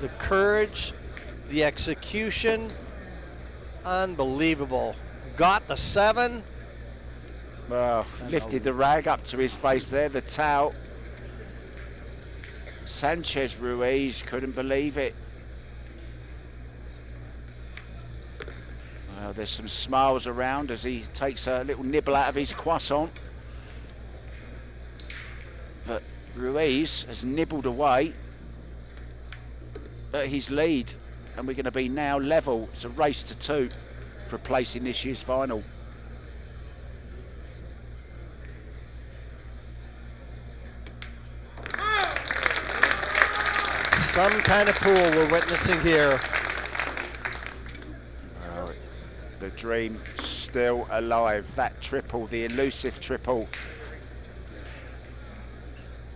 the courage, the execution. Unbelievable. Got the 7.
Well, lifted the rag up to his face there, the towel. Sanchez Ruiz couldn't believe it. Well, there's some smiles around as he takes a little nibble out of his croissant. But Ruiz has nibbled away at his lead, and we're going to be now level. It's a race to 2 for a place in this year's final.
Some kind of pool we're witnessing here.
Well, the dream still alive. That triple, the elusive triple.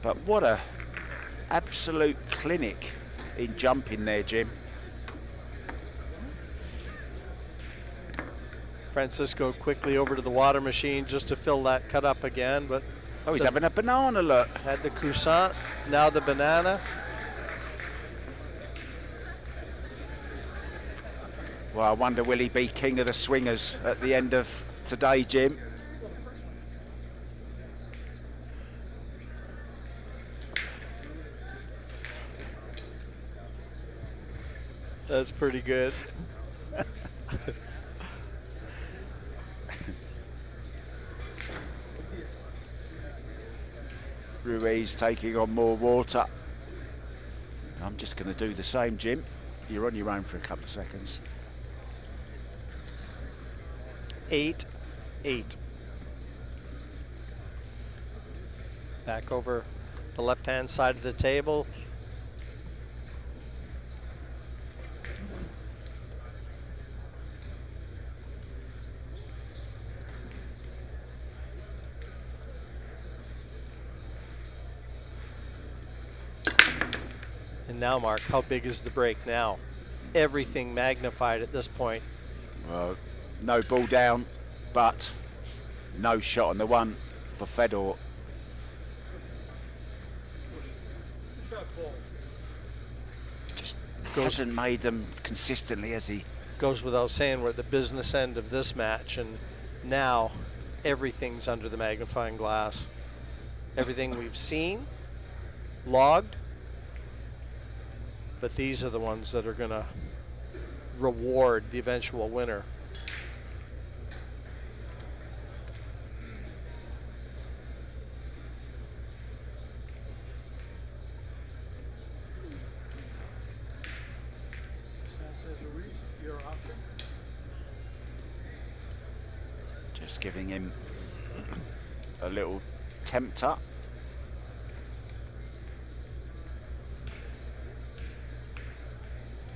But what a absolute clinic in jumping there, Jim.
Francisco quickly over to the water machine just to fill that cut up again, but
Oh, he's having a banana, look.
had the croissant, now the banana.
Well, I wonder, will he be king of the swingers at the end of today, Jim?
That's pretty good.
Ruiz taking on more water. I'm just going to do the same, Jim. You're on your own for a couple of seconds.
8-8. Back over the left-hand side of the table. And now, Mark, how big is the break now? everything magnified at this point.
No ball down, but no shot on the one for Fedor.
Shot ball.
Just hasn't made them consistently, has he?
Goes without saying we're at the business end of this match, and now everything's under the magnifying glass. Everything we've seen, logged, but these are the ones that are going to reward the eventual winner.
Sanchez Ruiz, your option.
Just giving him a little tempter.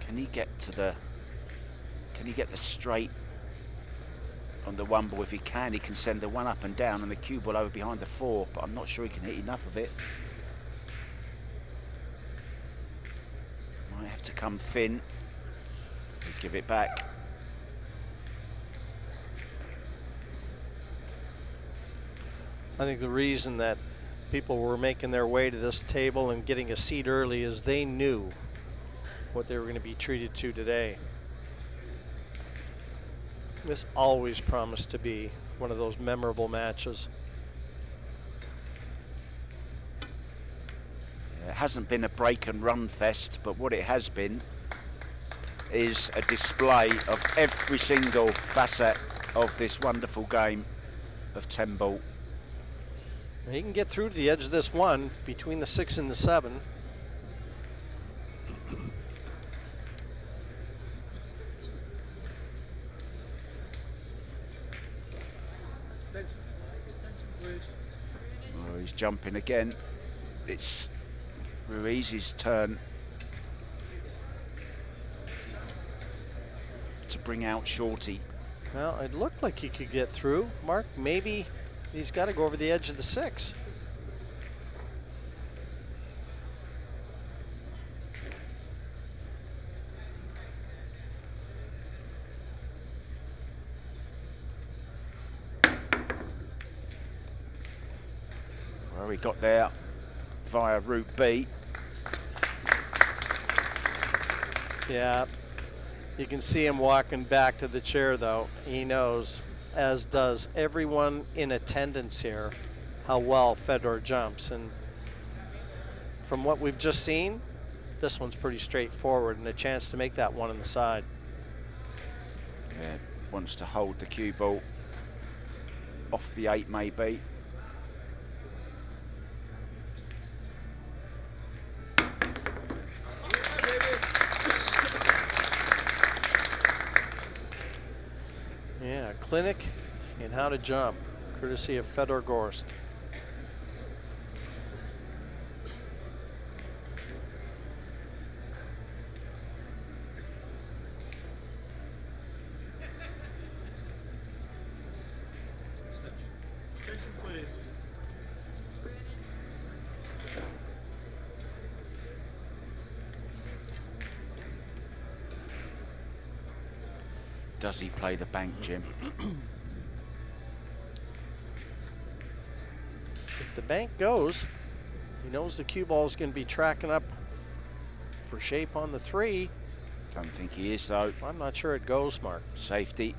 Can he get to the? Can he get the straight on the one ball? If he can send the one up and down and the cue ball over behind the four, but I'm not sure he can hit enough of it. Might have to come thin. Let's give it back.
I think the reason that people were making their way to this table and getting a seat early is they knew what they were going to be treated to today. This always promised to be one of those memorable matches.
Yeah, it hasn't been a break and run fest, but what it has been is a display of every single facet of this wonderful game of 10 ball.
He can get through to the edge of this one between the 6 and the 7.
Extension, please.
Oh, he's jumping again. It's Ruiz's turn to bring out Shorty.
Well, it looked like he could get through. Mark, maybe he's got to go over the edge of the 6.
Well, he got there via route B.
Yeah, you can see him walking back to the chair, though. He knows, as does everyone in attendance here, how well Fedor jumps. And from what we've just seen, this one's pretty straightforward and a chance to make that one on the side.
Yeah, wants to hold the cue ball off the 8 maybe.
Yeah, a clinic in how to jump, courtesy of Fedor GORST.
Extension, please.
Does he play the bank, Jim?
If the bank goes, he knows the cue ball is going to be tracking up for shape on the 3.
Don't think he is though.
I'm not sure it goes, Mark.
Safety.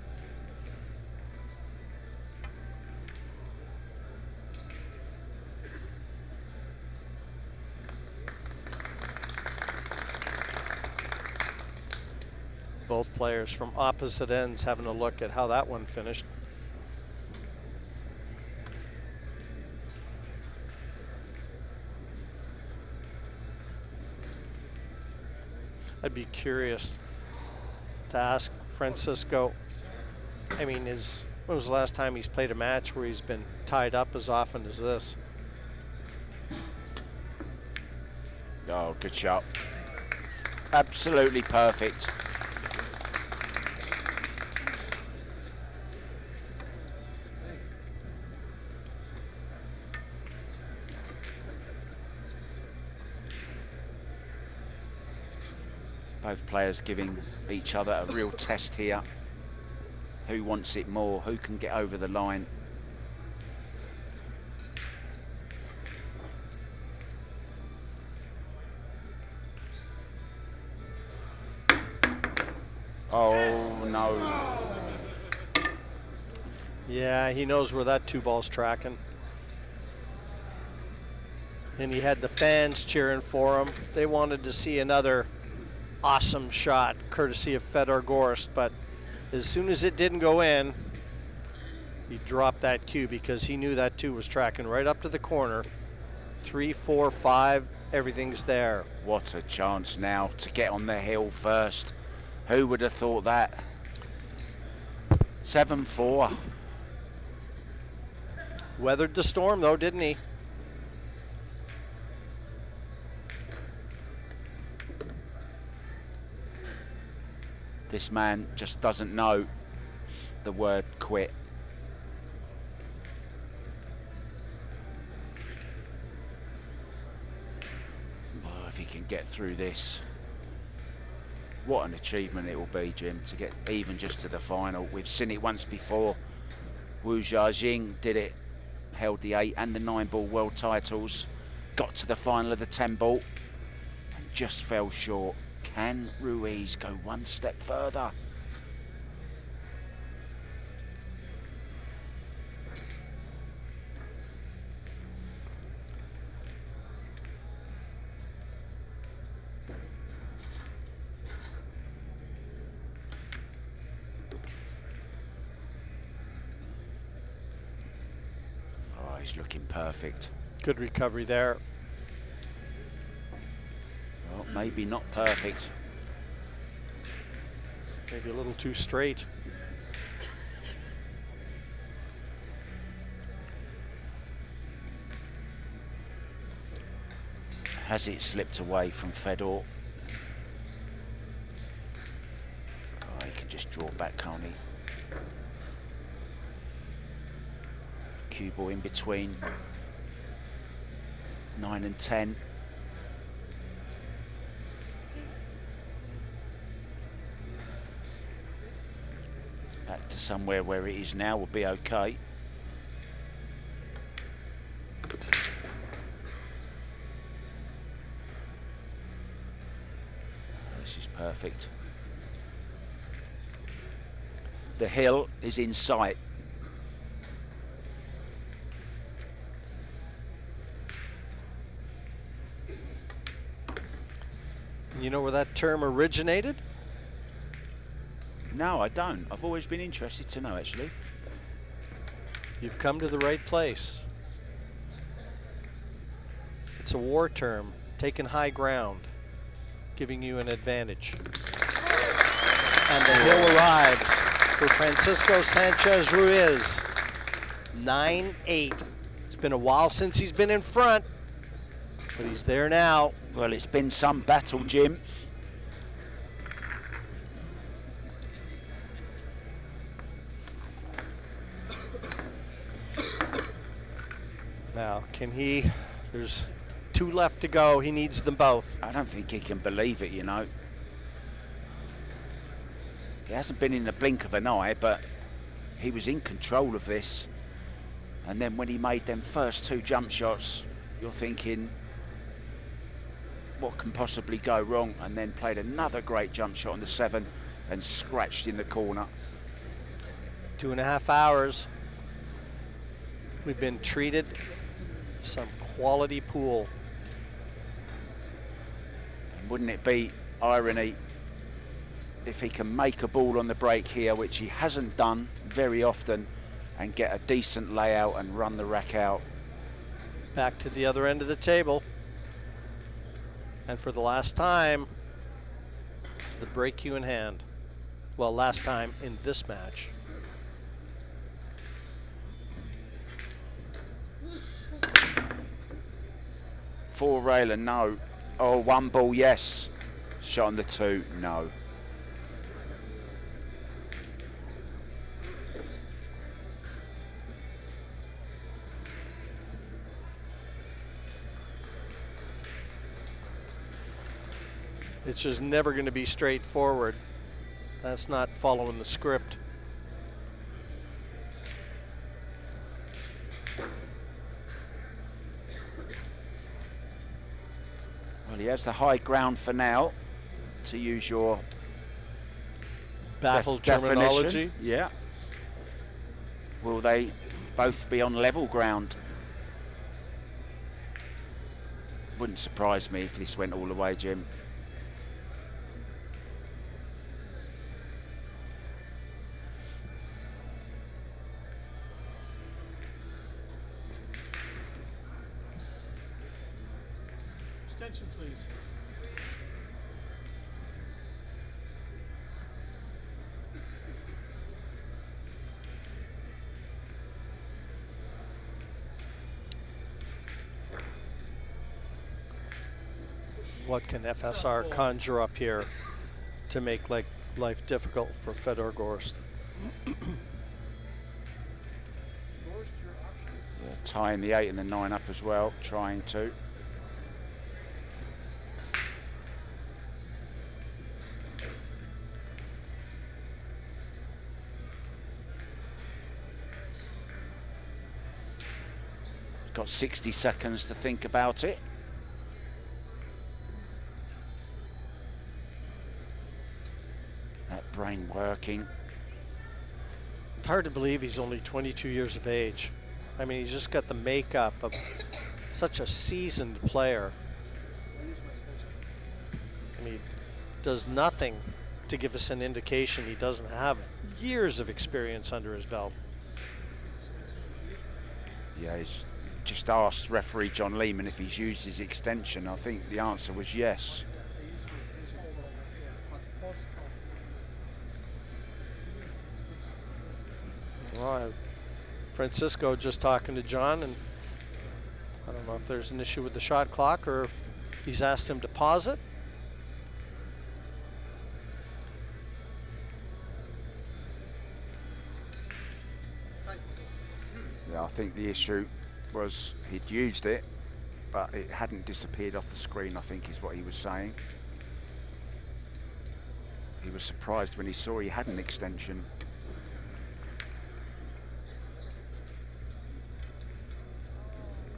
Both players from opposite ends having a look at how that one finished. I'd be curious to ask Francisco, I mean, when was the last time he's played a match where he's been tied up as often as this?
Oh, good shot. Absolutely perfect. Both players giving each other a real test here. Who wants it more? Who can get over the line? Oh, no.
Yeah, he knows where that 2-ball's tracking. And he had the fans cheering for him. They wanted to see another awesome shot, courtesy of Fedor GORST, but as soon as it didn't go in, he dropped that cue because he knew that 2 was tracking right up to the corner. 3, 4, 5, everything's there.
What a chance now to get on the hill first. Who would have thought that? 7-4.
Weathered the storm though, didn't he?
This man just doesn't know the word quit. Oh, if he can get through this. What an achievement it will be, Jim, to get even just to the final. We've seen it once before. Wu Jiajing did it, held the 8 and the 9-ball world titles, got to the final of the 10-ball and just fell short. Can Ruiz go one step further? Oh, he's looking perfect.
Good recovery there.
Well, maybe not perfect.
Maybe a little too straight.
Has it slipped away from Fedor? Oh, he can just draw back, can't he? Cue ball in between 9 and 10. Back to somewhere where it is now will be okay. This is perfect. The hill is in sight.
You know where that term originated?
No, I don't. I've always been interested to know, actually.
You've come to the right place. It's a war term, taking high ground, giving you an advantage. And the hill arrives for Francisco Sanchez Ruiz. 9-8. It's been a while since he's been in front, but he's there now.
Well, it's been some battle, Jim.
Now, can he, there's 2 left to go. He needs them both.
I don't think he can believe it, you know. He hasn't been in the blink of an eye, but he was in control of this. And then when he made them first 2 jump shots, you're thinking, what can possibly go wrong? And then played another great jump shot on the 7 and scratched in the corner.
2.5 hours. We've been treated some quality pool.
And wouldn't it be irony if he can make a ball on the break here, which he hasn't done very often, and get a decent layout and run the rack out.
Back to the other end of the table. And for the last time, the break cue in hand. Well, last time in this match.
Four railer, no. Oh, 1 ball, yes. Shot on the 2, no.
It's just never going to be straightforward. That's not following the script.
Well, he has the high ground for now, to use your
Battle terminology.
definition. Yeah. Will they both be on level ground? Wouldn't surprise me if this went all the way, Jim.
Extension, please.
What can FSR conjure up here to make life difficult for Fedor GORST?
Gorst, your option.
Yeah, tying the 8 and the 9 up as well, trying to. Got 60 seconds to think about it. That brain working.
It's hard to believe he's only 22 years of age. I mean, he's just got the makeup of such a seasoned player. And he does nothing to give us an indication he doesn't have years of experience under his belt.
Yeah, he's just asked referee John Lehman if he's used his extension. I think the answer was yes.
Well, Francisco just talking to John, and I don't know if there's an issue with the shot clock or if he's asked him to pause it.
Yeah, I think the issue was he'd used it, but it hadn't disappeared off the screen, I think is what he was saying. He was surprised when he saw he had an extension.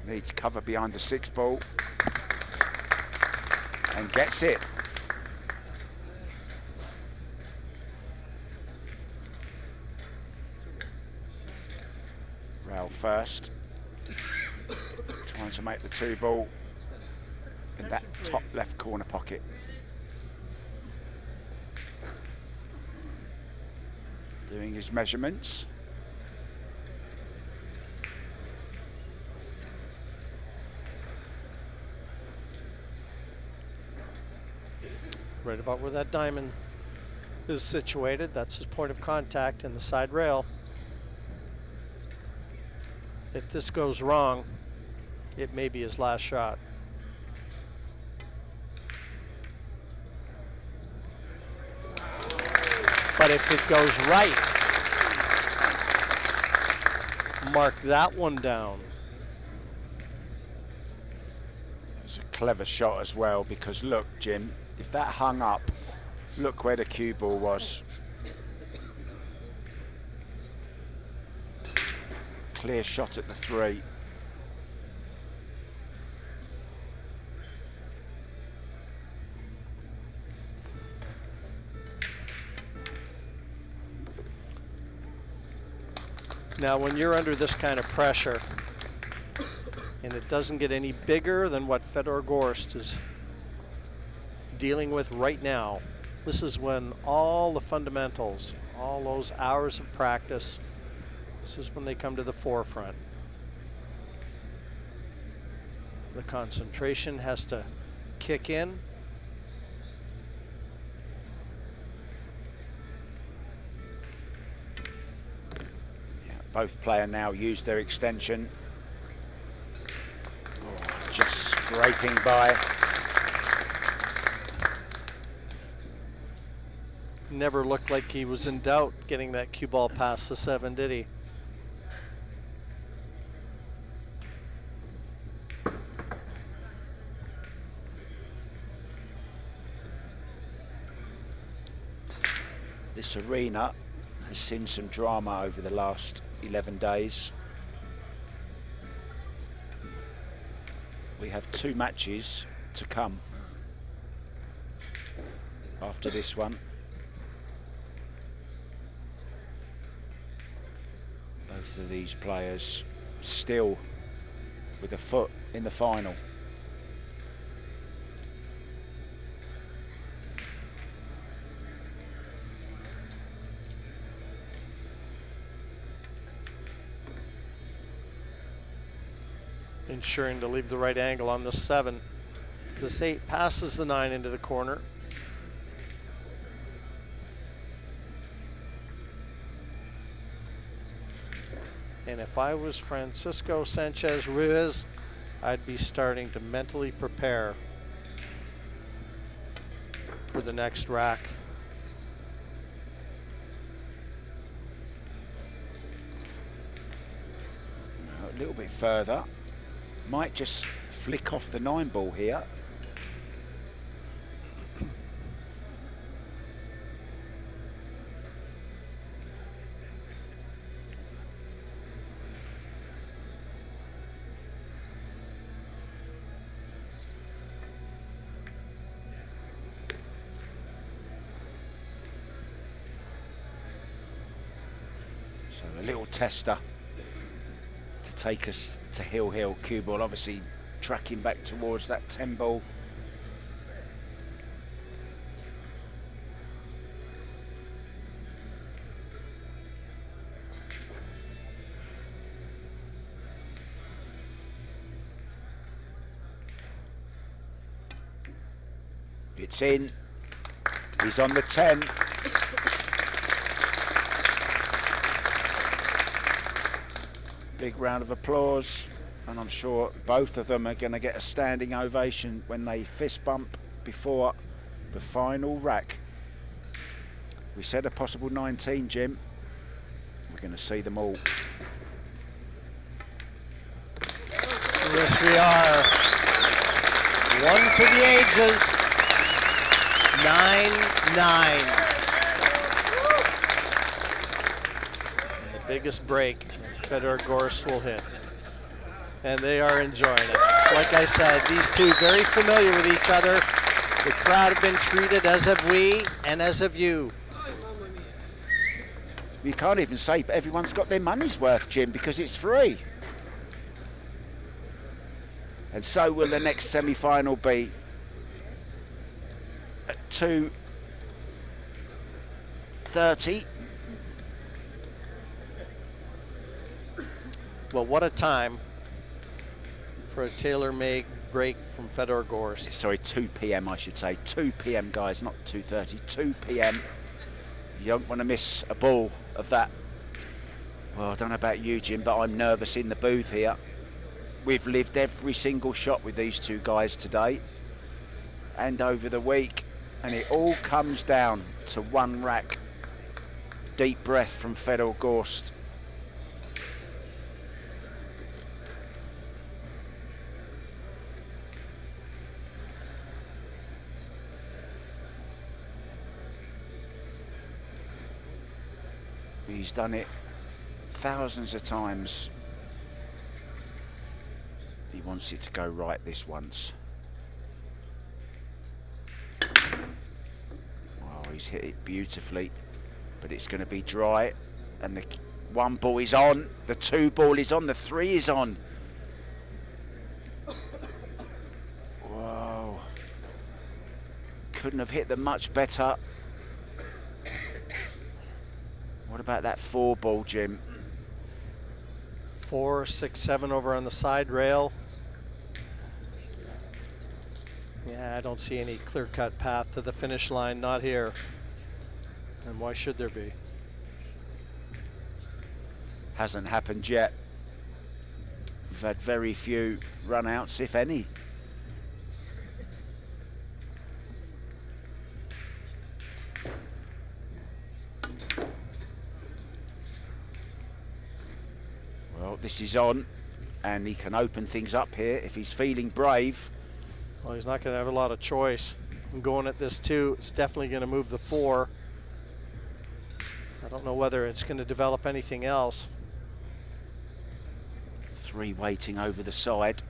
Needs cover behind the 6 ball and gets it. Rail first, trying to make the 2 ball in that top left corner pocket. Doing his measurements.
Right about where that diamond is situated. That's his point of contact in the side rail. If this goes wrong, it may be his last shot. But if it goes right, mark that one down.
It's a clever shot as well, because look, Jim, if that hung up, look where the cue ball was. Clear shot at the 3.
Now, when you're under this kind of pressure, and it doesn't get any bigger than what Fedor GORST is dealing with right now, this is when all the fundamentals, all those hours of practice, this is when they come to the forefront. The concentration has to kick in.
Yeah, both players now use their extension. Oh, just scraping by.
Never looked like he was in doubt getting that cue ball past the 7, did he?
This arena has seen some drama over the last 11 days. We have 2 matches to come after this one. Both of these players still with a foot in the final.
Ensuring to leave the right angle on the 7. This 8 passes the 9 into the corner. And if I was Francisco Sanchez Ruiz, I'd be starting to mentally prepare for the next rack.
A little bit further. Might just flick off the 9 ball here. So a little tester to take us to Hill. Cue ball obviously tracking back towards that 10 ball. It's in. He's on the 10. Big round of applause, and I'm sure both of them are going to get a standing ovation when they fist bump before the final rack. We said a possible 19, Jim. We're going to see them all.
Yes, we are. One for the ages. 9-9. And the biggest break Fedor GORST will hit. And they are enjoying it. Like I said, these two very familiar with each other. The crowd have been treated as have we and as have you.
You can't even say everyone's got their money's worth, Jim, because it's free. And so will the next semi-final be at 2:30.
Well, what a time for a tailor-made break from Fedor GORST.
Sorry, 2 p.m. I should say. 2 p.m. guys, not 2:30. 2 p.m. You don't want to miss a ball of that. Well, I don't know about you, Jim, but I'm nervous in the booth here. We've lived every single shot with these two guys today and over the week, and it all comes down to one rack. Deep breath from Fedor GORST. He's done it thousands of times. He wants it to go right this once. Well, he's hit it beautifully, but it's going to be dry. And the 1 ball is on, the 2 ball is on, the 3 is on. Whoa. Couldn't have hit them much better. What about that 4 ball, Jim?
4, 6, 7 over on the side rail. Yeah, I don't see any clear-cut path to the finish line, not here. And why should there be?
Hasn't happened yet. We've had very few run-outs, if any. Well, this is on, and he can open things up here if he's feeling brave.
Well, he's not going to have a lot of choice. I'm going at this 2. It's definitely going to move the 4. I don't know whether it's going to develop anything else.
3 waiting over the side.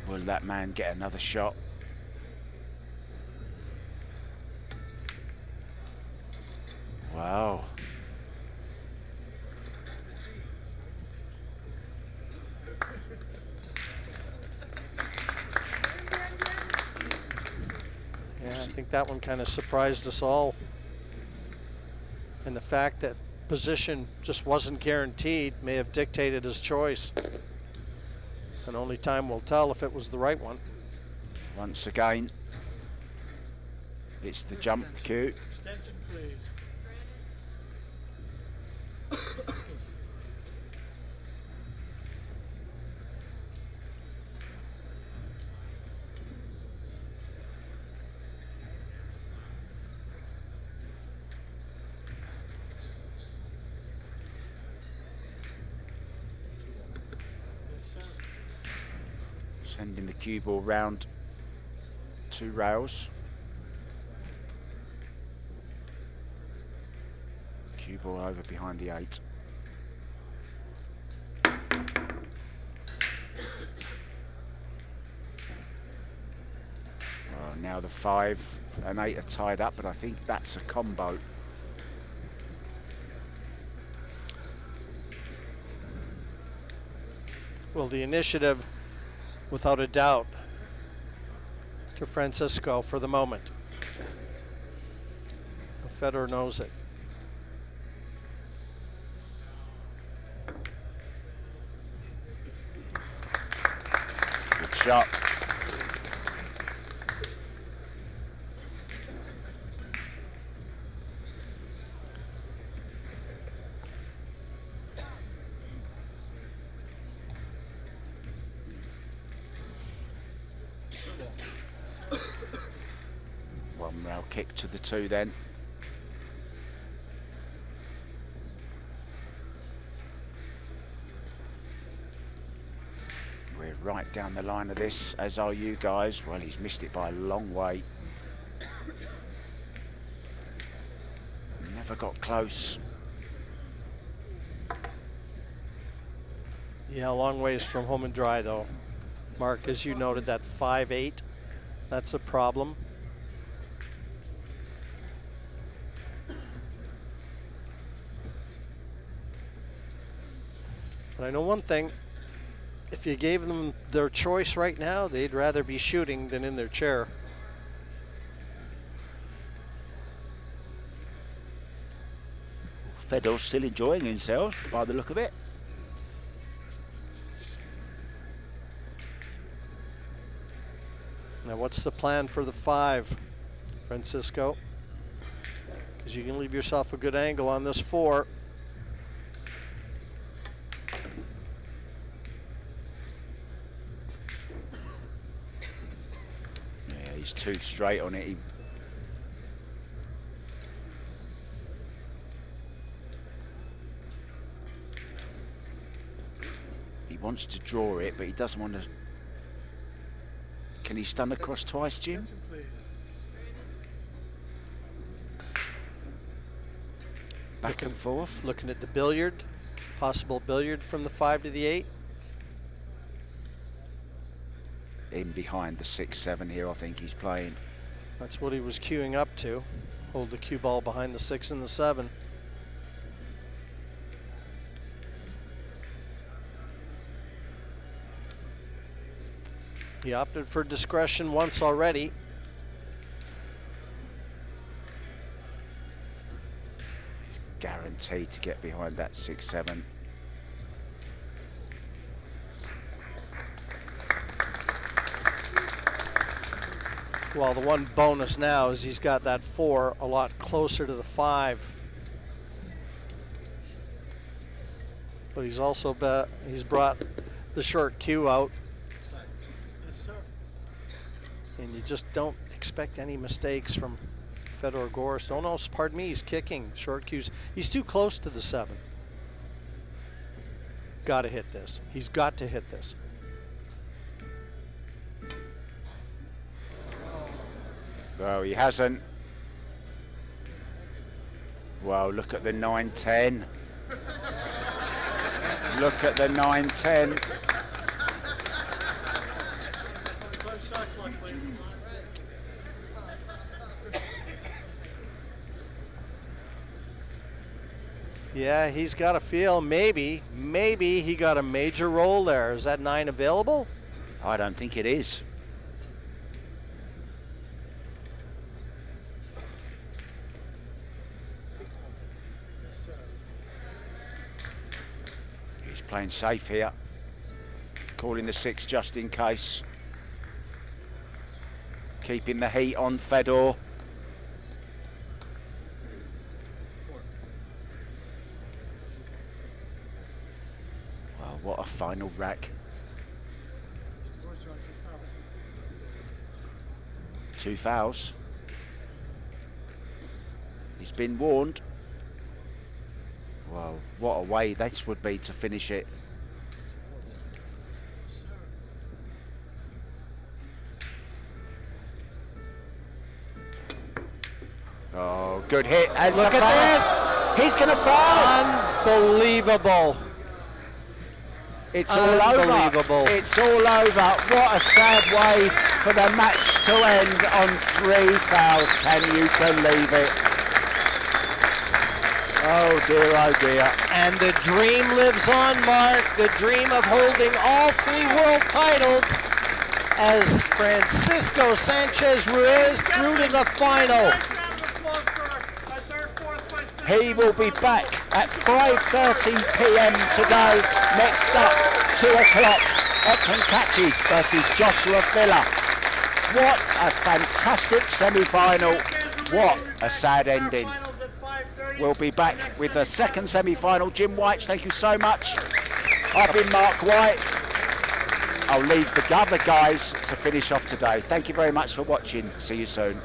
Will that man get another shot? Wow.
Yeah, I think that one kind of surprised us all. And the fact that position just wasn't guaranteed may have dictated his choice. And only time will tell if it was the right one.
Once again, it's the jump cue.
Extension, please. Yes, sir.
Sending the cue ball round 2 rails. Cue ball over behind the 8. Well, now the 5 and 8 are tied up, but I think that's a combo.
Well, the initiative, without a doubt, to Francisco for the moment. Fedor knows it.
Good shot. One rail kick to the 2 then. We're right down the line of this, as are you guys. Well, he's missed it by a long way. Never got close.
Yeah, a long ways from home and dry though. Mark, as you noted, that 5-8, that's a problem. But I know one thing, if you gave them their choice right now, they'd rather be shooting than in their chair.
Fedor's still enjoying himself by the look of it.
Now what's the plan for the 5, Francisco? Because you can leave yourself a good angle on this 4.
Yeah, he's too straight on it. He wants to draw it, but he doesn't want to. Can he stun across twice, Jim?
Extension, please.
Back and forth.
Looking at the billiard, possible billiard from the 5 to the 8.
In behind the 6-7 here, I think he's playing.
That's what he was queuing up to. Hold the cue ball behind the 6 and the 7. He opted for discretion once already.
He's guaranteed to get behind that 6-7.
Well, the one bonus now is he's got that 4 a lot closer to the 5. But he's also he's brought the short cue out.
Yes, sir.
And you just don't expect any mistakes from Fedor GORST. Oh no, pardon me, he's kicking short cues. He's too close to the 7. Got to hit this. He's got to hit this.
Well, he hasn't. Well, look at the 9-10. Look at the 9-10.
Yeah, he's got a feel. Maybe he got a major roll there. Is that 9 available?
I don't think it is. He's playing safe here. Calling the 6 just in case. Keeping the heat on Fedor. Wow, what a final rack. 2 fouls. He's been warned. Wow, what a way this would be to finish it. Oh, good hit. And
Look at this!
He's going to foul.
Unbelievable.
It's all over.
Unbelievable.
It's all over. What a sad way for the match to end on 3 fouls. Can you believe it? Oh dear, oh dear.
And the dream lives on, Mark. The dream of holding all 3 world titles as Francisco Sanchez Ruiz through to the final.
He will be back at 5:30 p.m. today. Next up, 2 o'clock, Ekmankachi versus Joshua Villa. What a fantastic semi-final. What a sad ending. We'll be back with the second semi-final. Jim White, thank you so much. I've been Mark White. I'll leave the other guys to finish off today. Thank you very much for watching. See you soon.